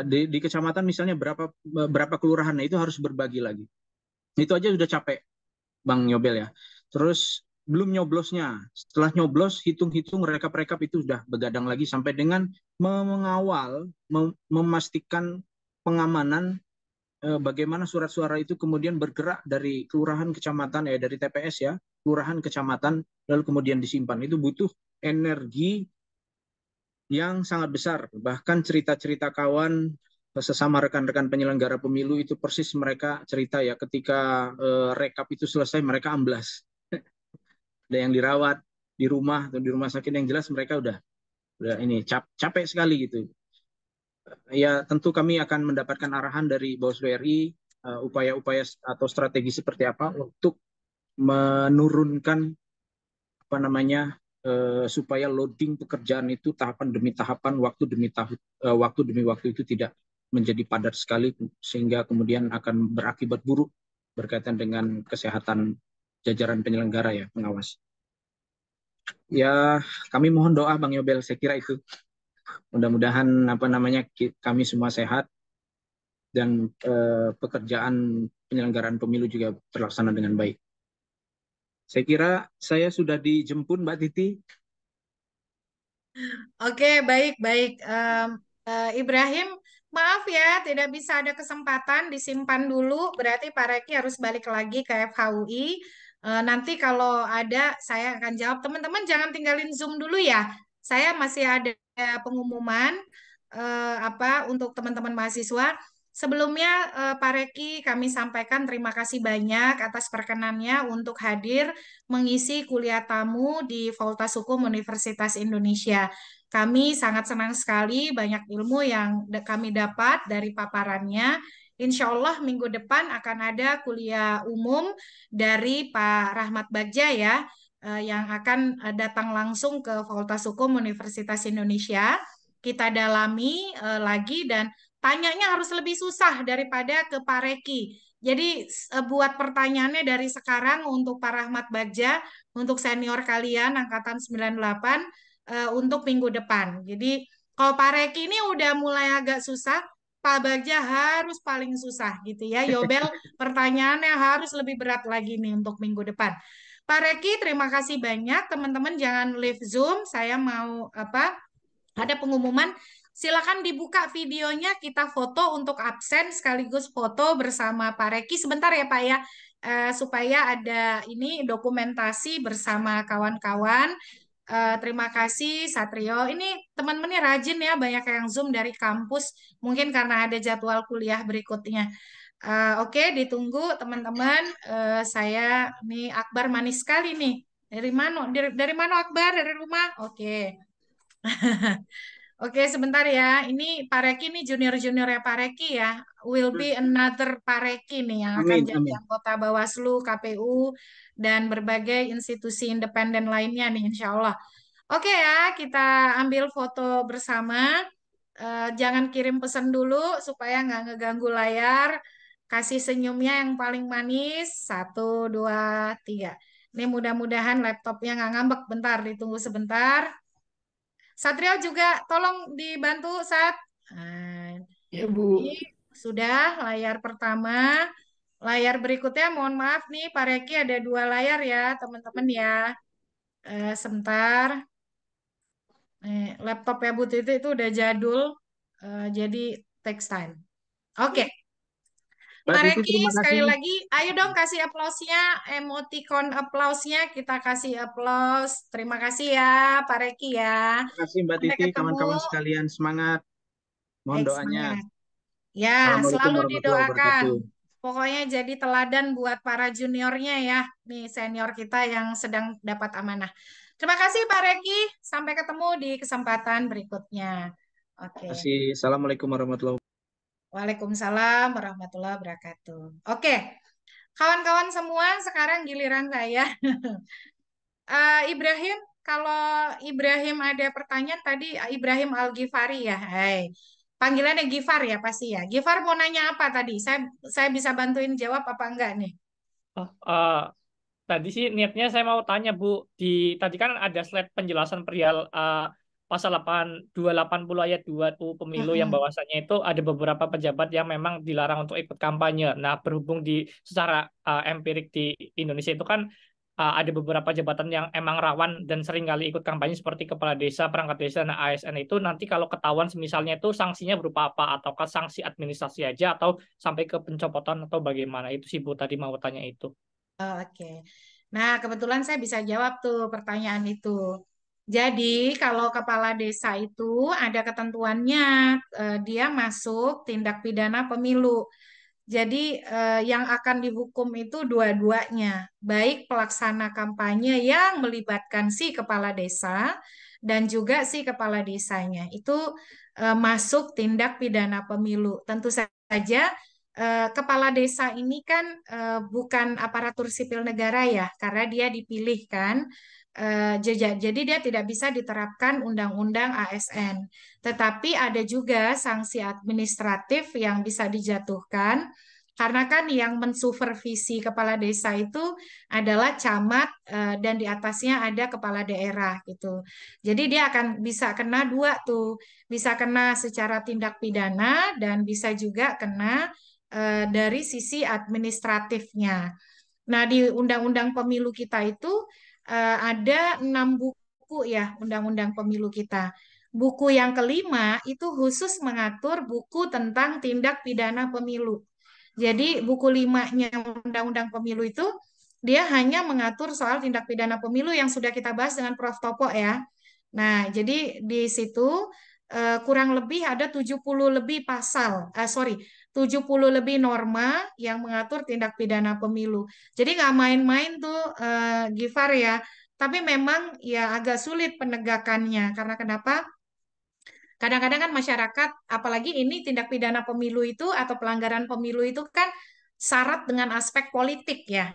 Di kecamatan misalnya berapa kelurahan, nah itu harus berbagi lagi. Itu aja sudah capek, Bang Yobel ya. Terus belum nyoblosnya. Setelah nyoblos, hitung-hitung, rekap-rekap itu sudah begadang lagi sampai dengan mengawal, memastikan pengamanan bagaimana surat suara itu kemudian bergerak dari kelurahan kecamatan dari TPS ya, kelurahan kecamatan lalu kemudian disimpan. Itu butuh energi yang sangat besar. Bahkan cerita-cerita kawan sesama rekan-rekan penyelenggara pemilu itu persis mereka cerita ya, ketika rekap itu selesai mereka amblas. Ada yang dirawat di rumah atau di rumah sakit, yang jelas mereka udah ini capek sekali gitu. Ya tentu kami akan mendapatkan arahan dari Bawaslu RI upaya-upaya atau strategi seperti apa untuk menurunkan apa namanya supaya loading pekerjaan itu tahapan demi tahapan, waktu demi waktu itu tidak menjadi padat sekali sehingga kemudian akan berakibat buruk berkaitan dengan kesehatan jajaran penyelenggara ya, pengawas. Ya, kami mohon doa Bang Yobel, saya kira itu. Mudah-mudahan kami semua sehat dan pekerjaan penyelenggaraan pemilu juga terlaksana dengan baik. Saya kira saya sudah dijemput Mbak Titi. Oke, baik. Ibrahim, maaf ya, tidak bisa ada kesempatan disimpan dulu. Berarti Pak Reki harus balik lagi ke FHUI. Nanti kalau ada, saya akan jawab. Teman-teman jangan tinggalin Zoom dulu ya. Saya masih ada pengumuman untuk teman-teman mahasiswa. Sebelumnya, Pak Reki, kami sampaikan terima kasih banyak atas perkenannya untuk hadir mengisi kuliah tamu di Fakultas Hukum Universitas Indonesia. Kami sangat senang sekali banyak ilmu yang kami dapat dari paparannya. Insya Allah minggu depan akan ada kuliah umum dari Pak Rahmat Bagja ya, yang akan datang langsung ke Fakultas Hukum Universitas Indonesia. Kita dalami lagi dan tanyanya harus lebih susah daripada ke Pak Reki. Jadi buat pertanyaannya dari sekarang untuk Pak Rahmat Bagja, untuk senior kalian angkatan 98 untuk minggu depan. Jadi kalau Pak Reki ini udah mulai agak susah, Pak Bagja harus paling susah gitu ya. Yobel pertanyaannya harus lebih berat lagi nih untuk minggu depan. Pak Reki, terima kasih banyak. Teman-teman jangan leave Zoom. Saya mau ada pengumuman. Silakan dibuka videonya, kita foto untuk absen sekaligus foto bersama Pak Reki. Sebentar ya Pak ya, supaya ada ini dokumentasi bersama kawan-kawan. Terima kasih Satrio. Ini teman-teman rajin ya, banyak yang Zoom dari kampus. Mungkin karena ada jadwal kuliah berikutnya. Oke, ditunggu teman-teman. Saya nih Akbar manis sekali nih. Dari mana? Dari mana Akbar? Dari rumah? Oke. Oke, sebentar ya. Ini Pak Reki nih junior-juniornya Pak Reki ya. Will be another Pak Reki nih yang akan Amin, jadi amin. anggota Bawaslu, KPU, dan berbagai institusi independen lainnya nih insya Allah. Oke ya, kita ambil foto bersama. Jangan kirim pesan dulu supaya nggak ngeganggu layar. Kasih senyumnya yang paling manis. 1, 2, 3. Ini mudah-mudahan laptopnya nggak ngambek. Bentar, ditunggu sebentar. Satrio juga tolong dibantu saat. Nah, Ya, Bu. ini sudah layar pertama. Layar berikutnya, mohon maaf nih, Pak Reki ada 2 layar ya, teman-teman ya. Sebentar. Laptop ya Bu Titi itu udah jadul, jadi takes time. Oke, Mbak Pak Titi Reki terima sekali kasih. lagi, ayo dong kasih aplausnya, emoticon aplausnya kita kasih aplaus. Terima kasih ya Pak Reki ya. Terima kasih Mbak Sampai Titi, ketemu. kawan-kawan sekalian, semangat. Mohon Baik, doanya. semangat. Ya, Assalamualaikum selalu warahmatullahi didoakan. wabarakatuh. Pokoknya jadi teladan buat para juniornya ya, nih senior kita yang sedang dapat amanah. Terima kasih Pak Reki, sampai ketemu di kesempatan berikutnya. Terima Oke, kasih. Assalamualaikum warahmatullahi wabarakatuh. Waalaikumsalam warahmatullahi wabarakatuh. Oke, kawan-kawan semua, sekarang giliran saya. Ibrahim, kalau Ibrahim ada pertanyaan tadi, Ibrahim Al-Ghifari ya, hai. Panggilannya Gifar ya pasti ya. Gifar mau nanya apa tadi? Saya bisa bantuin jawab apa enggak nih? Oh, tadi sih niatnya saya mau tanya Bu, tadi kan ada slide penjelasan perihal pasal 280 ayat 2 tuh pemilu yang Mm-mm. bahwasanya itu ada beberapa pejabat yang memang dilarang untuk ikut kampanye. Nah, berhubung secara empirik di Indonesia itu kan ada beberapa jabatan yang emang rawan dan sering kali ikut kampanye seperti kepala desa, perangkat desa, nah ASN itu nanti kalau ketahuan misalnya itu sanksinya berupa apa? Ataukah sanksi administrasi aja atau sampai ke pencopotan atau bagaimana? Itu sih Bu tadi mau tanya itu. Oke. Nah, kebetulan saya bisa jawab tuh pertanyaan itu. Jadi, kalau kepala desa itu ada ketentuannya, dia masuk tindak pidana pemilu. Jadi, yang akan dihukum itu dua-duanya, baik pelaksana kampanye yang melibatkan si kepala desa dan juga si kepala desanya. Itu masuk tindak pidana pemilu. Tentu saja kepala desa ini kan bukan aparatur sipil negara ya, karena dia dipilih kan. Jadi dia tidak bisa diterapkan undang-undang ASN. Tetapi ada juga sanksi administratif yang bisa dijatuhkan karena kan yang mensupervisi kepala desa itu adalah camat dan di atasnya ada kepala daerah gitu. Jadi dia akan bisa kena dua tuh, bisa kena secara tindak pidana dan bisa juga kena dari sisi administratifnya. Nah, di Undang-Undang Pemilu kita itu ada 6 buku ya, Undang-Undang Pemilu kita. Buku yang kelima itu khusus mengatur buku tentang tindak pidana pemilu. Jadi buku limanya Undang-Undang Pemilu itu dia hanya mengatur soal tindak pidana pemilu yang sudah kita bahas dengan Prof. Topo ya. Nah, jadi di situ kurang lebih ada 70 lebih pasal, 70 lebih norma yang mengatur tindak pidana pemilu. Jadi nggak main-main tuh Gifar ya. Tapi memang ya agak sulit penegakannya. Karena kenapa? Kadang-kadang kan masyarakat, apalagi ini tindak pidana pemilu itu atau pelanggaran pemilu itu kan syarat dengan aspek politik ya.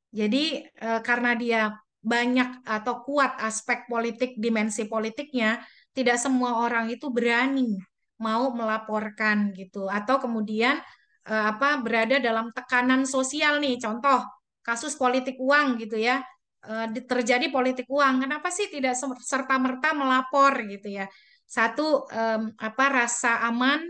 Jadi karena dia banyak atau kuat aspek politik, dimensi politiknya, tidak semua orang itu berani mau melaporkan gitu. Atau kemudian berada dalam tekanan sosial nih. Contoh kasus politik uang gitu ya. Terjadi politik uang. Kenapa sih tidak serta-merta melapor gitu ya? Satu rasa aman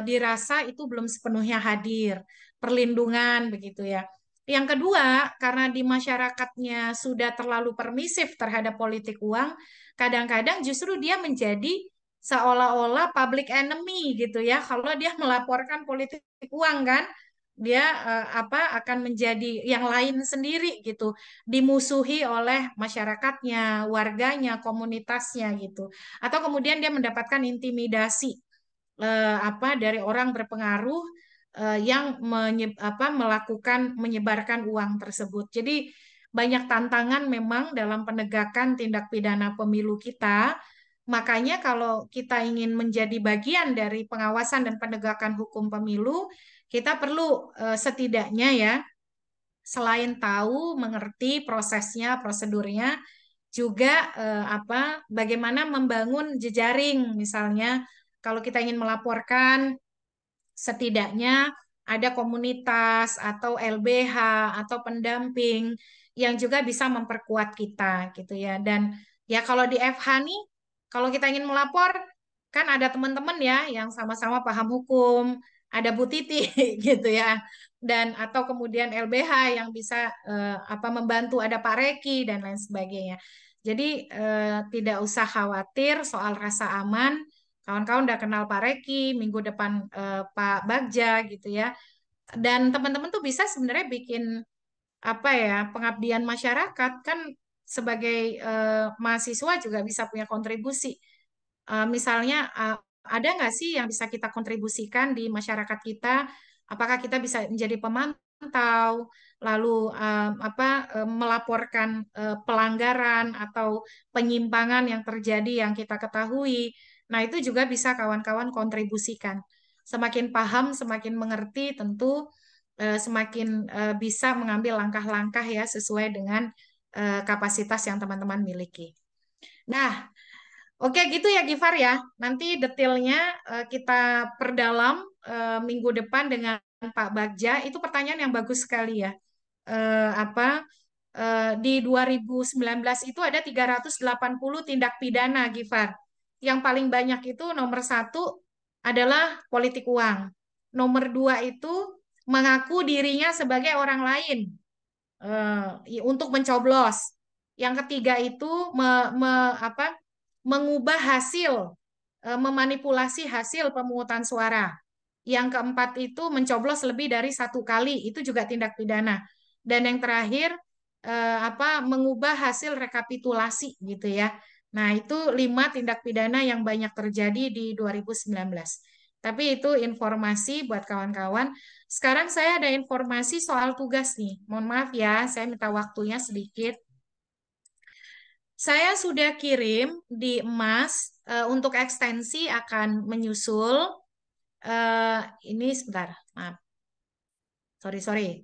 dirasa itu belum sepenuhnya hadir, perlindungan begitu ya. Yang kedua, karena di masyarakatnya sudah terlalu permisif terhadap politik uang, kadang-kadang justru dia menjadi seolah-olah public enemy gitu ya. Kalau dia melaporkan politik uang kan, dia akan menjadi yang lain sendiri gitu, dimusuhi oleh masyarakatnya, warganya, komunitasnya gitu. Atau kemudian dia mendapatkan intimidasi dari orang berpengaruh yang menyebarkan uang tersebut. Jadi banyak tantangan memang dalam penegakan tindak pidana pemilu kita. Makanya kalau kita ingin menjadi bagian dari pengawasan dan penegakan hukum pemilu, kita perlu setidaknya ya selain tahu, mengerti prosesnya, prosedurnya, juga bagaimana membangun jejaring misalnya kalau kita ingin melaporkan setidaknya ada komunitas atau LBH atau pendamping yang juga bisa memperkuat kita gitu ya. Dan ya kalau di FH nih, kalau kita ingin melapor, kan ada teman-teman ya yang sama-sama paham hukum, ada Bu Titi gitu ya. Dan atau kemudian LBH yang bisa membantu, ada Pak Reki dan lain sebagainya. Jadi tidak usah khawatir soal rasa aman. Kawan-kawan udah kenal Pak Reki, minggu depan Pak Bagja gitu ya. Dan teman-teman tuh bisa sebenarnya bikin pengabdian masyarakat kan sebagai mahasiswa juga bisa punya kontribusi. Misalnya ada nggak sih yang bisa kita kontribusikan di masyarakat kita Apakah kita bisa menjadi pemantau, lalu melaporkan pelanggaran atau penyimpangan yang terjadi yang kita ketahui. Nah, itu juga bisa kawan-kawan kontribusikan. Semakin paham, semakin mengerti, tentu semakin bisa mengambil langkah-langkah ya sesuai dengan kapasitas yang teman-teman miliki. Nah, oke gitu ya Gifar ya. Nanti detailnya kita perdalam minggu depan dengan Pak Bagja. Itu pertanyaan yang bagus sekali ya. Di 2019 itu ada 380 tindak pidana Gifar. Yang paling banyak itu nomor 1 adalah politik uang. Nomor 2 itu mengaku dirinya sebagai orang lain untuk mencoblos. Yang ketiga itu mengubah hasil, memanipulasi hasil pemungutan suara. Yang keempat itu mencoblos lebih dari 1 kali, itu juga tindak pidana. Dan yang terakhir mengubah hasil rekapitulasi gitu ya. Nah, itu 5 tindak pidana yang banyak terjadi di 2019. Tapi itu informasi buat kawan-kawan. Sekarang saya ada informasi soal tugas nih. Mohon maaf ya, saya minta waktunya sedikit. Saya sudah kirim di emas untuk ekstensi akan menyusul. Ini sebentar, maaf. Sorry.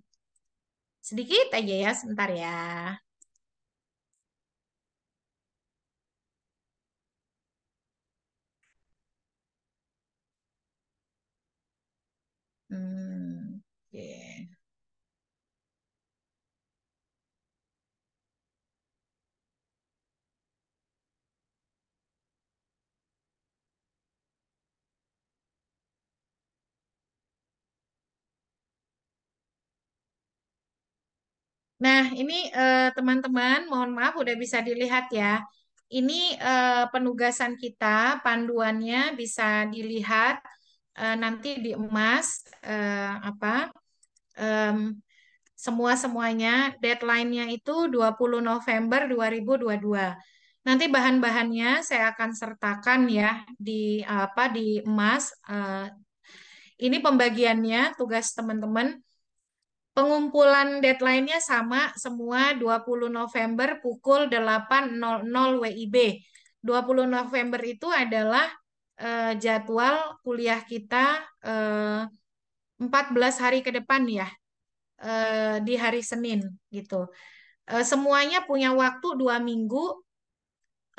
Sedikit aja ya, sebentar ya. Oke. Nah, ini teman-teman, mohon maaf udah bisa dilihat ya. Ini penugasan kita, panduannya bisa dilihat nanti di emas semua-semuanya. Deadline-nya itu 20 November 2022. Nanti bahan-bahannya saya akan sertakan ya di emas. Ini pembagiannya tugas teman-teman. Pengumpulan deadline-nya sama semua 20 November pukul 8.00 WIB. 20 November itu adalah jadwal kuliah kita 14 hari ke depan ya, di hari Senin gitu. Semuanya punya waktu 2 minggu.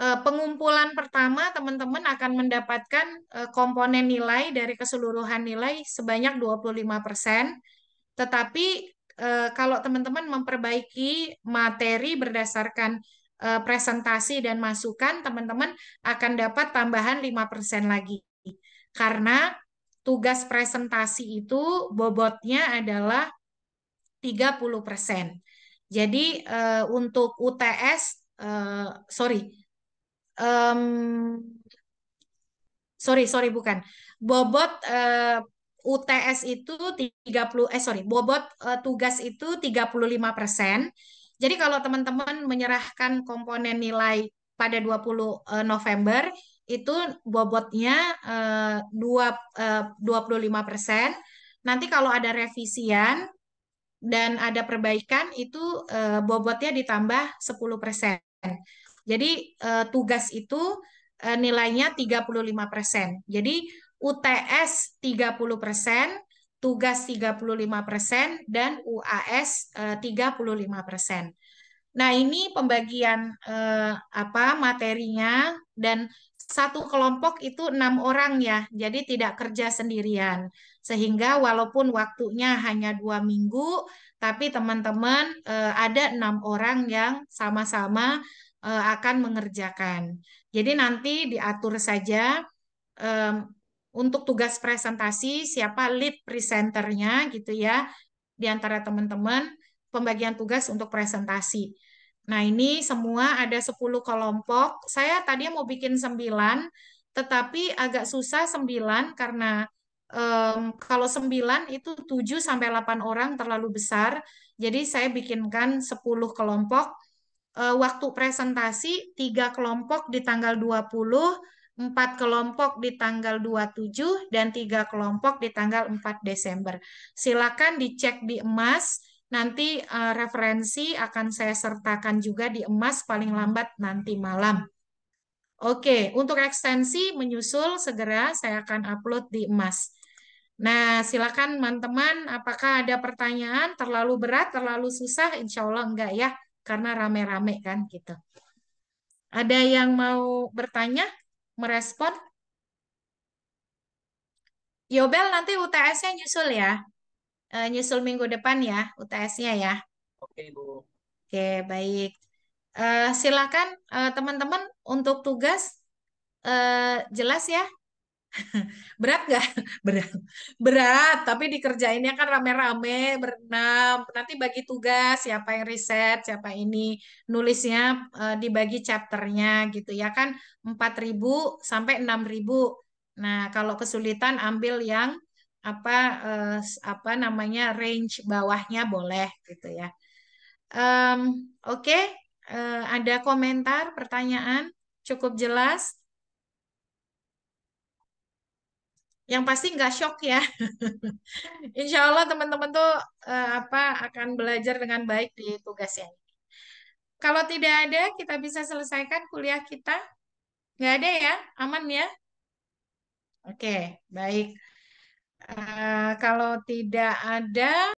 Pengumpulan pertama teman-teman akan mendapatkan komponen nilai dari keseluruhan nilai sebanyak 25%. Tetapi kalau teman-teman memperbaiki materi berdasarkan presentasi dan masukan, teman-teman akan dapat tambahan 5% lagi. Karena tugas presentasi itu bobotnya adalah 30%. Jadi untuk UTS, sorry bukan. Bobot UTS itu 30 bobot tugas itu 35%. Jadi kalau teman-teman menyerahkan komponen nilai pada 20 November itu bobotnya 25%. Nanti kalau ada revisian dan ada perbaikan itu bobotnya ditambah 10%. Jadi tugas itu nilainya 35%. Jadi UTS 30%, tugas 35%, dan UAS 35%. Nah, ini pembagian materinya, dan satu kelompok itu 6 orang ya, jadi tidak kerja sendirian. Sehingga walaupun waktunya hanya 2 minggu, tapi teman-teman ada 6 orang yang sama-sama akan mengerjakan. Jadi nanti diatur saja untuk tugas presentasi siapa lead presenternya gitu ya di antara teman-teman, pembagian tugas untuk presentasi. Nah, ini semua ada 10 kelompok. Saya tadi mau bikin 9, tetapi agak susah 9 karena kalau 9 itu 7 sampai 8 orang terlalu besar. Jadi saya bikinkan 10 kelompok. Waktu presentasi 3 kelompok di tanggal 20, 4 kelompok di tanggal 27 dan 3 kelompok di tanggal 4 Desember. Silakan dicek di Emas, nanti referensi akan saya sertakan juga di Emas paling lambat nanti malam. Oke, untuk ekstensi menyusul segera saya akan upload di Emas. Nah, silakan teman-teman, apakah ada pertanyaan terlalu berat, terlalu susah? Insya Allah enggak ya, karena rame-rame kan gitu. Ada yang mau bertanya, merespon? Yobel nanti UTS-nya nyusul ya, nyusul minggu depan ya, UTS-nya ya. Oke, Bu. Oke, baik. Silakan teman-teman untuk tugas jelas ya. Berat nggak? Berat. Berat, tapi dikerjainnya kan rame-rame, berenam. Nanti bagi tugas, siapa yang riset, siapa ini. Nulisnya dibagi chapternya gitu ya kan. 4.000 sampai 6.000. Nah, kalau kesulitan ambil yang apa apa namanya range bawahnya boleh gitu ya. Oke. Ada komentar, pertanyaan? Cukup jelas? Yang pasti nggak shock ya. Insya Allah teman-teman tuh akan belajar dengan baik di tugasnya. Kalau tidak ada, kita bisa selesaikan kuliah kita. Nggak ada ya? Aman ya? Oke, baik. Kalau tidak ada,